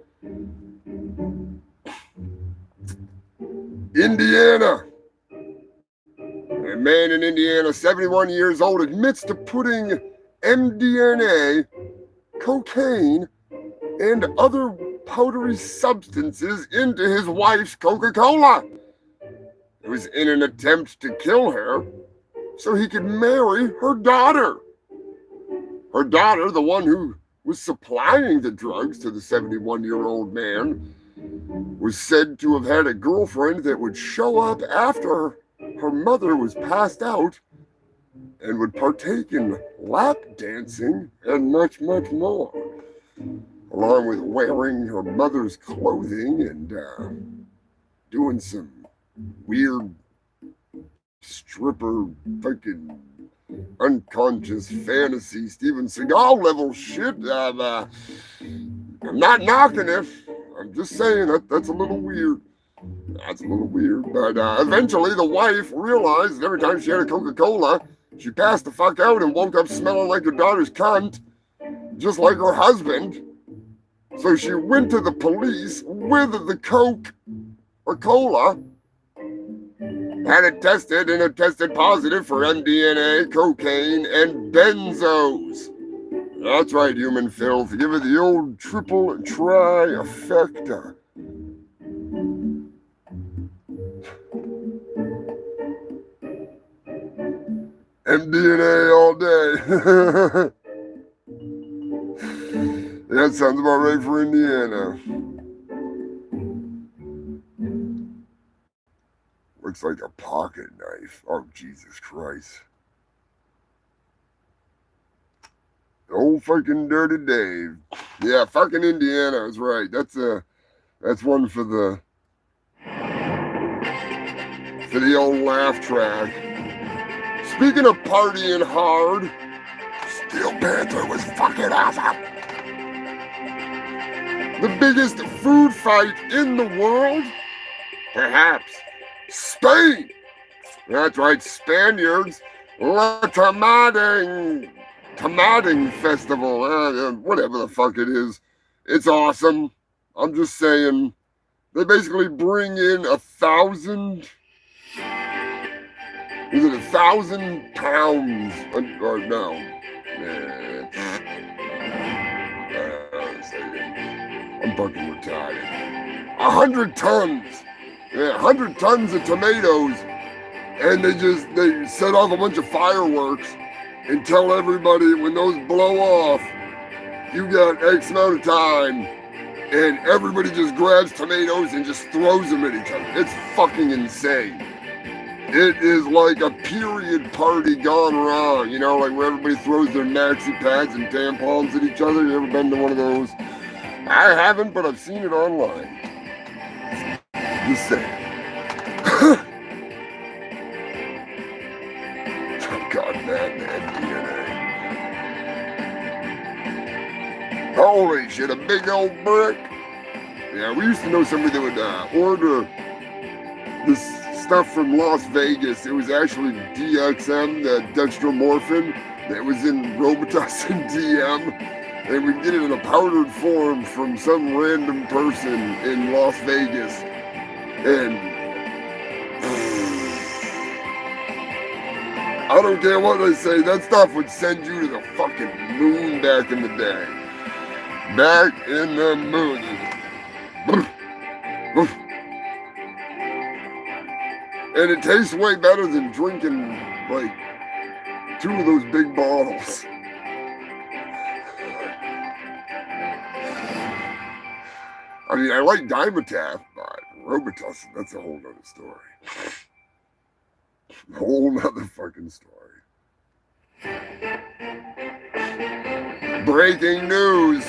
[SPEAKER 1] Indiana. A man in Indiana, 71 years old, admits to putting MDMA, cocaine, and other powdery substances into his wife's Coca-Cola. It was in an attempt to kill her so he could marry her daughter. Her daughter, the one who was supplying the drugs to the 71-year-old man, was said to have had a girlfriend that would show up after her mother was passed out and would partake in lap dancing and much, much more, along with wearing her mother's clothing and doing some weird stripper fucking unconscious fantasy Steven Seagal level shit. I'm not knocking it. I'm just saying that's a little weird. That's a little weird. But eventually the wife realized that every time she had a Coca-Cola, she passed the fuck out and woke up smelling like her daughter's cunt, just like her husband. So she went to the police with the Coke or Cola, had it tested, and it tested positive for MDMA, cocaine, and benzos. That's right, human filth. Give it the old triple trifecta. MDMA all day. That sounds about right for Indiana. Looks like a pocket knife. Oh, Jesus Christ. Old fucking Dirty Dave. Yeah, fucking Indiana is right. That's one for the old laugh track. Speaking of partying hard,
[SPEAKER 6] Steel Panther was fucking awesome.
[SPEAKER 1] the biggest food fight in the world? Perhaps Spain. That's right, Spaniards. La Tomating Festival. Whatever the fuck it is. It's awesome. I'm just saying. They basically bring in 1,000... Is it 1,000 pounds? Or no. I'm fucking retarded. 100 tons. Yeah, 100 tons of tomatoes. And they set off a bunch of fireworks and tell everybody when those blow off, you got X amount of time. And everybody just grabs tomatoes and just throws them at each other. It's fucking insane. It is like a period party gone wrong, you know, like where everybody throws their maxi pads and tampons at each other. You ever been to one of those? I haven't, but I've seen it online. Just saying. Oh, God, man, DNA. Holy shit, a big old brick. Yeah, we used to know somebody that would order this stuff from Las Vegas. It was actually DXM, the dextromorphin, that was in Robitussin DM. And we'd get it in a powdered form from some random person in Las Vegas. And I don't care what they say, that stuff would send you to the fucking moon back in the day. Back in the moon. And it tastes way better than drinking, like, 2 of those big bottles. I mean, I like Dimetaff, but Robitussin, that's a whole nother story. Whole nother fucking story. Breaking news.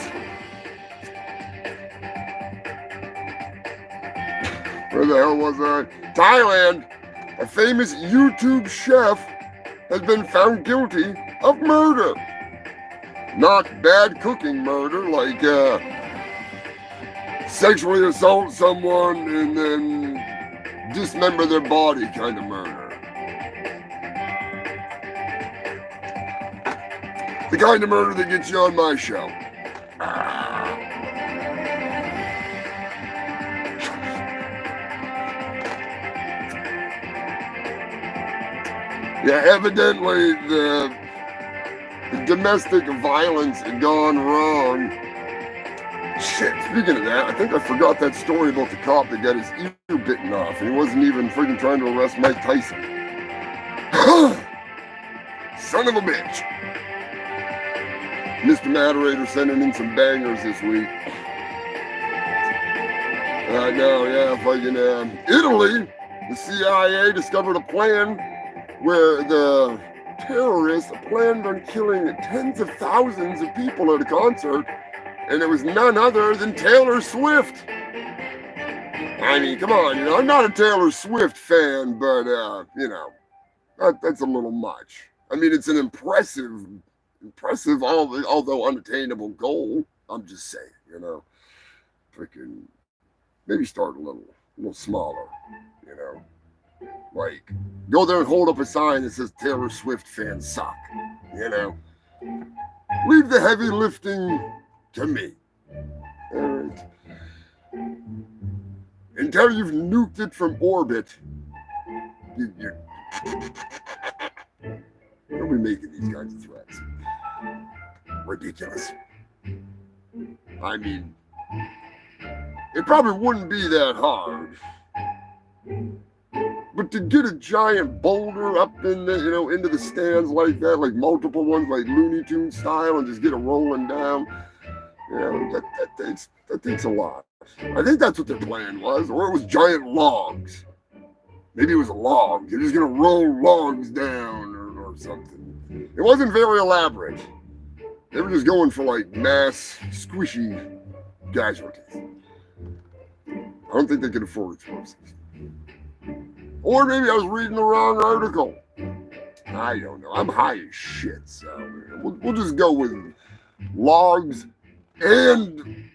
[SPEAKER 1] Where the hell was I? Thailand, a famous YouTube chef has been found guilty of murder. Not bad cooking murder, like sexually assault someone and then dismember their body kind of murder. The kind of murder that gets you on my show. Yeah, evidently the domestic violence had gone wrong. Shit, speaking of that, I think I forgot that story about the cop that got his ear bitten off and he wasn't even freaking trying to arrest Mike Tyson. Son of a bitch. Mr. Moderator sending in some bangers this week. I know, yeah, fucking Italy, the CIA discovered a plan where the terrorists planned on killing tens of thousands of people at a concert, and it was none other than Taylor Swift. I mean, come on, you know, I'm not a Taylor Swift fan, but, you know, that's a little much. I mean, it's an impressive, although unattainable goal. I'm just saying, you know, freaking maybe start a little little smaller, you know. Like, go there and hold up a sign that says Taylor Swift fans suck, you know. Leave the heavy lifting to me. All right. Until you've nuked it from orbit, you're don't be making these kinds of threats. Ridiculous. I mean, it probably wouldn't be that hard. But to get a giant boulder up in the, into the stands like that, like multiple ones, like Looney Tunes style, and just get it rolling down, that takes a lot. I think that's what their plan was, or it was giant logs. Maybe it was a log. They're just gonna roll logs down or something. It wasn't very elaborate. They were just going for like mass squishy casualties. I don't think they could afford explosives. Or maybe I was reading the wrong article. I don't know. I'm high as shit, so we'll just go with logs and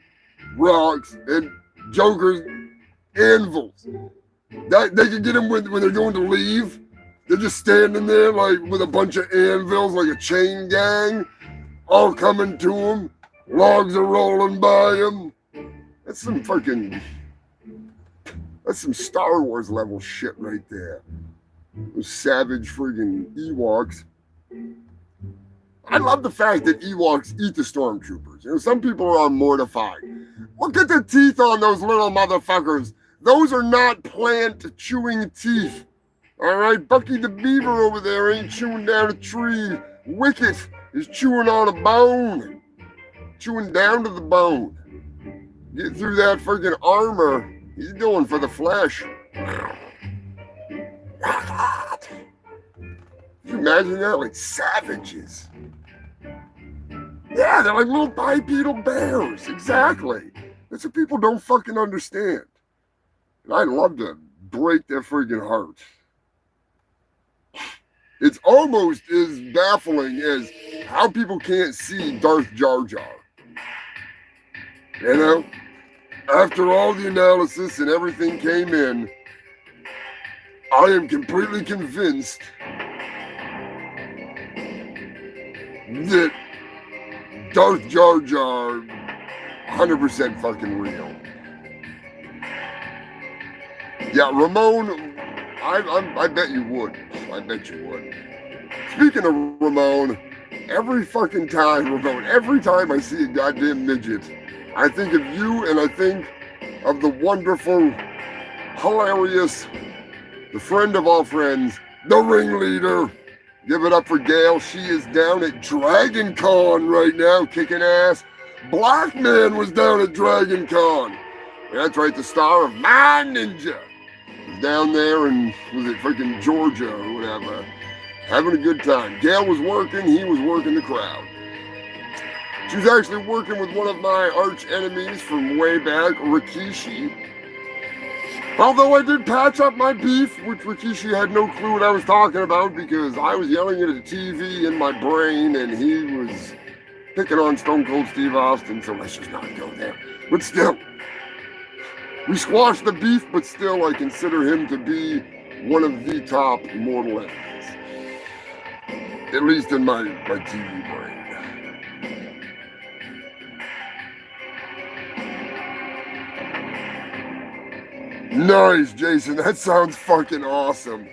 [SPEAKER 1] rocks and jokers, anvils. That they can get them when they're going to leave. They're just standing there like with a bunch of anvils, like a chain gang, all coming to them. Logs are rolling by them. That's some Star Wars level shit right there. Those savage friggin' Ewoks. I love the fact that Ewoks eat the stormtroopers. Some people are mortified. Look at the teeth on those little motherfuckers. Those are not plant-chewing teeth. All right, Bucky the Beaver over there ain't chewing down a tree. Wicket is chewing on a bone. Chewing down to the bone. Get through that friggin' armor. He's going for the flesh. Can you imagine that? Like savages. Yeah, they're like little bipedal bears. Exactly. That's what people don't fucking understand. And I'd love to break their friggin' heart. It's almost as baffling as how people can't see Darth Jar Jar. You know? After all the analysis and everything came in, I am completely convinced that Darth Jar Jar 100% fucking real. Yeah, Ramon, I bet you would. I bet you would. Speaking of Ramon, every time I see a goddamn midget, I think of you and I think of the wonderful, hilarious, the friend of all friends, the ringleader. Give it up for Gail. She is down at Dragon Con right now, kicking ass. Black Man was down at Dragon Con. That's right, the star of My Ninja. Was down there in, was it freaking Georgia or whatever, having a good time. Gail was working, he was working the crowd. She was actually working with one of my arch enemies from way back, Rikishi. Although I did patch up my beef, which Rikishi had no clue what I was talking about because I was yelling at a TV in my brain and he was picking on Stone Cold Steve Austin, so let's just not go there. But still, we squashed the beef, but still I consider him to be one of the top mortal enemies. At least in my TV brain. Nice, Jason. That sounds fucking awesome.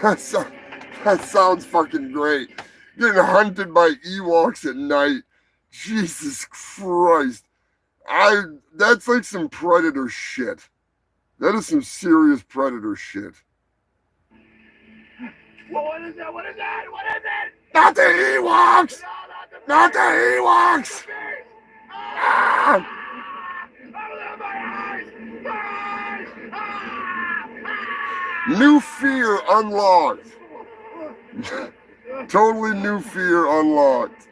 [SPEAKER 1] that sounds fucking great. Getting hunted by Ewoks at night. Jesus Christ. That's like some Predator shit. That is some serious Predator shit.
[SPEAKER 2] What is that? What is that? What is it?
[SPEAKER 1] Not the Ewoks! Not the Ewoks! Ah! New fear unlocked. Totally new fear unlocked.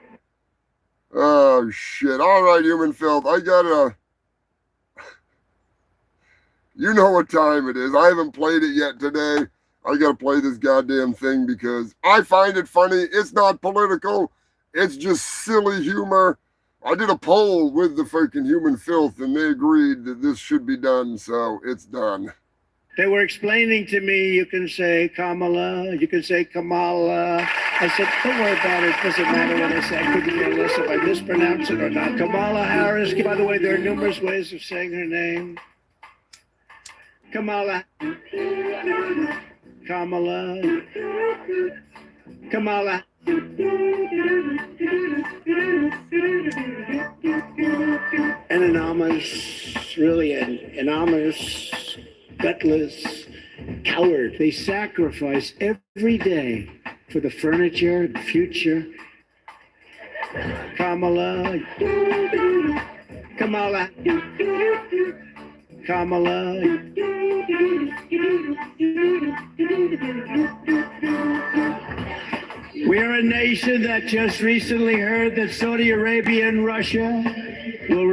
[SPEAKER 1] Oh, shit. All right, human filth. I gotta... You know what time it is. I haven't played it yet today. I gotta play this goddamn thing because I find it funny. It's not political. It's just silly humor. I did a poll with the freaking human filth, and they agreed that this should be done, so it's done.
[SPEAKER 7] They were explaining to me, you can say Kamala, you can say Kamala. I said, don't worry about it. It doesn't matter what I say. I couldn't care less if I mispronounce it or not. Kamala Harris. By the way, there are numerous ways of saying her name. Kamala. Kamala. Kamala. An anonymous, really an anonymous, gutless coward. They sacrifice every day for the furniture, the future. Kamala. Kamala. Kamala. We're a nation that just recently heard that Saudi Arabia and Russia will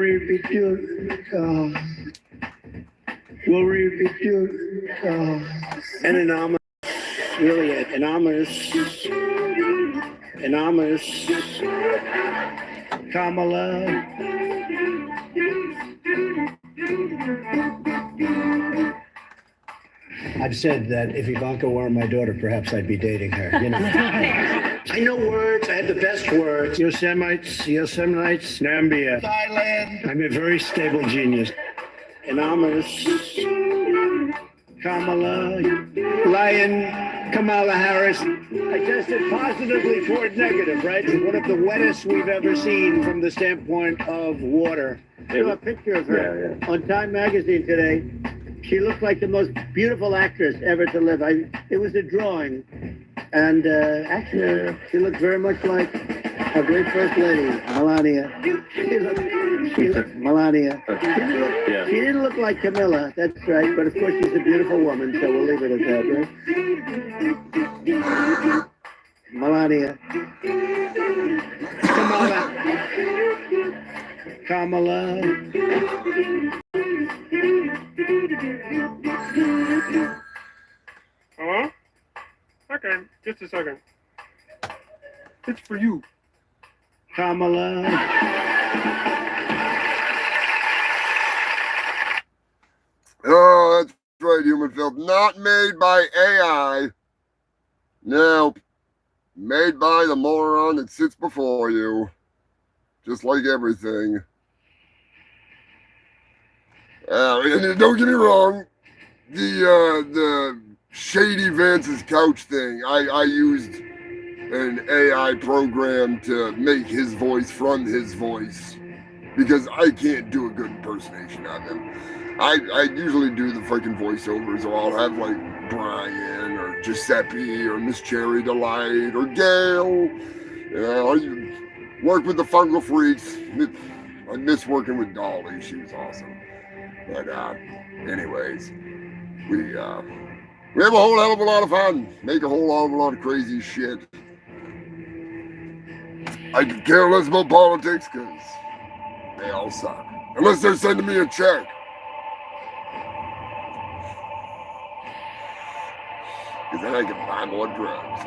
[SPEAKER 7] an anonymous, really an anonymous Kamala. I've said that if Ivanka were my daughter, perhaps I'd be dating her. You know, I know words. I have the best words. Yosemite, Nambia, Thailand. I'm a very stable genius. Anonymous, Kamala, Lion, Kamala Harris. I tested positively for negative, right? It's one of the wettest we've ever seen from the standpoint of water. I saw a picture of her on Time Magazine today. She looked like the most beautiful actress ever to live. It was a drawing. And actually, she looked very much like our great First Lady, Melania. Melania. She didn't look like Camilla, that's right. But of course, she's a beautiful woman, so we'll leave it at that, right? Melania. Kamala.
[SPEAKER 1] Hello? Okay, just a second. It's for you.
[SPEAKER 7] Kamala.
[SPEAKER 1] Oh, that's right, human filth. Not made by AI. No. Made by the moron that sits before you. Just like everything. And don't get me wrong. The Shady Vance's couch thing, I used an AI program to make his voice from his voice because I can't do a good impersonation of him. I usually do the freaking voiceovers, or I'll have like Brian or Giuseppe or Miss Cherry Delight or Gail. I work with the Fungal Freaks. I miss working with Dolly. She was awesome. But anyways, we have a whole hell of a lot of fun. Make a whole hell of a lot of crazy shit. I could care less about politics because they all suck. Unless they're sending me a check. Because then I can buy more drugs.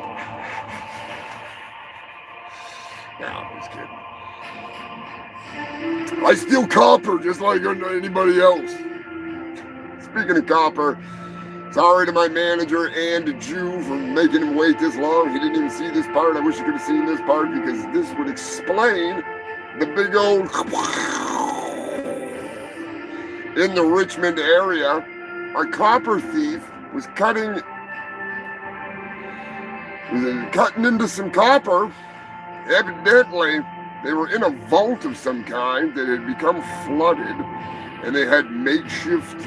[SPEAKER 1] No, I'm just kidding. I steal copper just like anybody else. Speaking of copper, sorry to my manager and to Jew for making him wait this long. He didn't even see this part. I wish you could have seen this part because this would explain the big old in the Richmond area. A copper thief was cutting into some copper. Evidently, they were in a vault of some kind that had become flooded, and they had makeshift,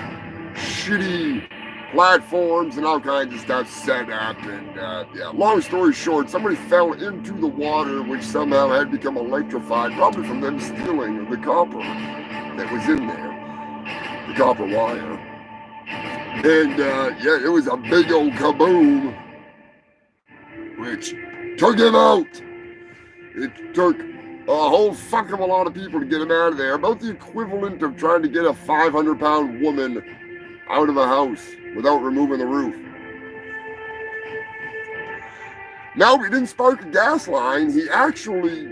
[SPEAKER 1] shitty platforms and all kinds of stuff set up. And long story short, somebody fell into the water, which somehow had become electrified, probably from them stealing the copper that was in there, the copper wire. And it was a big old kaboom, which took him out. It took a whole fuck of a lot of people to get him out of there. About the equivalent of trying to get a 500-pound woman out of a house without removing the roof. No, he didn't spark a gas line. He actually,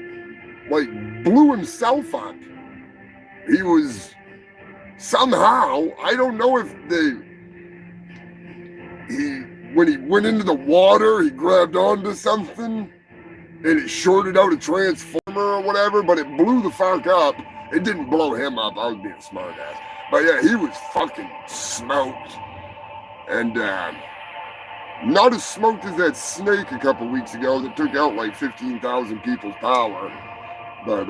[SPEAKER 1] blew himself up. He was somehow, I don't know if when he went into the water, he grabbed onto something and it shorted out a transformer or whatever, but it blew the fuck up. It didn't blow him up. I was being a smart ass. But yeah, he was fucking smoked. And not as smoked as that snake a couple weeks ago that took out like 15,000 people's power. But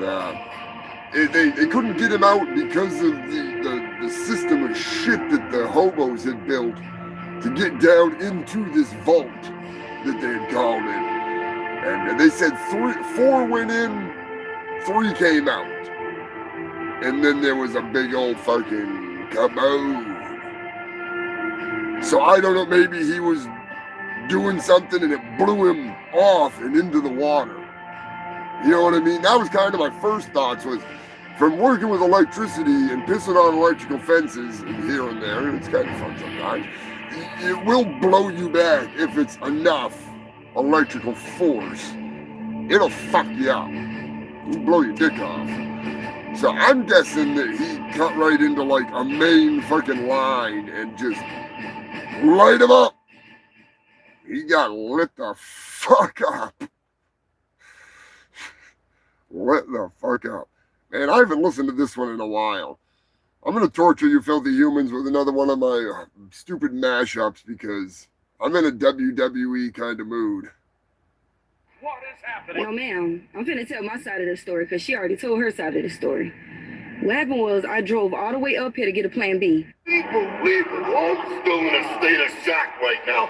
[SPEAKER 1] they couldn't get him out because of the system of shit that the hobos had built to get down into this vault that they had called it. And they said 4 went in, 3 came out. And then there was a big old fucking kaboom. So I don't know, maybe he was doing something and it blew him off and into the water. You know what I mean? That was kind of my first thoughts, was from working with electricity and pissing on electrical fences and here and there, and it's kind of fun sometimes, it will blow you back if it's enough electrical force. It'll fuck you up. It'll blow your dick off. So I'm guessing that he cut right into like a main fucking line and just light him up. He got lit the fuck up. Lit the fuck up. Man, I haven't listened to this one in a while. I'm going to torture you filthy humans with another one of my stupid mashups because I'm in a WWE kind of mood.
[SPEAKER 8] What is happening?
[SPEAKER 9] No, ma'am. I'm finna tell my side of the story because she already told her side of the story. What happened was I drove all the way up here to get a plan B.
[SPEAKER 6] Unbelievable. I'm still in a state of shock right now.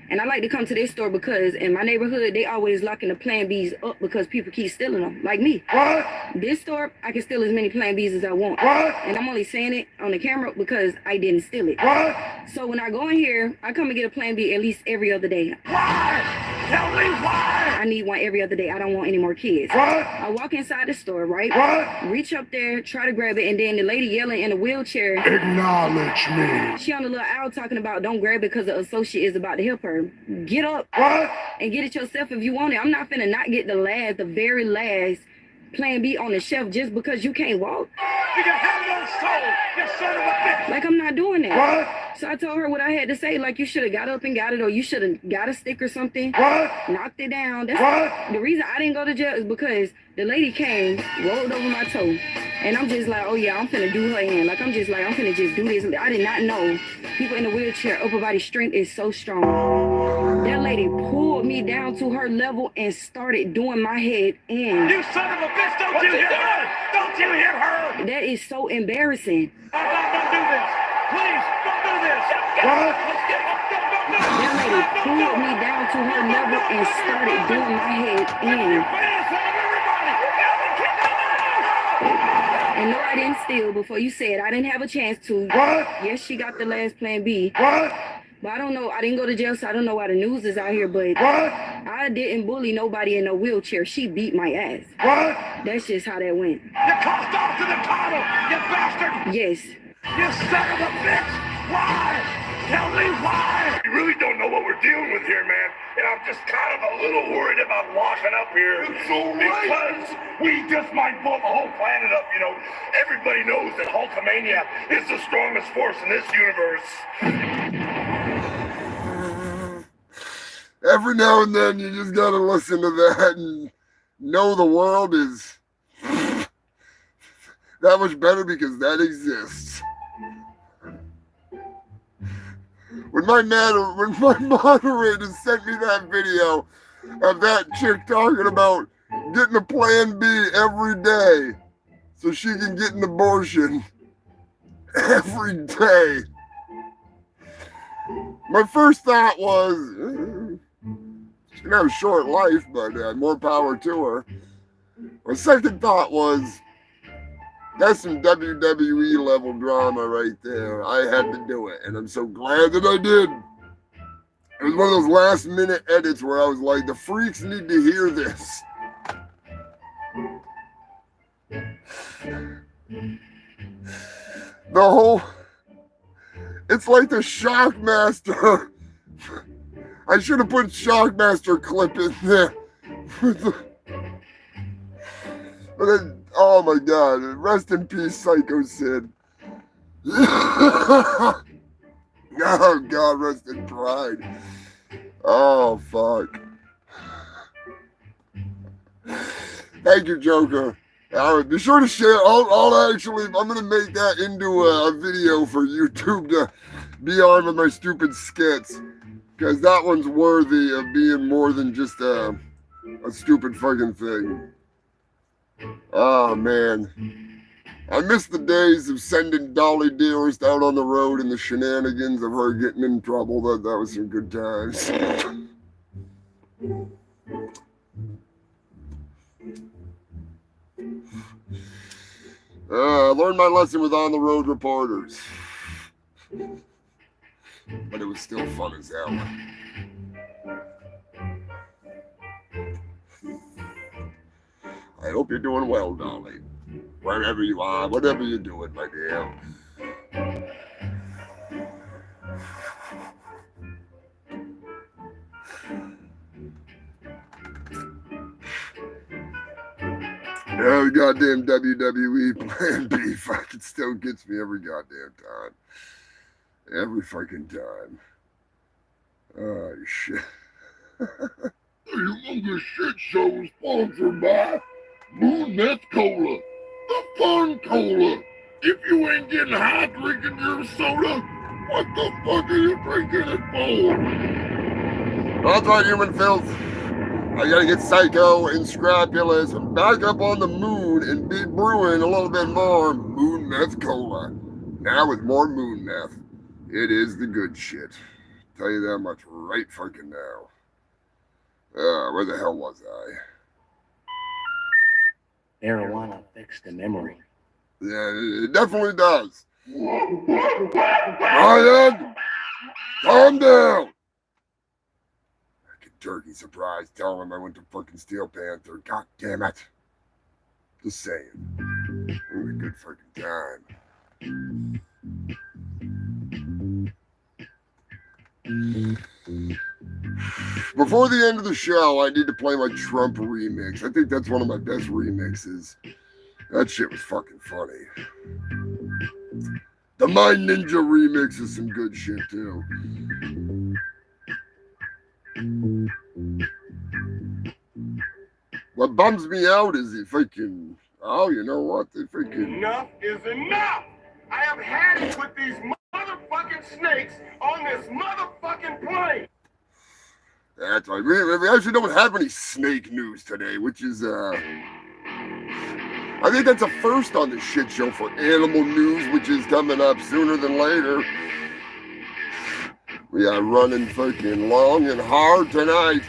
[SPEAKER 9] And I like to come to this store because in my neighborhood, they always locking the plan Bs up because people keep stealing them, like me.
[SPEAKER 6] What?
[SPEAKER 9] This store, I can steal as many plan Bs as I want.
[SPEAKER 6] What?
[SPEAKER 9] And I'm only saying it on the camera because I didn't steal it.
[SPEAKER 6] What?
[SPEAKER 9] So when I go in here, I come and get a plan B at least every other day.
[SPEAKER 6] Why? Tell me why.
[SPEAKER 9] I need one every other day. I don't want any more kids.
[SPEAKER 6] What?
[SPEAKER 9] I walk inside the store, right?
[SPEAKER 6] What?
[SPEAKER 9] Reach up there, try to grab it, and then the lady yelling in a wheelchair.
[SPEAKER 6] Acknowledge me.
[SPEAKER 9] She on the little owl talking about don't grab it because the associate is about to help her. Get up
[SPEAKER 6] What?
[SPEAKER 9] and get it yourself if you want it. I'm not finna not get the very last plan B on the shelf just because you can't walk.
[SPEAKER 8] You have no soul, you son of a bitch!
[SPEAKER 9] Like, I'm not doing that.
[SPEAKER 6] What?
[SPEAKER 9] So I told her what I had to say, like you should have got up and got it, or you should have got a stick or something.
[SPEAKER 6] What?
[SPEAKER 9] Knocked it down. That's
[SPEAKER 6] What?
[SPEAKER 9] the reason I didn't go to jail is because the lady came, rolled over my toe, and I'm just like, oh yeah, I'm finna do her in. Like, I'm finna just do this. I did not know people in a wheelchair, upper body strength is so strong. That lady pulled me down to her level and started doing my head in.
[SPEAKER 8] You son of a bitch, don't you hear her? Don't you hear her?
[SPEAKER 9] That is so embarrassing.
[SPEAKER 8] Don't do this. Please, don't do this.
[SPEAKER 6] What?
[SPEAKER 9] That lady pulled me down to her level and started doing my head in. And no, I didn't steal before you said I didn't have a chance to.
[SPEAKER 6] What?
[SPEAKER 9] Yes, she got the last plan B.
[SPEAKER 6] What?
[SPEAKER 9] But I don't know. I didn't go to jail, so I don't know why the news is out here. But
[SPEAKER 6] What?
[SPEAKER 9] I didn't bully nobody in a wheelchair. She beat my ass.
[SPEAKER 6] What?
[SPEAKER 9] That's just how that went.
[SPEAKER 8] You crossed off to the title, you bastard!
[SPEAKER 9] Yes.
[SPEAKER 8] You son of a bitch! Why? Tell me why!
[SPEAKER 6] We really don't know what we're dealing with here, man. And I'm just kind of a little worried about locking up here. It's so right. Because we just might blow the whole planet up, you know. Everybody knows that Hulkamania is the strongest force in this universe.
[SPEAKER 1] Every now and then you just gotta listen to that and know the world is that much better because that exists. When my moderator sent me that video of that chick talking about getting a plan B every day so she can get an abortion every day, my first thought was, she's gonna have a short life, but more power to her. My second thought was, that's some WWE level drama right there. I had to do it, and I'm so glad that I did. It was one of those last minute edits where I was like, the freaks need to hear this. It's like the Shockmaster. I should have put Shockmaster clip in there. But then, oh my God, rest in peace, Psycho Sid. Oh God, rest in pride. Oh fuck. Thank you, Joker. Be sure to share. I'll actually, I'm gonna make that into a video for YouTube to be on with my stupid skits, because that one's worthy of being more than just a stupid fucking thing. Oh man, I miss the days of sending Dolly Dearest out on the road and the shenanigans of her getting in trouble. That was some good times. I learned my lesson with On the Road Reporters, but it was still fun as hell. I hope you're doing well, Dolly. Wherever you are, whatever you're doing, my dear. Oh, goddamn WWE Plan B fucking still gets me every goddamn time. Every fucking time. Oh, shit.
[SPEAKER 6] The Humongous Shit Show is sponsored by Moon Meth Cola, the fun cola. If you ain't getting high drinking your soda, what the fuck are you drinking it for?
[SPEAKER 1] That's right, human filth. I gotta get Psycho and Scrapulous back up on the moon and be brewing a little bit more Moon Meth Cola. Now with more moon meth. It is the good shit. Tell you that much right fucking now. Where the hell was I?
[SPEAKER 3] Marijuana affects the memory.
[SPEAKER 1] Yeah, it definitely does. Ryan, calm down. Fucking turkey surprise. Tell him I went to fucking Steel Panther. God damn it. Just saying. It was a good fucking time. Before the end of the show, I need to play my Trump remix. I think that's one of my best remixes. That shit was fucking funny. The My Ninja remix is some good shit too. What bums me out is the freaking, oh, you know what? They freaking...
[SPEAKER 8] Enough is enough! I have had it with these motherfucking snakes on this motherfucking plane!
[SPEAKER 1] That's right. We actually don't have any snake news today, which is, I think that's a first on the shit show for animal news, which is coming up sooner than later. We are running fucking long and hard tonight.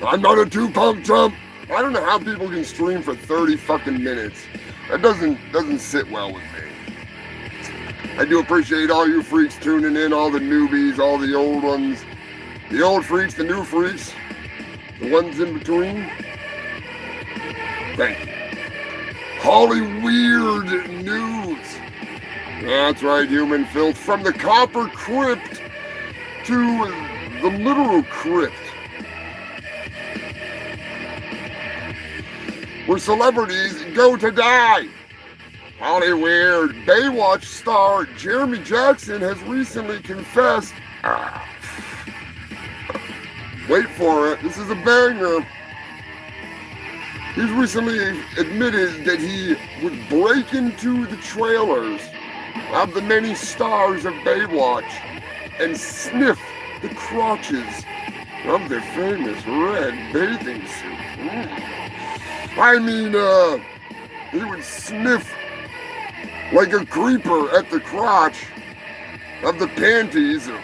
[SPEAKER 1] I'm not a two-pump Trump. I don't know how people can stream for 30 fucking minutes. That doesn't sit well with me. I do appreciate all you freaks tuning in, all the newbies, all the old ones. The old freaks, the new freaks, the ones in between. Thank you. Holly Weird News. That's right, human filth. From the Copper Crypt to the literal crypt. Where celebrities go to die. Holly Weird. Baywatch star Jeremy Jackson has recently confessed. Wait for it. This is a banger. He's recently admitted that he would break into the trailers of the many stars of Baywatch and sniff the crotches of their famous red bathing suits. I mean, he would sniff like a creeper at the crotch of the panties of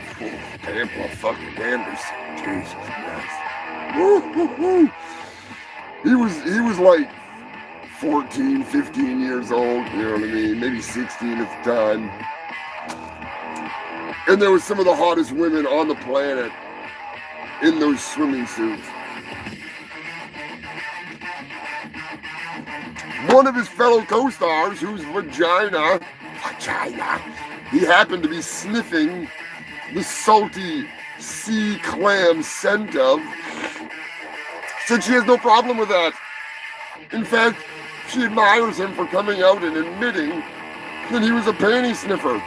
[SPEAKER 1] Pamela fucking Anderson. Jesus Christ. Woo-hoo-hoo. He was like 14, 15 years old, you know what I mean? Maybe 16 at the time. And there was some of the hottest women on the planet in those swimming suits. One of his fellow co-stars, whose vagina, he happened to be sniffing the salty sea clam scent of, said she has no problem with that. In fact, She admires him for coming out and admitting that he was a panty sniffer.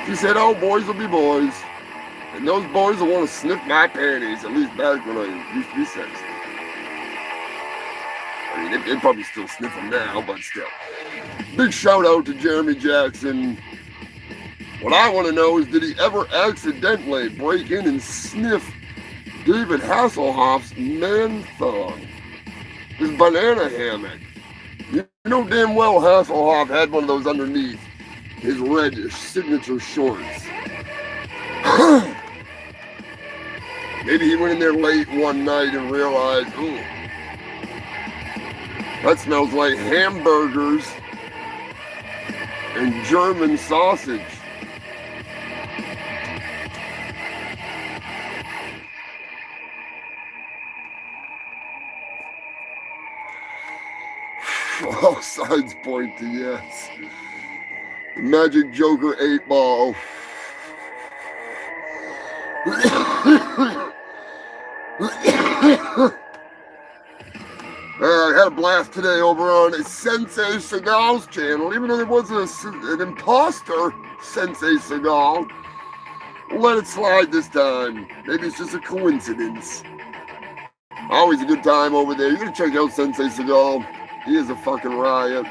[SPEAKER 1] She said, oh, boys will be boys. And those boys will want to sniff my panties, at least back when I used to be sexy. I mean, they probably still sniff them now, but still. Big shout out to Jeremy Jackson. What I want to know is, did he ever accidentally break in and sniff David Hasselhoff's man thong? His banana hammock. You know damn well Hasselhoff had one of those underneath his red signature shorts. Maybe he went in there late one night and realized, ooh, that smells like hamburgers and German sausage. All sides point to yes. The Magic Joker 8-ball. I had a blast today over on Sensei Seagal's channel, even though there wasn't an imposter Sensei Seagal. Let it slide this time. Maybe it's just a coincidence. Always a good time over there. You're gonna check out Sensei Seagal. He is a fucking riot.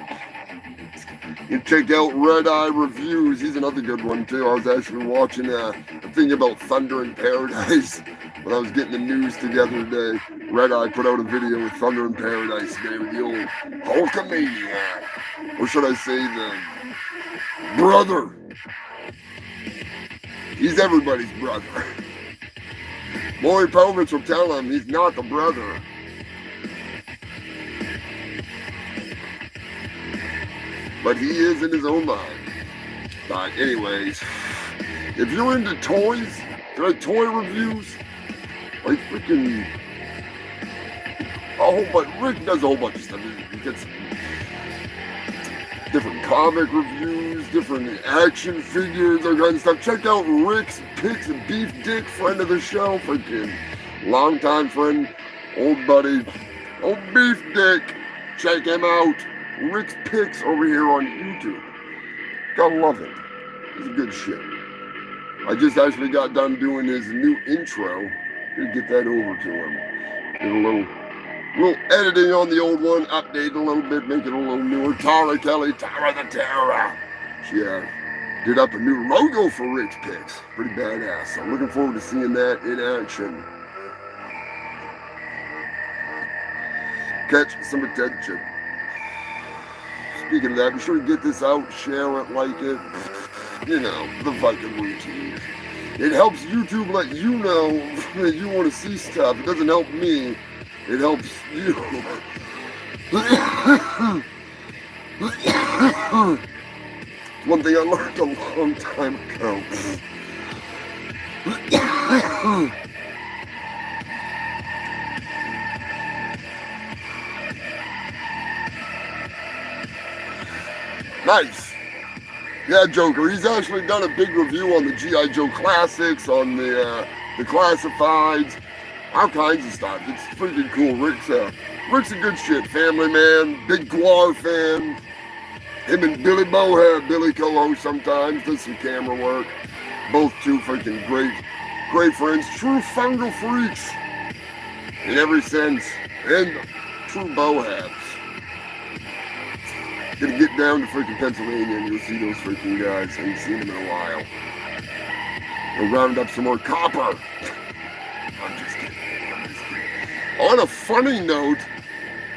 [SPEAKER 1] You check out Red Eye Reviews. He's another good one too. I was actually watching a thing about Thunder in Paradise when I was getting the news together today. Red Eye put out a video with Thunder in Paradise today with the old Hulkamaniac. Or should I say the brother? He's everybody's brother. Maury Povich will tell him he's not the brother. But he is in his own mind. But anyways, if you're into toys, like toy reviews, like freaking a whole bunch, Rick does a whole bunch of stuff. He gets different comic reviews, different action figures, all kinds of stuff. Check out Rick's Picks, Beef Dick, friend of the show, freaking longtime friend, old buddy, old Beef Dick. Check him out. Rick's Picks over here on YouTube. Gotta love it. He's a good shit. I just actually got done doing his new intro. Gonna get that over to him. Did a little editing on the old one, update a little bit, make it a little newer. Tara Kelly, Tara the Terror. She did up a new logo for Rick's Picks. Pretty badass. So I'm looking forward to seeing that in action. Catch some attention. Speaking of that, be sure to get this out, share it, like it. You know, the Viking routine. It helps YouTube let you know that you want to see stuff. It doesn't help me. It helps you. One thing I learned a long time ago. Nice. Yeah, Joker. He's actually done a big review on the G.I. Joe classics, on the classifieds, all kinds of stuff. It's freaking cool. Rick's a good shit. Family man, big Gwell-O fan. Him and Billy Bohab, Billy co-host sometimes, does some camera work. Both two freaking great friends. True fungal freaks in every sense. And true Bohabs. Gonna get down to freaking Pennsylvania and you'll see those freaking guys. I ain't seen them in a while. They'll round up some more copper. I'm just kidding. On a funny note,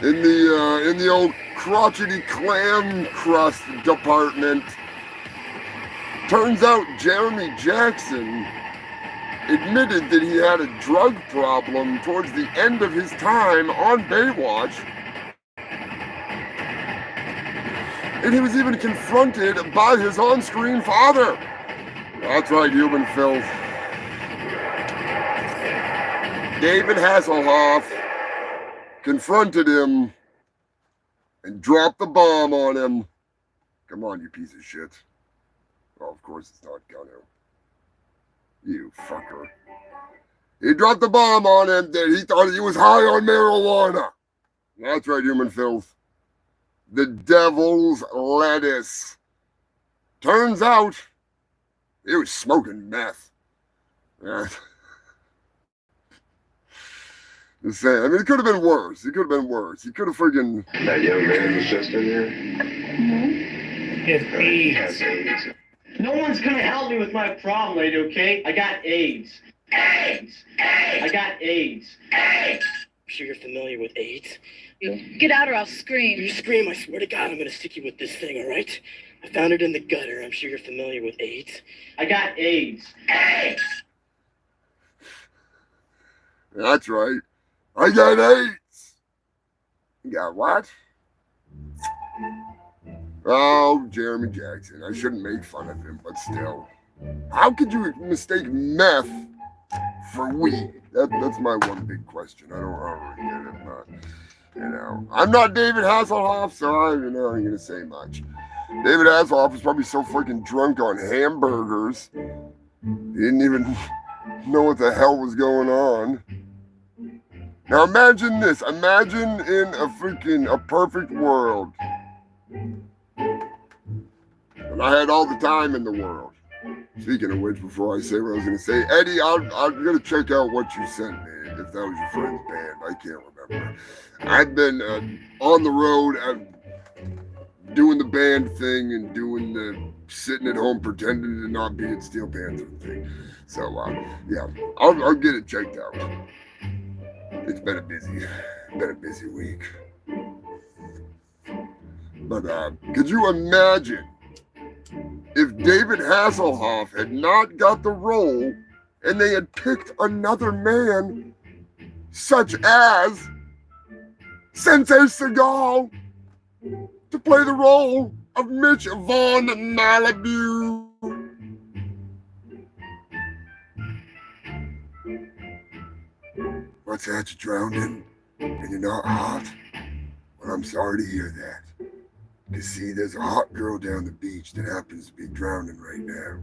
[SPEAKER 1] in the old crotchety clam crust department, turns out Jeremy Jackson admitted that he had a drug problem towards the end of his time on Baywatch. And he was even confronted by his on-screen father. That's right, human filth. David Hasselhoff confronted him and dropped the bomb on him. Come on, you piece of shit. Well, of course it's not gonna. You fucker. He dropped the bomb on him that he thought he was high on marijuana. That's right, human filth. The devil's lettuce. Turns out he was smoking meth. Yeah. Just saying. I mean, it could have been worse. It could have been worse. He could have friggin'...
[SPEAKER 8] That young man was just in here.
[SPEAKER 10] He has AIDS. No one's gonna help me with my problem, lady, okay? I got AIDS. AIDS! AIDS! I got AIDS. AIDS! I'm sure you're familiar with AIDS.
[SPEAKER 11] Get out or I'll scream.
[SPEAKER 10] You scream, I swear to God, I'm gonna stick you with this thing, all right? I found it in the gutter. I'm sure you're familiar with AIDS. I got AIDS. AIDS!
[SPEAKER 1] That's right. I got AIDS. You got what? Oh, Jeremy Jackson. I shouldn't make fun of him, but still. How could you mistake meth for weed? That's my one big question. I don't really get it, but, you know. I'm not David Hasselhoff, so I ain't going to say much. David Hasselhoff was probably so freaking drunk on hamburgers. He didn't even know what the hell was going on. Now imagine this. Imagine in a perfect world. And I had all the time in the world. Speaking of which, before I say what I was going to say, Eddie, I'm going to check out what you sent me, if that was your friend's band. I can't remember. I've been on the road, doing the band thing and doing the sitting at home pretending to not be at Steel Panther thing. So, yeah, I'll get it checked out. It's been a busy week. But could you imagine if David Hasselhoff had not got the role and they had picked another man such as Sensei Seagal to play the role of Mitch Von Malibu? What's that, you drowned in? And you're not hot? Well, I'm sorry to hear that. You see, there's a hot girl down the beach that happens to be drowning right now.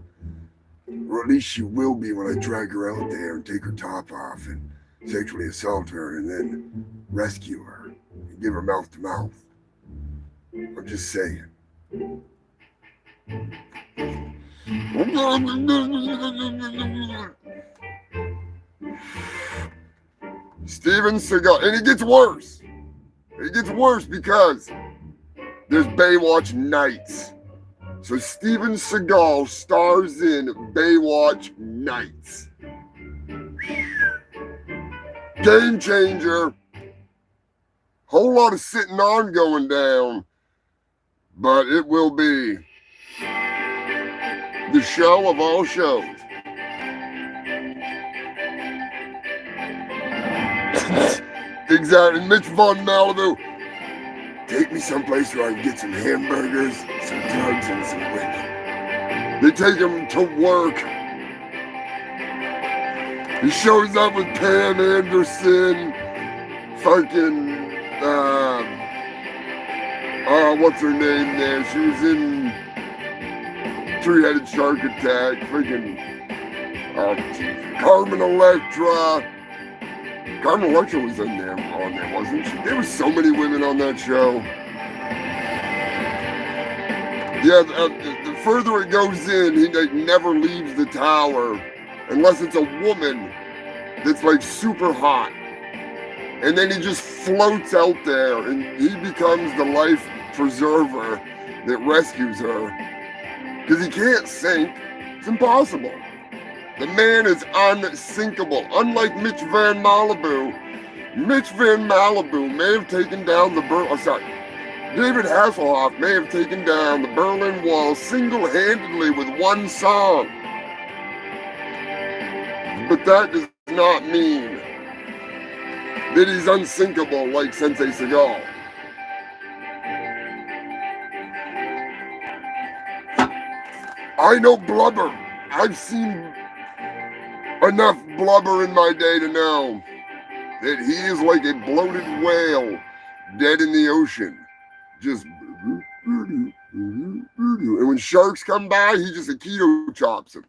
[SPEAKER 1] Or at least she will be when I drag her out there and take her top off and sexually assault her and then rescue her and give her mouth to mouth. I'm just saying. Steven Seagal, and it gets worse. It gets worse because there's Baywatch Nights. So Steven Seagal stars in Baywatch Nights. Game changer. Whole lot of sitting on going down. But it will be the show of all shows. Exactly. Mitch Von Malibu. Take me someplace where I can get some hamburgers, some drugs, and some women. They take him to work. He shows up with Pam Anderson, fucking, what's her name there? She was in Three-Headed Shark Attack, freaking, Carmen Electra. Carmen Electra was on there, wasn't she? There were so many women on that show. Yeah, the further it goes in, he like never leaves the tower unless it's a woman that's like super hot. And then he just floats out there and he becomes the life preserver that rescues her. Because he can't sink. It's impossible. The man is unsinkable. Unlike Mitch Van Malibu. Mitch Van Malibu may have taken down the David Hasselhoff may have taken down the Berlin Wall single-handedly with one song. But that does not mean that he's unsinkable like Sensei Seagal. I know blubber. I've seen enough blubber in my day to know that he is like a bloated whale dead in the ocean. Just, and when sharks come by, he just Aikido chops them.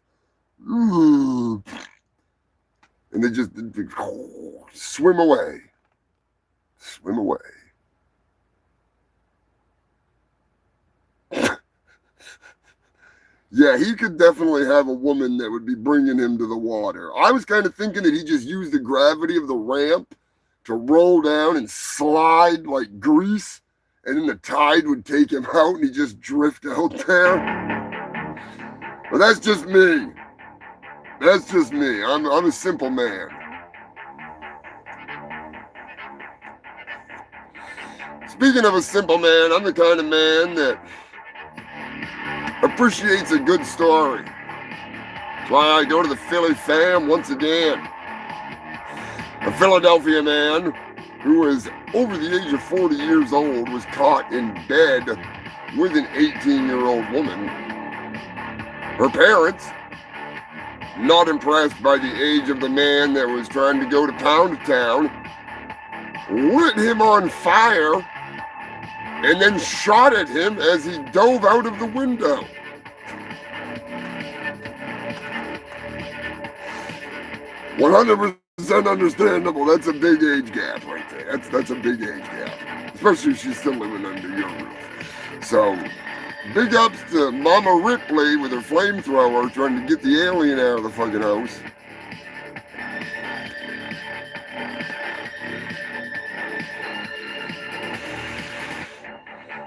[SPEAKER 1] And they just swim away. Swim away. Yeah, he could definitely have a woman that would be bringing him to the water. I was kind of thinking that he just used the gravity of the ramp to roll down and slide like grease, and then the tide would take him out and he just drift out there. But that's just me. That's just me. I'm a simple man. Speaking of a simple man, I'm the kind of man that appreciates a good story. That's why I go to the Philly fam once again. A Philadelphia man who was over the age of 40 years old was caught in bed with an 18-year-old woman. Her parents, not impressed by the age of the man that was trying to go to Pound Town, lit him on fire and then shot at him as he dove out of the window. $100% understandable. That's a big age gap right there. That's a big age gap, especially if she's still living under your roof. So, big ups to Mama Ripley with her flamethrower trying to get the alien out of the fucking house.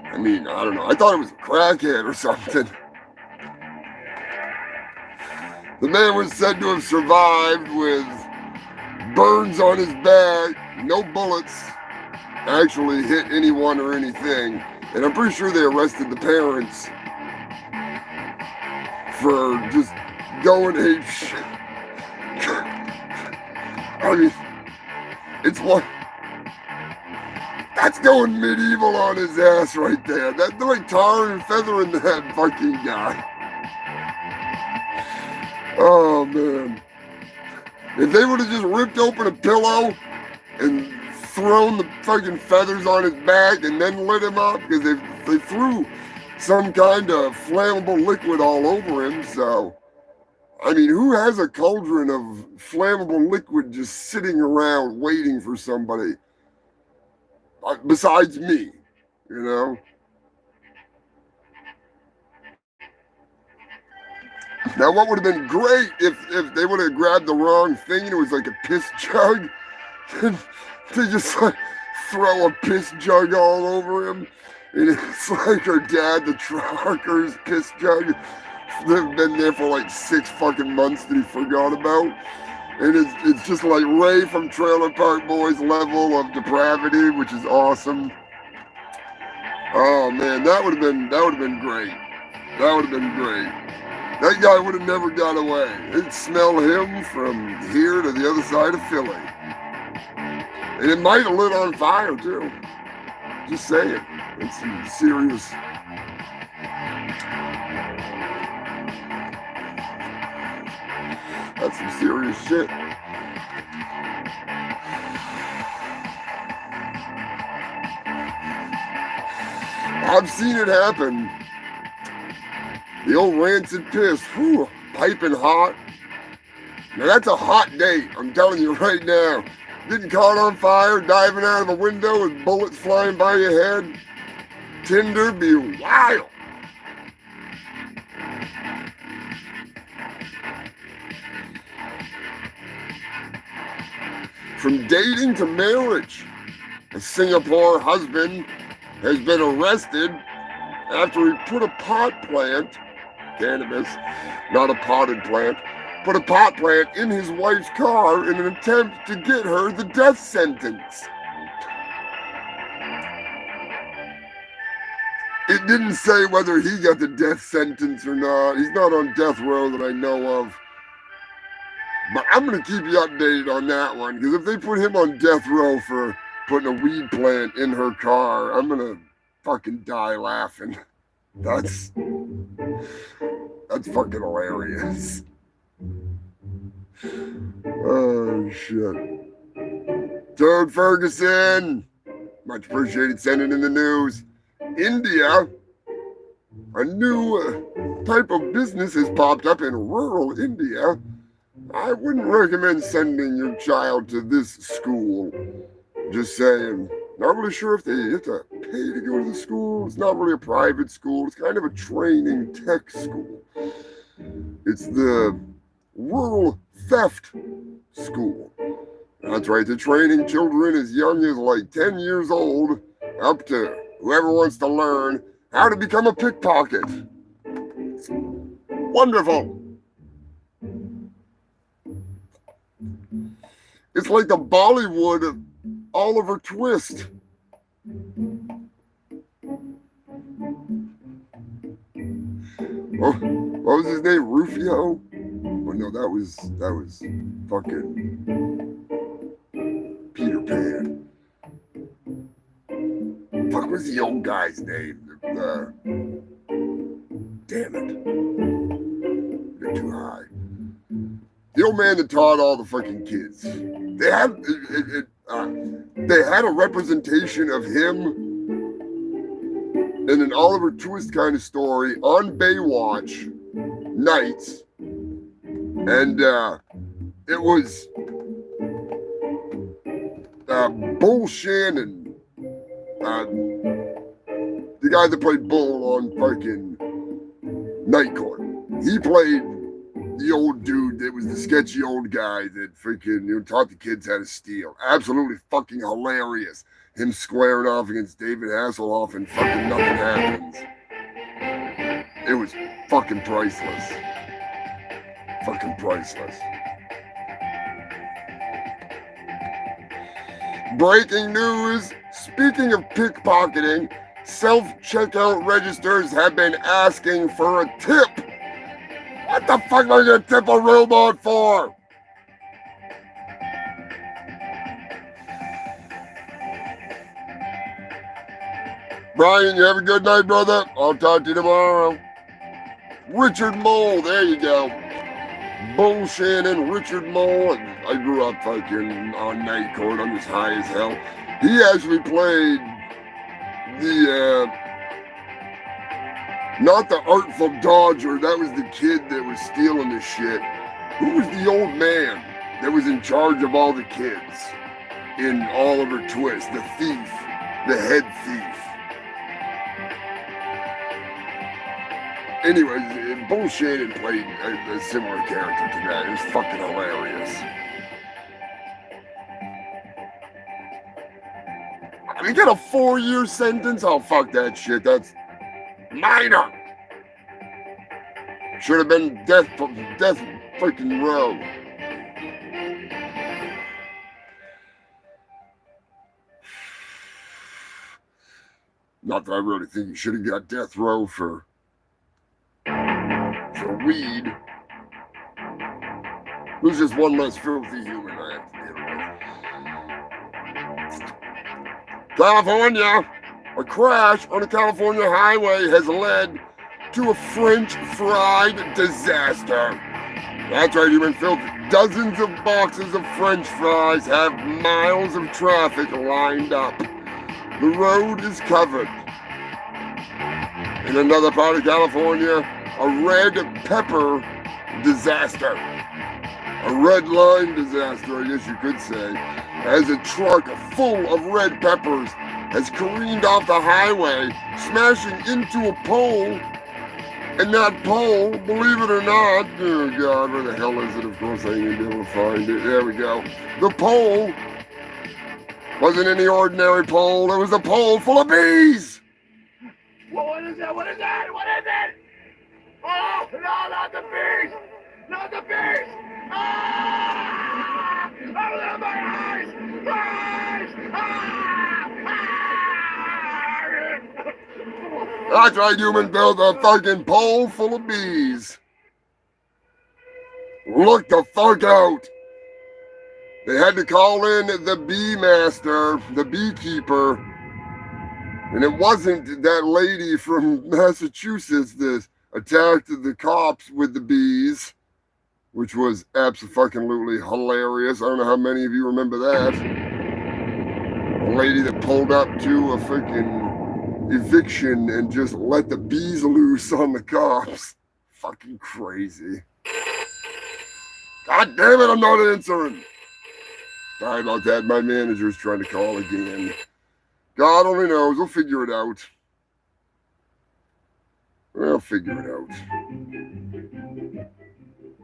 [SPEAKER 1] I mean, I don't know. I thought it was a crackhead or something. The man was said to have survived with burns on his back, no bullets actually hit anyone or anything. And I'm pretty sure they arrested the parents for just going ape shit. I mean, it's like, that's going medieval on his ass right there. That's like tar and feathering that fucking guy. Oh, man. If they would have just ripped open a pillow and thrown the fucking feathers on his back and then lit him up, because they threw some kind of flammable liquid all over him, so... I mean, who has a cauldron of flammable liquid just sitting around waiting for somebody? Besides me, you know? Now, what would have been great if they would have grabbed the wrong thing and it was like a piss jug? They just like throw a piss jug all over him. And it's like her dad, the trucker's piss jug. They've been there for like 6 fucking months that he forgot about. And it's just like Ray from Trailer Park Boys level of depravity, which is awesome. Oh man, that would have been great. That would have been great. That guy would have never got away. It'd smell him from here to the other side of Philly. And it might have lit on fire too. Just saying. It's some serious. That's some serious shit. I've seen it happen. The old rancid piss, whew, piping hot. Now that's a hot date, I'm telling you right now. Getting caught on fire, diving out of a window with bullets flying by your head. Tinder be wild. From dating to marriage, a Singapore husband has been arrested after he put a pot plant, cannabis, not a potted plant, put a pot plant in his wife's car in an attempt to get her the death sentence. It didn't say whether he got the death sentence or not. He's not on death row that I know of. But I'm going to keep you updated on that one, because if they put him on death row for putting a weed plant in her car, I'm going to fucking die laughing. That's fucking hilarious. Oh, shit. Toad Ferguson, much appreciated sending in the news. India, a new type of business has popped up in rural India. I wouldn't recommend sending your child to this school. Just saying. Not really sure if they have to pay to go to the school. It's not really a private school. It's kind of a training tech school. It's the Rural Theft School. That's right, they're training children as young as like 10 years old up to whoever wants to learn how to become a pickpocket. Wonderful. It's like the Bollywood of Oliver Twist. Oh, what was his name? Rufio? Oh no, that was fucking Peter Pan. Fuck was the old guy's name? Damn it. They're too high. The old man that taught all the fucking kids. They had a representation of him in an Oliver Twist kind of story on Baywatch nights. And it was Bull Shannon, the guy that played Bull on fucking Night Court. He played the old dude that was the sketchy old guy that freaking taught the kids how to steal. Absolutely fucking hilarious. Him squaring off against David Hasselhoff and fucking nothing happens. It was fucking priceless. Fucking priceless. Breaking news. Speaking of pickpocketing, self-checkout registers have been asking for a tip. What the fuck are you gonna tip a robot for? Brian, you have a good night, brother. I'll talk to you tomorrow. Richard Mole, there you go. Bull Shannon, Richard Mole. I grew up fucking on Night Court. I'm just high as hell. He actually played the, not the Artful Dodger. That was the kid that was stealing the shit. Who was the old man that was in charge of all the kids in Oliver Twist? The thief, the head thief. Anyways, Bull Shannon played a similar character to that. It was fucking hilarious. We got a 4-year sentence? Oh, fuck that shit. That's minor. Should have been death freaking row. Not that I really think you should have got death row for weed. There's just one less filthy human I have to deal with. California. A crash on a California highway has led to a French fried disaster. That's right, human filth. Dozens of boxes of French fries have miles of traffic lined up. The road is covered. In another part of California, a red pepper disaster. A red line disaster, I guess you could say, as a truck full of red peppers has careened off the highway, smashing into a pole. And that pole, believe it or not, oh God, where the hell is it? Of course I ain't gonna be able to find it. There we go. The pole wasn't any ordinary pole. It was a pole full of bees.
[SPEAKER 8] What is that? What is that? What is it? Oh, no, not the bees! Not the bees! Ah! Open up my eyes! Eyes!
[SPEAKER 1] That's right, human built a fucking pole full of bees. Look the fuck out. They had to call in the bee master, the beekeeper. And it wasn't that lady from Massachusetts that attacked the cops with the bees, which was absolutely hilarious. I don't know how many of you remember that. The lady that pulled up to a freaking eviction and just let the bees loose on the cops. Fucking crazy. God damn it, I'm not answering. Sorry about that. My manager's trying to call again. God only knows. We'll figure it out. I'll figure it out.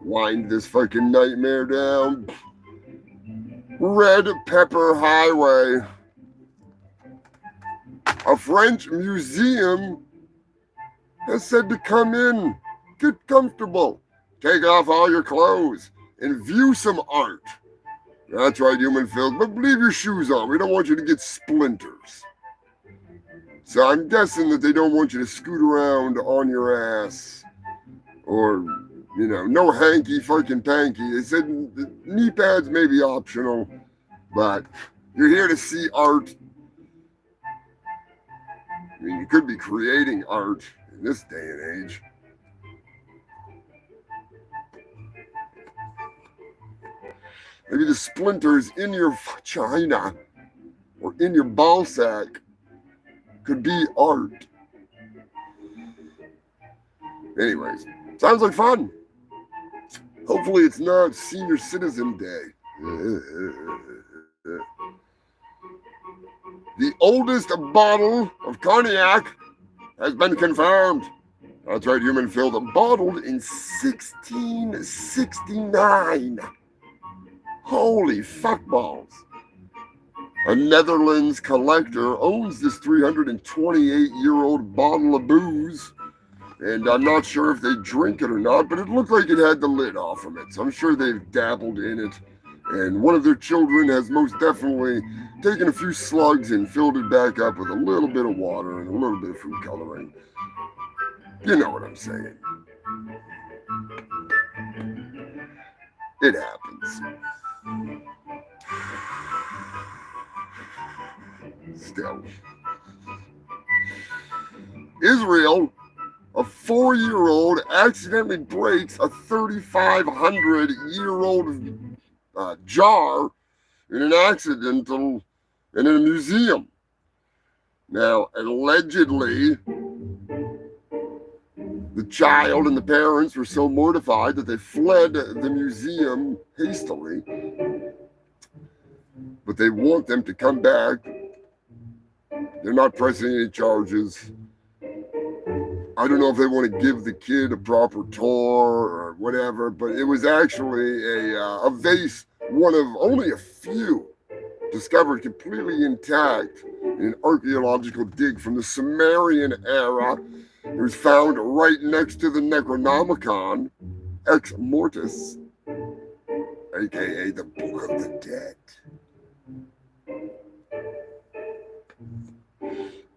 [SPEAKER 1] Wind this fucking nightmare down. Red Pepper Highway. A French museum has said to come in, get comfortable, take off all your clothes, and view some art. That's right, human filth, but leave your shoes on. We don't want you to get splinters. So I'm guessing that they don't want you to scoot around on your ass or, you know, no hanky fucking panky. They said the knee pads may be optional, but you're here to see art. I mean, you could be creating art in this day and age. Maybe the splinters in your vagina or in your ball sack could be art. Anyways, sounds like fun. Hopefully it's not Senior Citizen Day. The oldest bottle of cognac has been confirmed. That's right, human filth, bottled in 1669. Holy fuckballs. A Netherlands collector owns this 328-year-old bottle of booze. And I'm not sure if they drink it or not, but it looked like it had the lid off from it. So I'm sure they've dabbled in it. And one of their children has most definitely taken a few slugs and filled it back up with a little bit of water and a little bit of food coloring. You know what I'm saying. It happens. Still. Israel, a 4-year-old accidentally breaks a 3,500-year-old jar in an accident in a museum. Now, allegedly, the child and the parents were so mortified that they fled the museum hastily. But they want them to come back. They're not pressing any charges. I don't know if they want to give the kid a proper tour or whatever, but it was actually a vase, one of only a few, discovered completely intact in an archaeological dig from the Sumerian era. It was found right next to the Necronomicon, Ex Mortis, aka the Book of the Dead.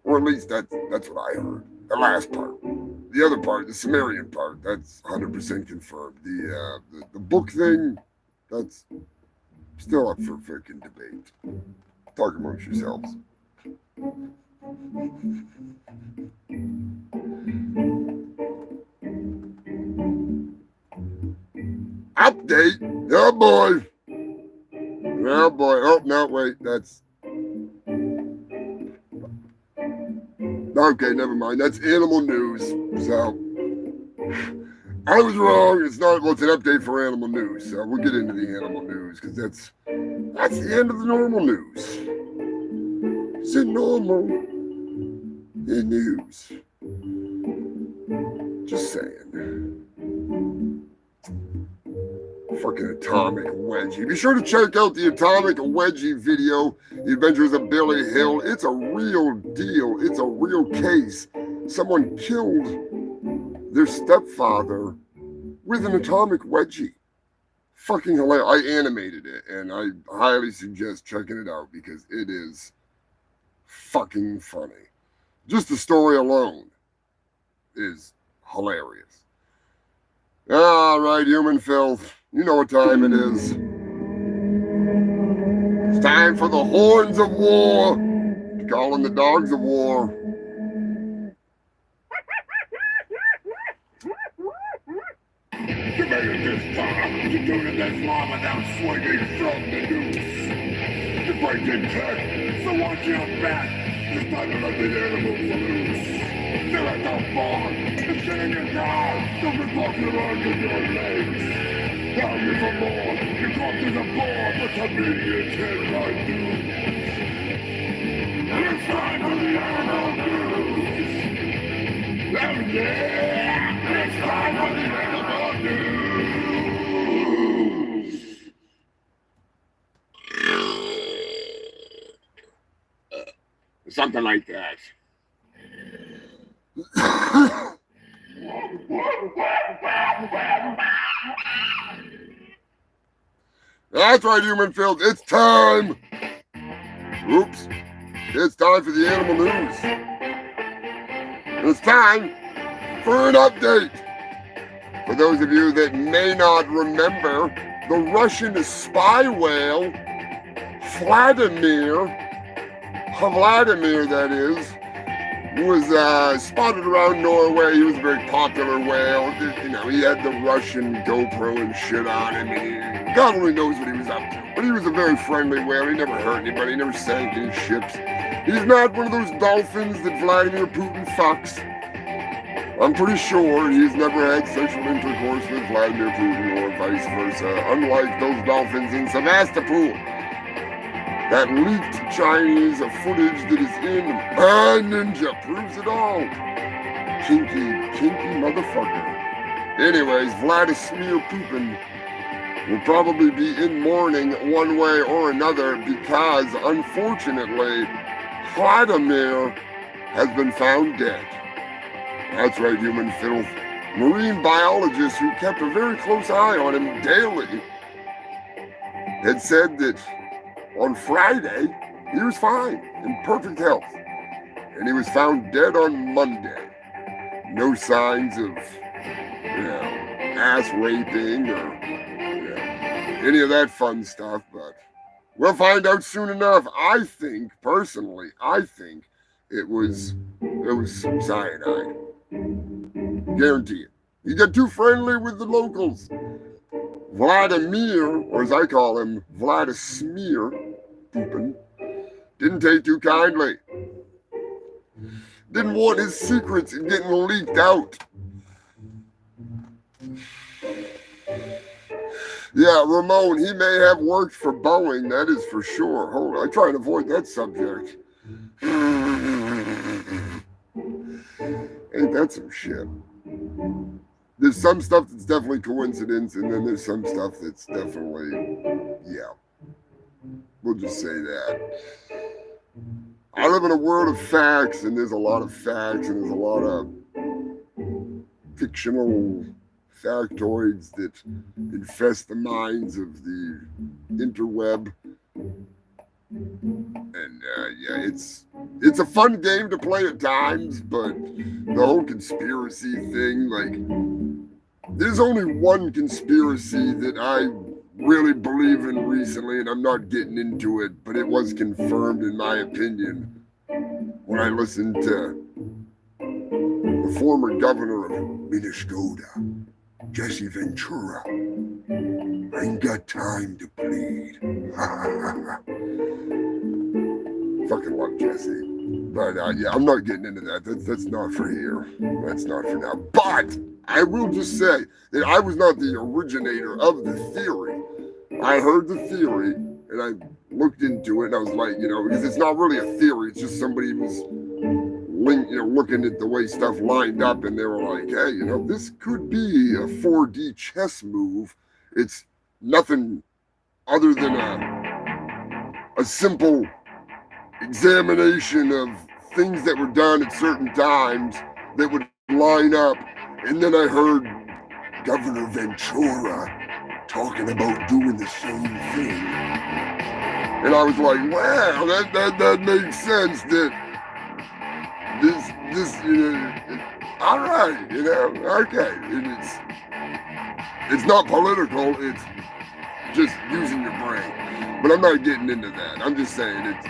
[SPEAKER 1] Or at least that's what I heard. The last part. The other part, the Sumerian part, that's 100% confirmed. The book thing, that's still up for freaking debate. Talk amongst yourselves. Update. Oh boy. Oh boy. Oh no, wait. That's okay. Never mind. That's animal news. So I was wrong. It's not. Well, it's an update for animal news. So we'll get into the animal news because that's the end of the normal news. It's a normal news. Just saying. Fucking Atomic Wedgie. Be sure to check out the Atomic Wedgie video, The Adventures of Billy Hill. It's a real deal. It's a real case. Someone killed their stepfather with an atomic wedgie. Fucking hilarious. I animated it, and I highly suggest checking it out because it is fucking funny. Just the story alone is hilarious. All right, human filth. You know what time it is. It's time for the horns of war. Calling the dogs of war.
[SPEAKER 2] You made it this far. You're doing it this long without swinging from the noose. You break in tech, so watch your back. It's time to let the animals loose. They're at the bar. They're sitting in your car. They'll be walking around in your legs. Now you're for more. You come to the bar, but the minions head right through. And it's time for the animal news. It's time for the animal news.
[SPEAKER 1] Something like that. That's right, human filth. It's time. Oops. It's time for the animal news. It's time for an update. For those of you that may not remember, the Russian spy whale, Vladimir, that is, was spotted around Norway. He was a very popular whale. You know, he had the Russian GoPro and shit on him. And God only knows what he was up to. But he was a very friendly whale. He never hurt anybody. He never sank any ships. He's not one of those dolphins that Vladimir Putin fucks. I'm pretty sure he's never had sexual intercourse with Vladimir Putin or vice versa, unlike those dolphins in Sevastopol. That leaked Chinese footage that is in My Ninja proves it all. Kinky motherfucker. Anyways, Vladimir Putin will probably be in mourning one way or another because, unfortunately, Vladimir has been found dead. That's right, human filth. Marine biologists who kept a very close eye on him daily had said that on Friday, he was fine, in perfect health. And he was found dead on Monday. No signs of, ass raping or, any of that fun stuff, but we'll find out soon enough. I think it was some cyanide. Guarantee it. He got too friendly with the locals. Vladimir, or as I call him, Vladimir Putin, didn't take too kindly. Didn't want his secrets getting leaked out. Yeah, Ramon, he may have worked for Boeing, that is for sure. Hold on, I try and avoid that subject. Ain't that some shit? There's some stuff that's definitely coincidence, and then there's some stuff that's definitely, we'll just say that. I live in a world of facts, and there's a lot of facts, and there's a lot of fictional factoids that infest the minds of the interweb. And it's a fun game to play at times, but the whole conspiracy thing, like, there's only one conspiracy that I really believe in recently, and I'm not getting into it, but it was confirmed in my opinion when I listened to the former governor of Minnesota, Jesse Ventura. I ain't got time to plead. Fucking love Jesse. But I'm not getting into that. That's not for here. That's not for now. But I will just say that I was not the originator of the theory. I heard the theory and I looked into it and I was like, because it's not really a theory. It's just somebody was looking at the way stuff lined up and they were like, hey, this could be a 4D chess move. It's nothing other than a simple examination of things that were done at certain times that would line up. And then I heard Governor Ventura talking about doing the same thing. And I was like, wow, that makes sense that this all right, okay. And it's not political, it's just using your brain. But I'm not getting into that. I'm just saying it's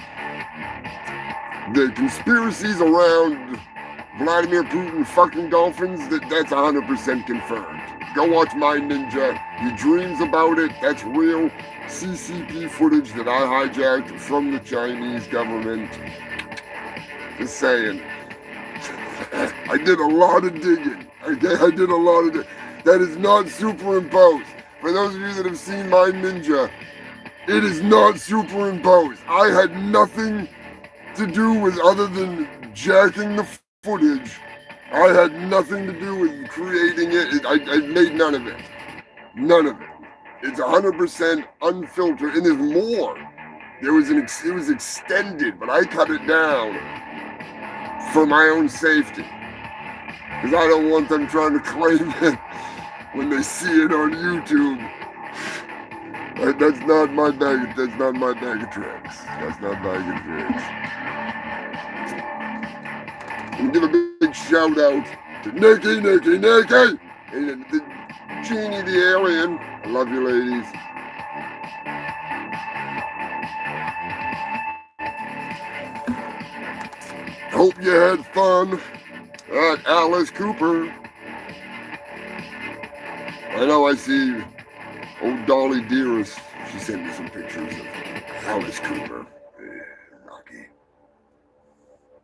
[SPEAKER 1] the conspiracies around Vladimir Putin fucking dolphins, that's 100% confirmed. Go watch My Ninja. He dreams about it. That's real CCP footage that I hijacked from the Chinese government. Just saying. I did a lot of digging. Okay, I did a lot of digging. That is not superimposed. For those of you that have seen My Ninja, it is not superimposed. I had nothing to do with other than jacking the footage I had nothing to do with creating it. I made none of it. None of it. It's 100% unfiltered, and there's more. It was extended, but I cut it down for my own safety. Because I don't want them trying to claim it when they see it on YouTube. That's not my bag of tricks. That's not my bag of tricks. And give a big shout out to Nikki, and the Genie the alien. I love you, ladies. Hope you had fun at Alice Cooper. I know I see old Dolly Dearest. She sent me some pictures of Alice Cooper. Rocky.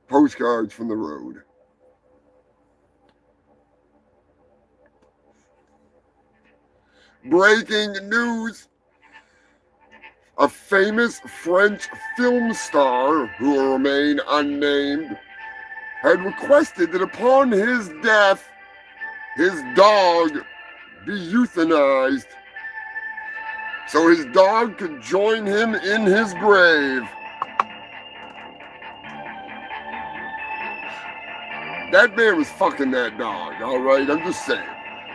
[SPEAKER 1] Postcards from the road. Breaking news. A famous French film star, who will remain unnamed, had requested that upon his death, his dog be euthanized so his dog could join him in his grave. That man was fucking that dog, all right? I'm just saying.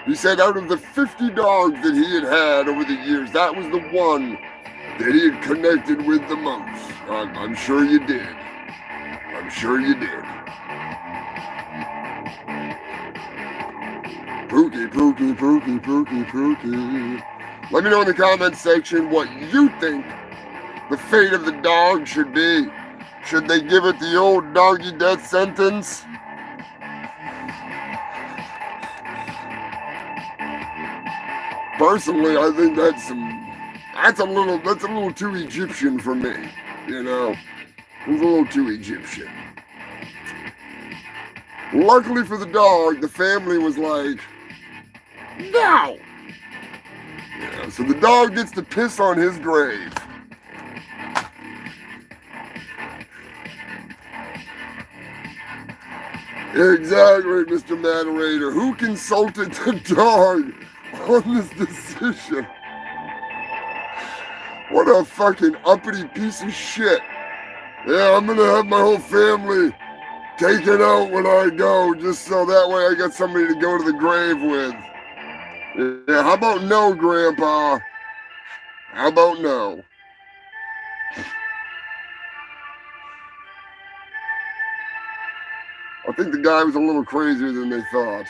[SPEAKER 1] He said out of the 50 dogs that he had over the years, that was the one that he had connected with the most. I'm sure you did. I'm sure you did. Pookie. Let me know in the comments section what you think the fate of the dog should be. Should they give it the old doggy death sentence? Personally, I think that's a little too Egyptian for me, you know. It's a little too Egyptian. Luckily for the dog, the family was like, no! Yeah, so the dog gets to piss on his grave. Exactly, Mr. Moderator. Who consulted the dog on this decision? What a fucking uppity piece of shit. Yeah, I'm gonna have my whole family taken out when I go, just so that way I got somebody to go to the grave with. Yeah, how about no, Grandpa? How about no? I think the guy was a little crazier than they thought.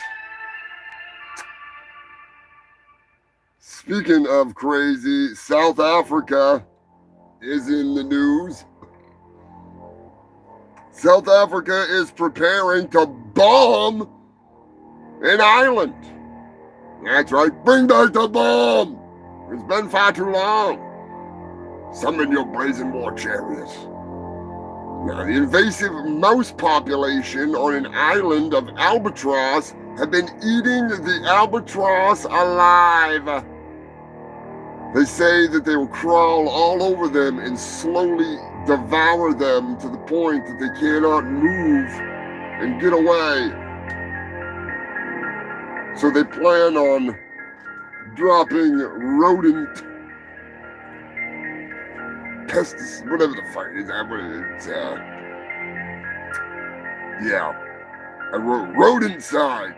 [SPEAKER 1] Speaking of crazy, South Africa is in the news. South Africa is preparing to bomb an island. That's right, bring back the bomb. It's been far too long. Summon your brazen war chariot. Now, the invasive mouse population on an island of albatross have been eating the albatross alive. They say that they will crawl all over them and slowly devour them to the point that they cannot move and get away. So they plan on dropping rodent pesticide, whatever the fuck is that, rodenticide,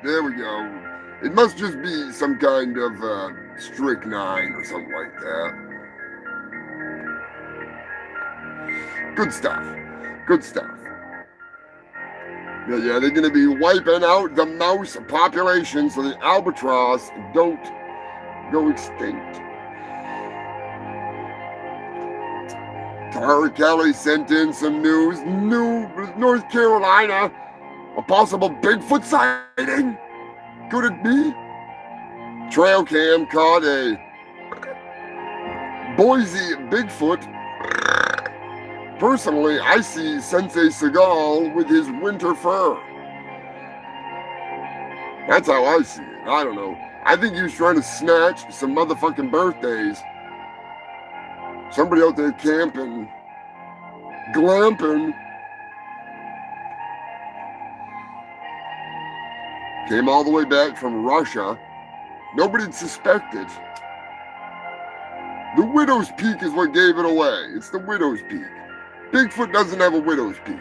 [SPEAKER 1] there we go. It must just be some kind of strychnine or something like that. Good stuff. Yeah, they're gonna be wiping out the mouse population so the albatross don't go extinct. Tara Kelly sent in some news. North Carolina, a possible Bigfoot sighting. Could it be? Trail cam caught a Boise Bigfoot. Personally, I see Sensei Seagal with his winter fur. That's how I see it. I don't know. I think he was trying to snatch some motherfucking birthdays. Somebody out there camping, glamping. Came all the way back from Russia. Nobody'd suspected. The widow's peak is what gave it away. It's the widow's peak. Bigfoot doesn't have a widow's peak.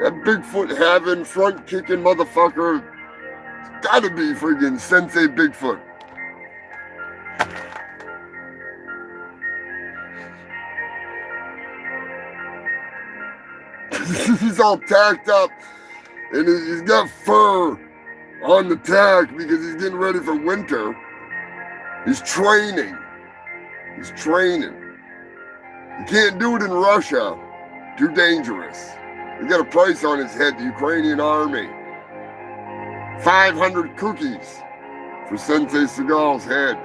[SPEAKER 1] That Bigfoot having, front kicking motherfucker, gotta be friggin' Sensei Bigfoot. He's all tacked up and he's got fur on the tack because he's getting ready for winter. He's training. He's training. You can't do it in Russia. Too dangerous. He got a price on his head, the Ukrainian army. 500 cookies for Sensei Seagal's head.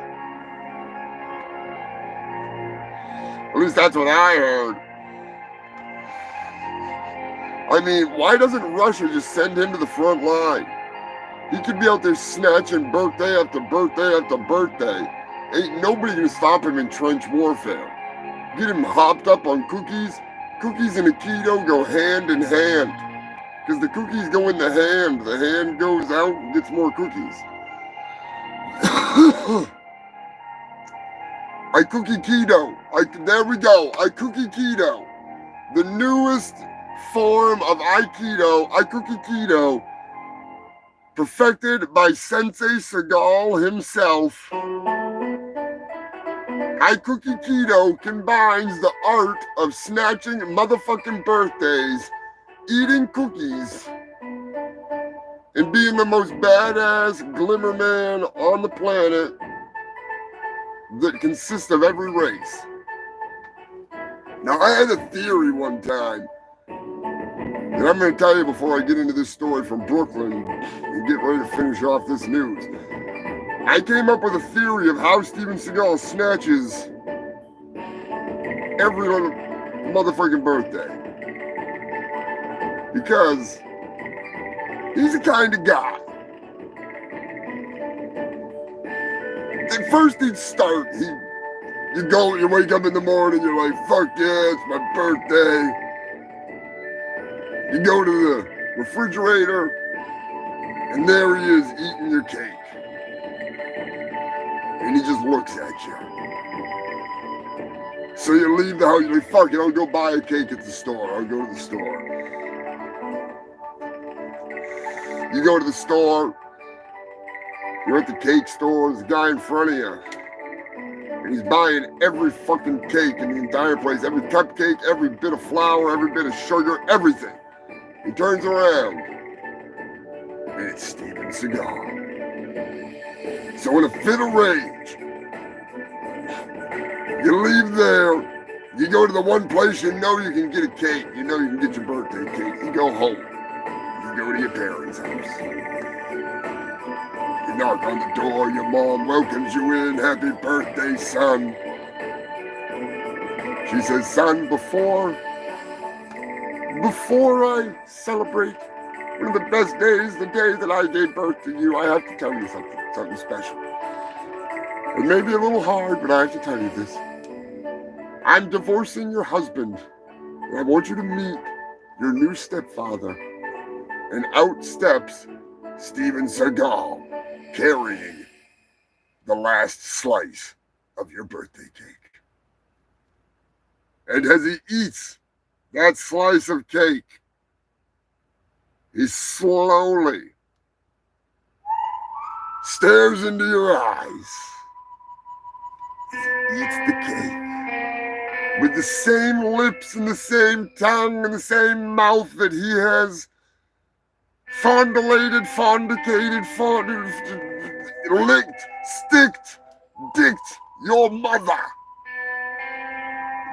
[SPEAKER 1] At least that's what I heard. I mean, why doesn't Russia just send him to the front line? He could be out there snatching birthday after birthday after birthday. Ain't nobody gonna stop him in trench warfare. Get him hopped up on cookies. Cookies and Aikido go hand in hand. Because the cookies go in the hand goes out and gets more cookies. I cookie keto. There we go. I cookie keto. The newest form of Aikido, I cookie keto, perfected by Sensei Seagal himself. I cookie keto combines the art of snatching motherfucking birthdays, eating cookies, and being the most badass glimmer man on the planet that consists of every race. Now, I had a theory one time, and I'm going to tell you before I get into this story from Brooklyn and get ready to finish off this news. I came up with a theory of how Steven Seagal snatches every little motherfucking birthday. Because he's the kind of guy. At first he'd start, you wake up in the morning, you're like, fuck yeah, it's my birthday. You go to the refrigerator, and there he is eating your cake. And he just looks at you. So you leave the house, you're like, fuck it, I'll go buy a cake at the store. I'll go to the store. You go to the store, you're at the cake store, there's a guy in front of you. And he's buying every fucking cake in the entire place, every cupcake, every bit of flour, every bit of sugar, everything. He turns around, and it's Steven Seagal. So in a fit of rage, you leave there, you go to the one place you know you can get a cake, you know you can get your birthday cake, you go home, you go to your parents' house. You knock on the door, your mom welcomes you in, happy birthday, son. She says, son, before I celebrate one of the best days, the day that I gave birth to you, I have to tell you something special. It may be a little hard, but I have to tell you this. I'm divorcing your husband, and I want you to meet your new stepfather. And out steps Steven Seagal, carrying the last slice of your birthday cake. And as he eats that slice of cake, he slowly stares into your eyes, eats the cake with the same lips and the same tongue and the same mouth that he has licked, sticked, dicked your mother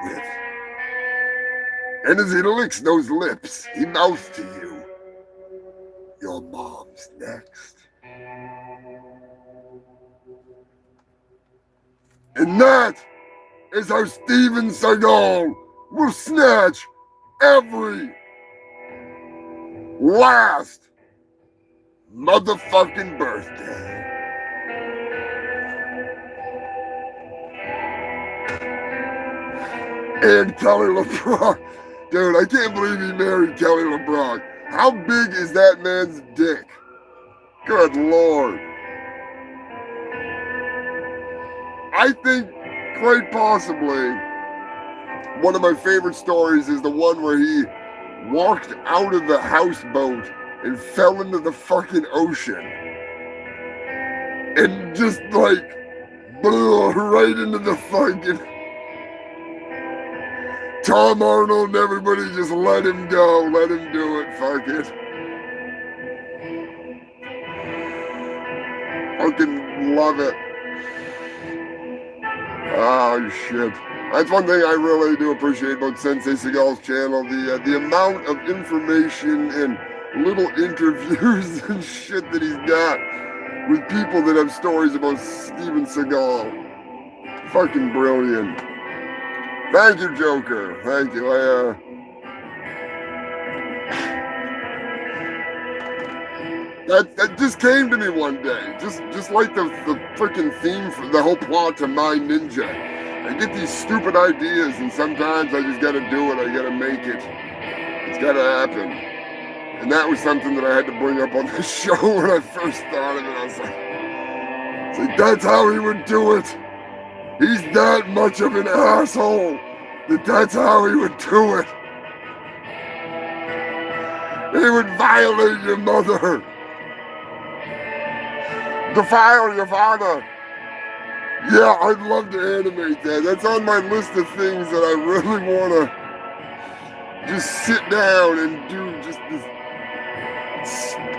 [SPEAKER 1] with. And as he licks those lips, he mouths to you, your mom's next. And that is how Steven Seagal will snatch every last motherfucking birthday. And Kelly LeBron, Dude, I can't believe he married Kelly LeBron. How big is that man's dick? Good Lord. I think quite possibly one of my favorite stories is the one where he walked out of the houseboat and fell into the fucking ocean. And just like blew right into the fucking... Tom Arnold and everybody just let him go. Let him do it. Fuck it. Fucking love it. Oh, shit. That's one thing I really do appreciate about Sensei Seagal's channel. The amount of information and little interviews and shit that he's got with people that have stories about Steven Seagal. Fucking brilliant. Thank you, Joker. Thank you. That just came to me one day. Just like the freaking theme for the whole plot to My Ninja. I get these stupid ideas, and sometimes I just gotta do it. I gotta make it. It's gotta happen. And that was something that I had to bring up on the show when I first thought of it. I was like, that's how he would do it. He's that much of an asshole that's how he would do it. He would violate your mother. Defile your father. Yeah, I'd love to animate that. That's on my list of things that I really want to just sit down and do just this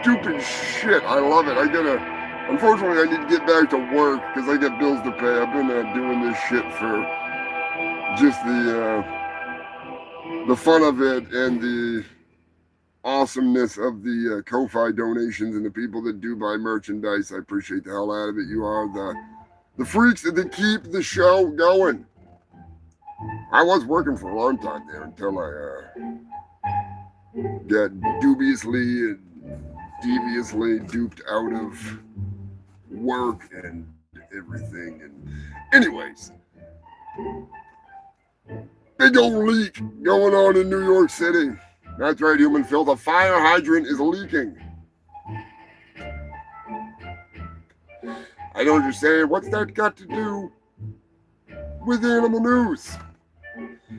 [SPEAKER 1] stupid shit. I love it. Unfortunately, I need to get back to work because I got bills to pay. I've been doing this shit for just the fun of it and the awesomeness of the Ko-Fi donations and the people that do buy merchandise. I appreciate the hell out of it. You are the freaks that keep the show going. I was working for a long time there until I got dubiously and deviously duped out of work and everything. And anyways, big old leak going on in New York City. That's right, human filth. A fire hydrant is leaking. I know what you're saying. What's that got to do with animal news?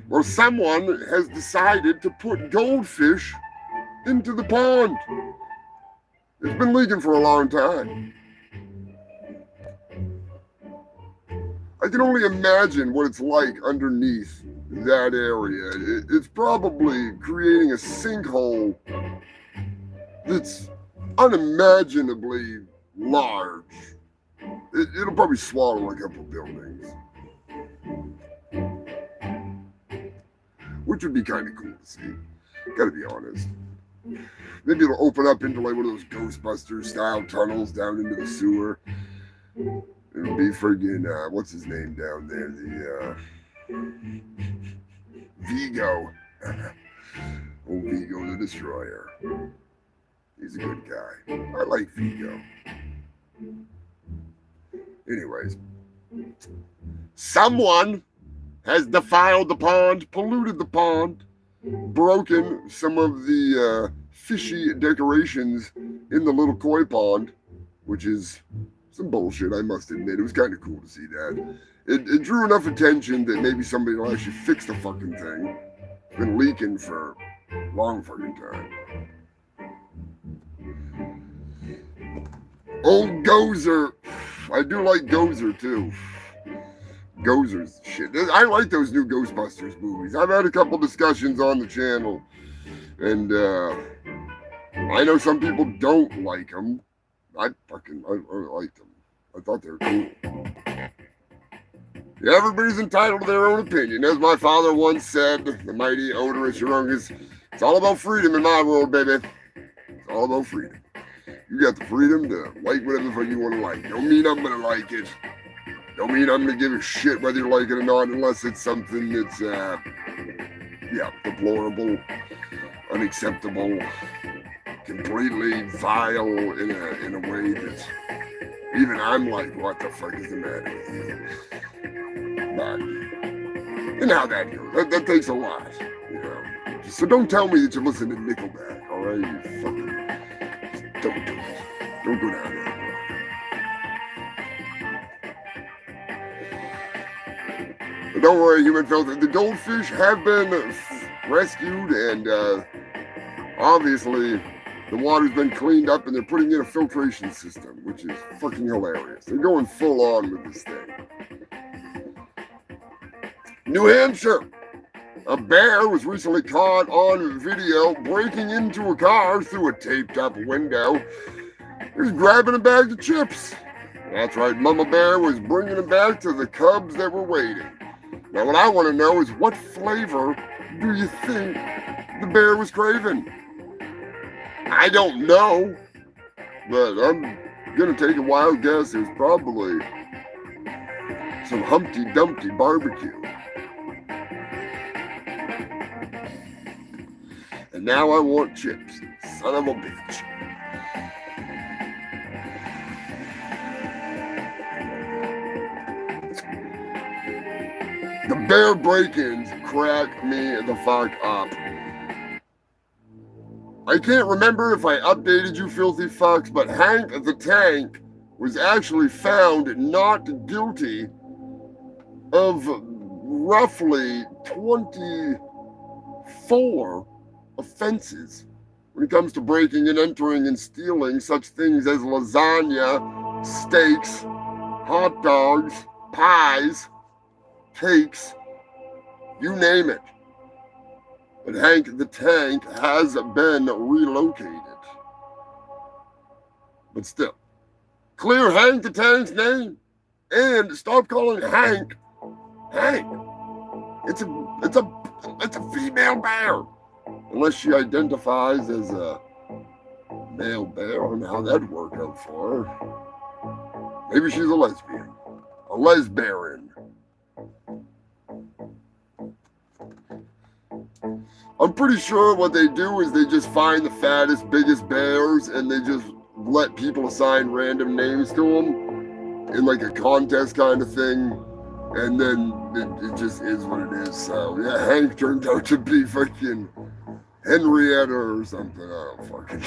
[SPEAKER 1] Well, someone has decided to put goldfish into the pond. It's been leaking for a long time. I can only imagine what it's like underneath that area. It's probably creating a sinkhole that's unimaginably large. It'll probably swallow a couple buildings, which would be kind of cool to see. Gotta be honest. Maybe it'll open up into like one of those Ghostbusters style tunnels down into the sewer. It'll be friggin' what's his name down there? The Vigo. Old Vigo the Destroyer. He's a good guy. I like Vigo. Anyways, someone has defiled the pond, polluted the pond, broken some of the fishy decorations in the little koi pond, which is some bullshit, I must admit. It was kind of cool to see that. It drew enough attention that maybe somebody will actually fix the fucking thing. It's been leaking for a long fucking time. Old Gozer. I do like Gozer too. Gozer's shit. I like those new Ghostbusters movies. I've had a couple discussions on the channel, and I know some people don't like them. I liked them. I thought they were cool. Yeah, everybody's entitled to their own opinion. As my father once said, the mighty odorous Urungus, it's all about freedom in my world, baby. It's all about freedom. You got the freedom to like whatever the fuck you want to like. Don't mean I'm going to like it. Don't mean I'm going to give a shit whether you like it or not, unless it's something that's, deplorable, unacceptable, completely vile in a way that even I'm like, what the fuck is the matter with you? But, and how that goes, that takes a lot, you know. So don't tell me that you listen to Nickelback, all right? You fucking don't do it. Don't go down there. But don't worry, human filth. The goldfish have been rescued, and obviously the water's been cleaned up, and they're putting in a filtration system, which is fucking hilarious. They're going full on with this thing. New Hampshire. A bear was recently caught on video breaking into a car through a taped-up window. He was grabbing a bag of chips. That's right, Mama Bear was bringing them back to the cubs that were waiting. Now, what I want to know is, what flavor do you think the bear was craving? I don't know, but I'm going to take a wild guess. There's probably some Humpty Dumpty barbecue. And now I want chips. Son of a bitch. The bear break-ins crack me the fuck up. I can't remember if I updated you filthy fucks, but Hank the Tank was actually found not guilty of roughly 24 offenses when it comes to breaking and entering and stealing such things as lasagna, steaks, hot dogs, pies, cakes, you name it. But Hank the Tank has been relocated. But still, clear Hank the Tank's name and stop calling Hank Hank. It's a female bear. Unless she identifies as a male bear, I don't know how that'd work out for her. Maybe she's a lesbian. A lesbian. I'm pretty sure what they do is they just find the fattest, biggest bears and they just let people assign random names to them in like a contest kind of thing. And then it just is what it is. So yeah, Hank turned out to be fucking Henrietta or something. I don't fucking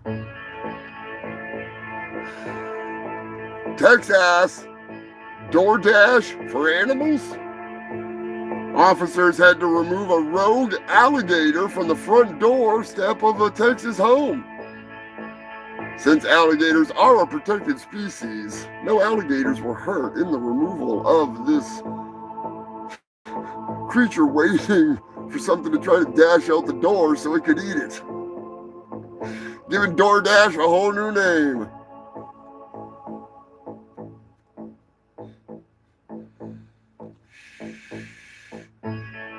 [SPEAKER 1] know. Texas. DoorDash for animals? Officers had to remove a rogue alligator from the front door step of a Texas home. Since alligators are a protected species, no alligators were hurt in the removal of this creature waiting for something to try to dash out the door so it could eat it. Giving DoorDash a whole new name.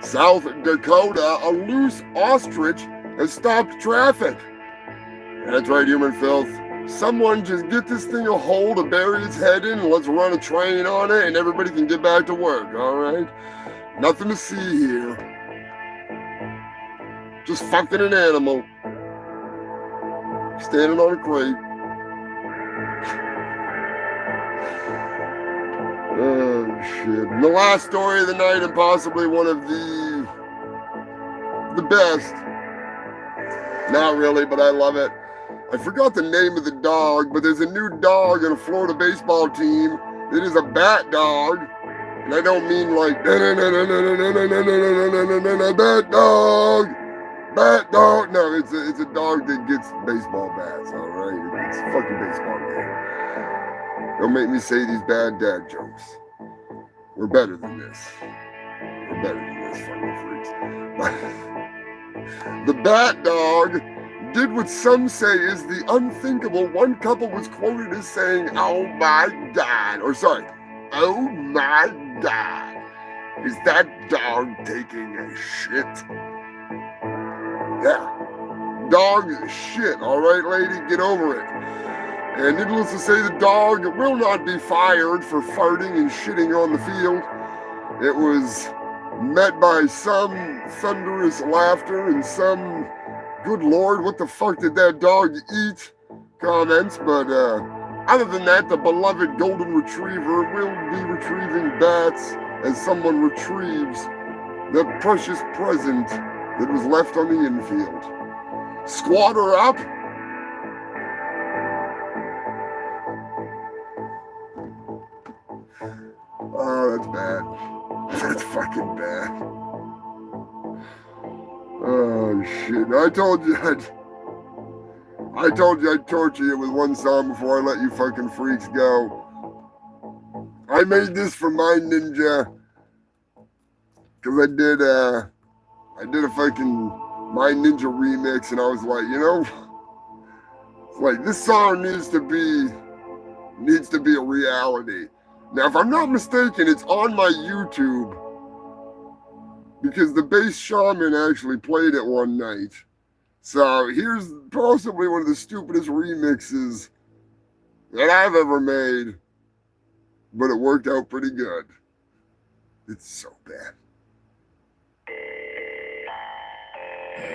[SPEAKER 1] South Dakota, a loose ostrich has stopped traffic. That's right, human filth. Someone just get this thing a hole to bury its head in and let's run a train on it and everybody can get back to work, all right? Nothing to see here. Just fucking an animal. Standing on a crate. Oh, shit. And the last story of the night, and possibly one of the best. Not really, but I love it. I forgot the name of the dog, but there's a new dog in a Florida baseball team. It is a bat dog. And I don't mean like, bat dog. Bat dog. No, it's a dog that gets baseball bats, all right? It's a fucking baseball game. Don't make me say these bad dad jokes. We're better than this. We're better than this, fucking freaks. The bat dog did what some say is the unthinkable. One couple was quoted as saying, "Oh my God," or sorry, "Oh my God, is that dog taking a shit?" Yeah, dog shit, all right, lady, get over it. And needless to say, the dog will not be fired for farting and shitting on the field. It was met by some thunderous laughter and some, "Good Lord, what the fuck did that dog eat?" comments. But other than that, the beloved golden retriever will be retrieving bats as someone retrieves the precious present that was left on the infield. Squatter up. Oh, that's bad. That's fucking bad. Oh, shit. I told you I'd torture you with one song before I let you fucking freaks go. I made this for my ninja because I did a fucking My Ninja remix, and I was like, you know, it's like this song needs to be a reality. Now, if I'm not mistaken, it's on my YouTube because the bass shaman actually played it one night. So here's possibly one of the stupidest remixes that I've ever made, but it worked out pretty good. It's so bad.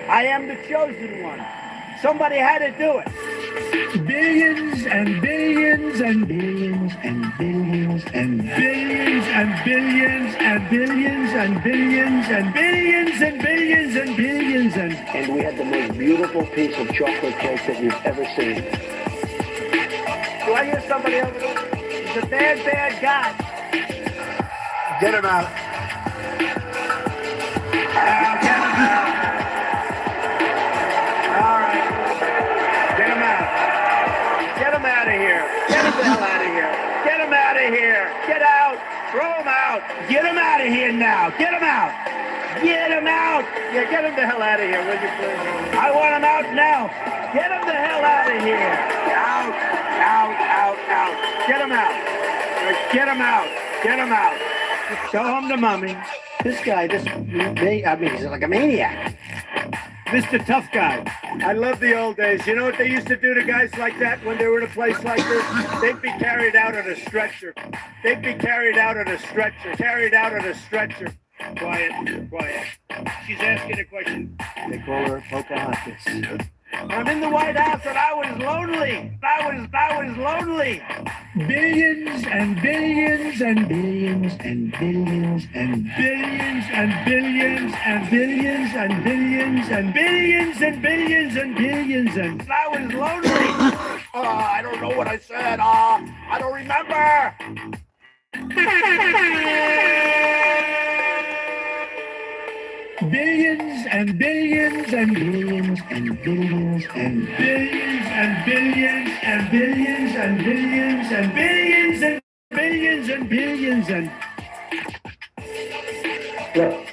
[SPEAKER 7] I am the chosen one. Somebody had to do it. Billions and billions and billions and billions and billions and billions and billions and billions and billions and billions and billions and we had the most beautiful piece of chocolate cake that you've ever seen. Do I hear somebody over there? He's a bad, bad guy. Get him out. Get him out. All right. Get him out. Get him out of here. Get him the hell out of here. Get him out of here. Get out. Throw him out. Get him out of here now. Get him out. Get him out. Yeah, get him the hell out of here, will you please? I want him out now. Get him the hell out of here. Out, out, out, out. Get him out. Get him out. Get him out. Show him to mommy. This guy, he's like a maniac. Mr. Tough Guy. I love the old days. You know what they used to do to guys like that when they were in a place like this? They'd be carried out on a stretcher. They'd be carried out on a stretcher. Carried out on a stretcher. Quiet, quiet. She's asking a question. They call her Pocahontas. I'm in the White House and I was lonely. I was lonely. Billions and billions and billions and billions and billions and billions and billions and billions and billions and billions and billions and I was lonely. I don't know what I said. I don't remember. Billions and billions and billions and billions and billions and billions and billions and billions and billions and billions and billions and look,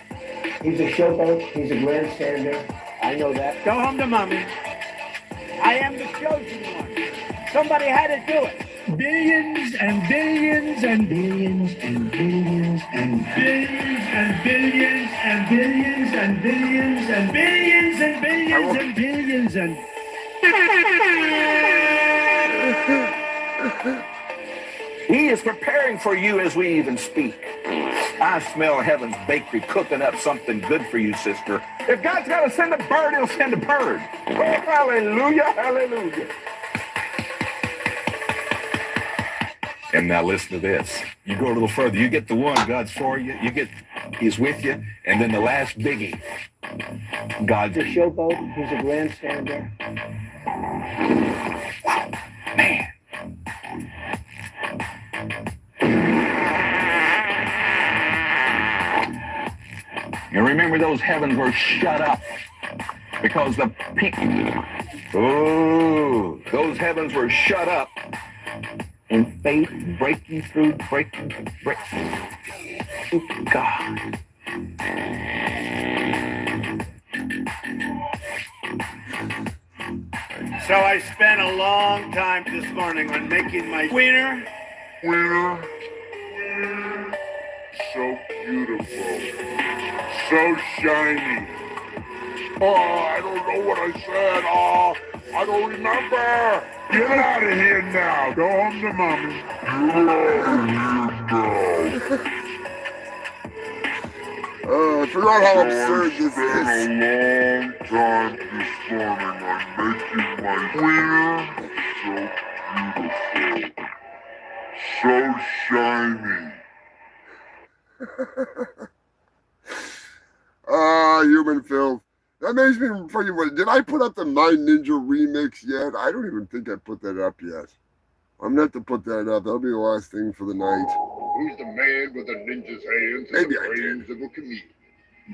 [SPEAKER 7] he's a showboat, he's a grandstander. I know that. Go home to mommy. I am the chosen one. Somebody had to do it. Billions and billions and billions and billions and billions and billions and billions and billions and billions and billions and billions and
[SPEAKER 12] He is preparing for you as we even speak. I smell heaven's bakery cooking up something good for you, sister. If God's got to send a bird, he'll send a bird. Well, hallelujah, hallelujah. And now listen to this. You go a little further. You get the one, God's for you. He's with you. And then the last biggie, God's a showboat. He's a grandstander. Man. You remember those heavens were shut up because the people, those heavens were shut up. And faith breaking through. God.
[SPEAKER 7] so I spent a long time this morning on making my wiener.
[SPEAKER 2] So beautiful. So shiny. I don't know what I said. I don't remember. Get out of here now. Go home to mommy. Get out of here now.
[SPEAKER 1] I forgot how absurd this is.
[SPEAKER 2] I spent a long time this morning on making my wiener so beautiful. So shiny.
[SPEAKER 1] Human filth. That makes me fucking wonder. Did I put up the My Ninja remix yet? I don't even think I put that up yet. I'm going to have to put that up. That'll be the last thing for the night.
[SPEAKER 2] Who's the man with the ninja's hands and
[SPEAKER 1] Maybe
[SPEAKER 2] the
[SPEAKER 1] I did.
[SPEAKER 2] brains of a comedian?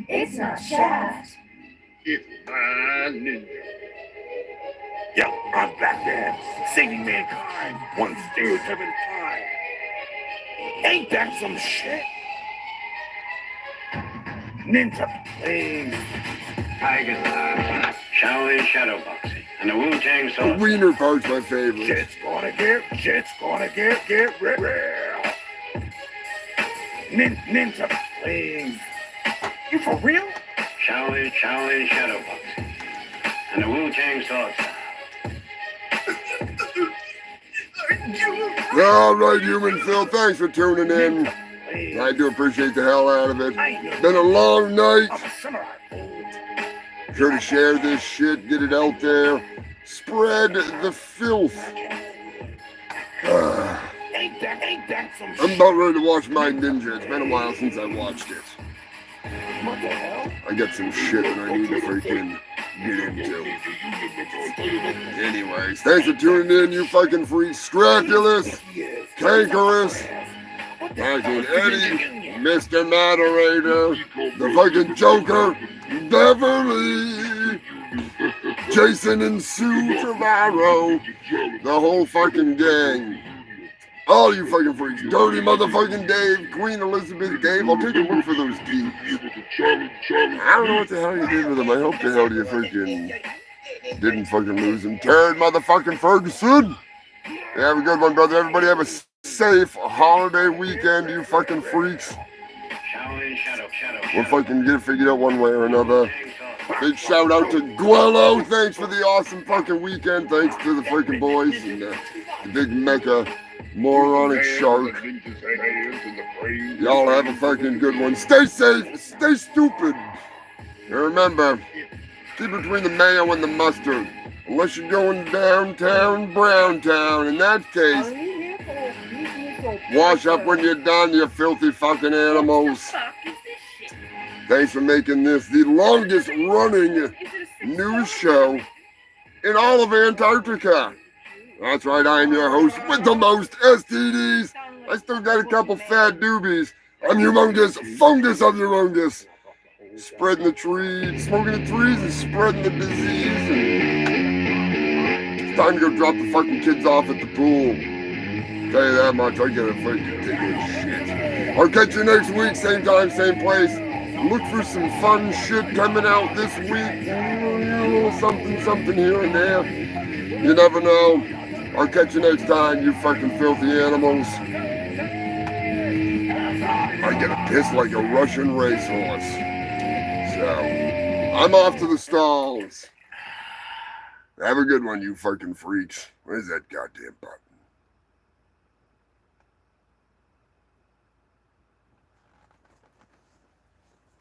[SPEAKER 5] It's not Shaft.
[SPEAKER 2] It's my ninja.
[SPEAKER 12] Yo, I'm back there, saving mankind, one stereotype at a time. Ain't that some shit? Ninja, please.
[SPEAKER 10] Tiger's Eye, Shaolin Shadowboxing, and the Wu-Tang
[SPEAKER 1] The
[SPEAKER 10] Sword.
[SPEAKER 1] wiener part's my favorite.
[SPEAKER 12] Shit's gonna get real. Ninja, please. You for real?
[SPEAKER 10] Shaolin Shadowboxing, and the Wu-Tang Sword.
[SPEAKER 1] All right, Human Phil, thanks for tuning in. I do appreciate the hell out of it. Been a long night. Sure to share this shit, get it out there. Spread the filth. I'm about ready to watch My Ninja. It's been a while since I watched it. I got some shit that I need to freaking get into. Anyways, thanks for tuning in, you fucking freaks. Scrapulous, Cankerous, fucking Eddie, Mr. Moderator, the fucking Joker, Beverly, Jason and Sue Trevorrow, the whole fucking gang. All you fucking freaks. Dirty motherfucking Dave, Queen Elizabeth Dave. I'll take a look for those keys. I don't know what the hell you did with them. I hope the hell you freaking didn't fucking lose them. Turd motherfucking Ferguson. Yeah, have a good one, brother. Everybody have a safe holiday weekend, you fucking freaks. We'll fucking get it figured out one way or another. Big shout out to Gwell-O. Thanks for the awesome fucking weekend. Thanks to the freaking boys and the big mecha moronic shark. Y'all have a fucking good one. Stay safe. Stay stupid. And remember, keep between the mayo and the mustard. Unless you're going downtown, Browntown. In that case, wash up when you're done, you filthy fucking animals. Thanks for making this the longest running news show in all of Antarctica. That's right, I am your host with the most STDs. I still got a couple fat doobies. I'm Humongous Fungus of Urungus. Spreading the trees, smoking the trees and spreading the disease. And it's time to go drop the fucking kids off at the pool. Tell you that much, I get a fucking tickle shit. I'll catch you next week, same time, same place. Look for some fun shit coming out this week. Something here and there. You never know. I'll catch you next time, you fucking filthy animals. I get a piss like a Russian racehorse. So, I'm off to the stalls. Have a good one, you fucking freaks. Where's that goddamn button?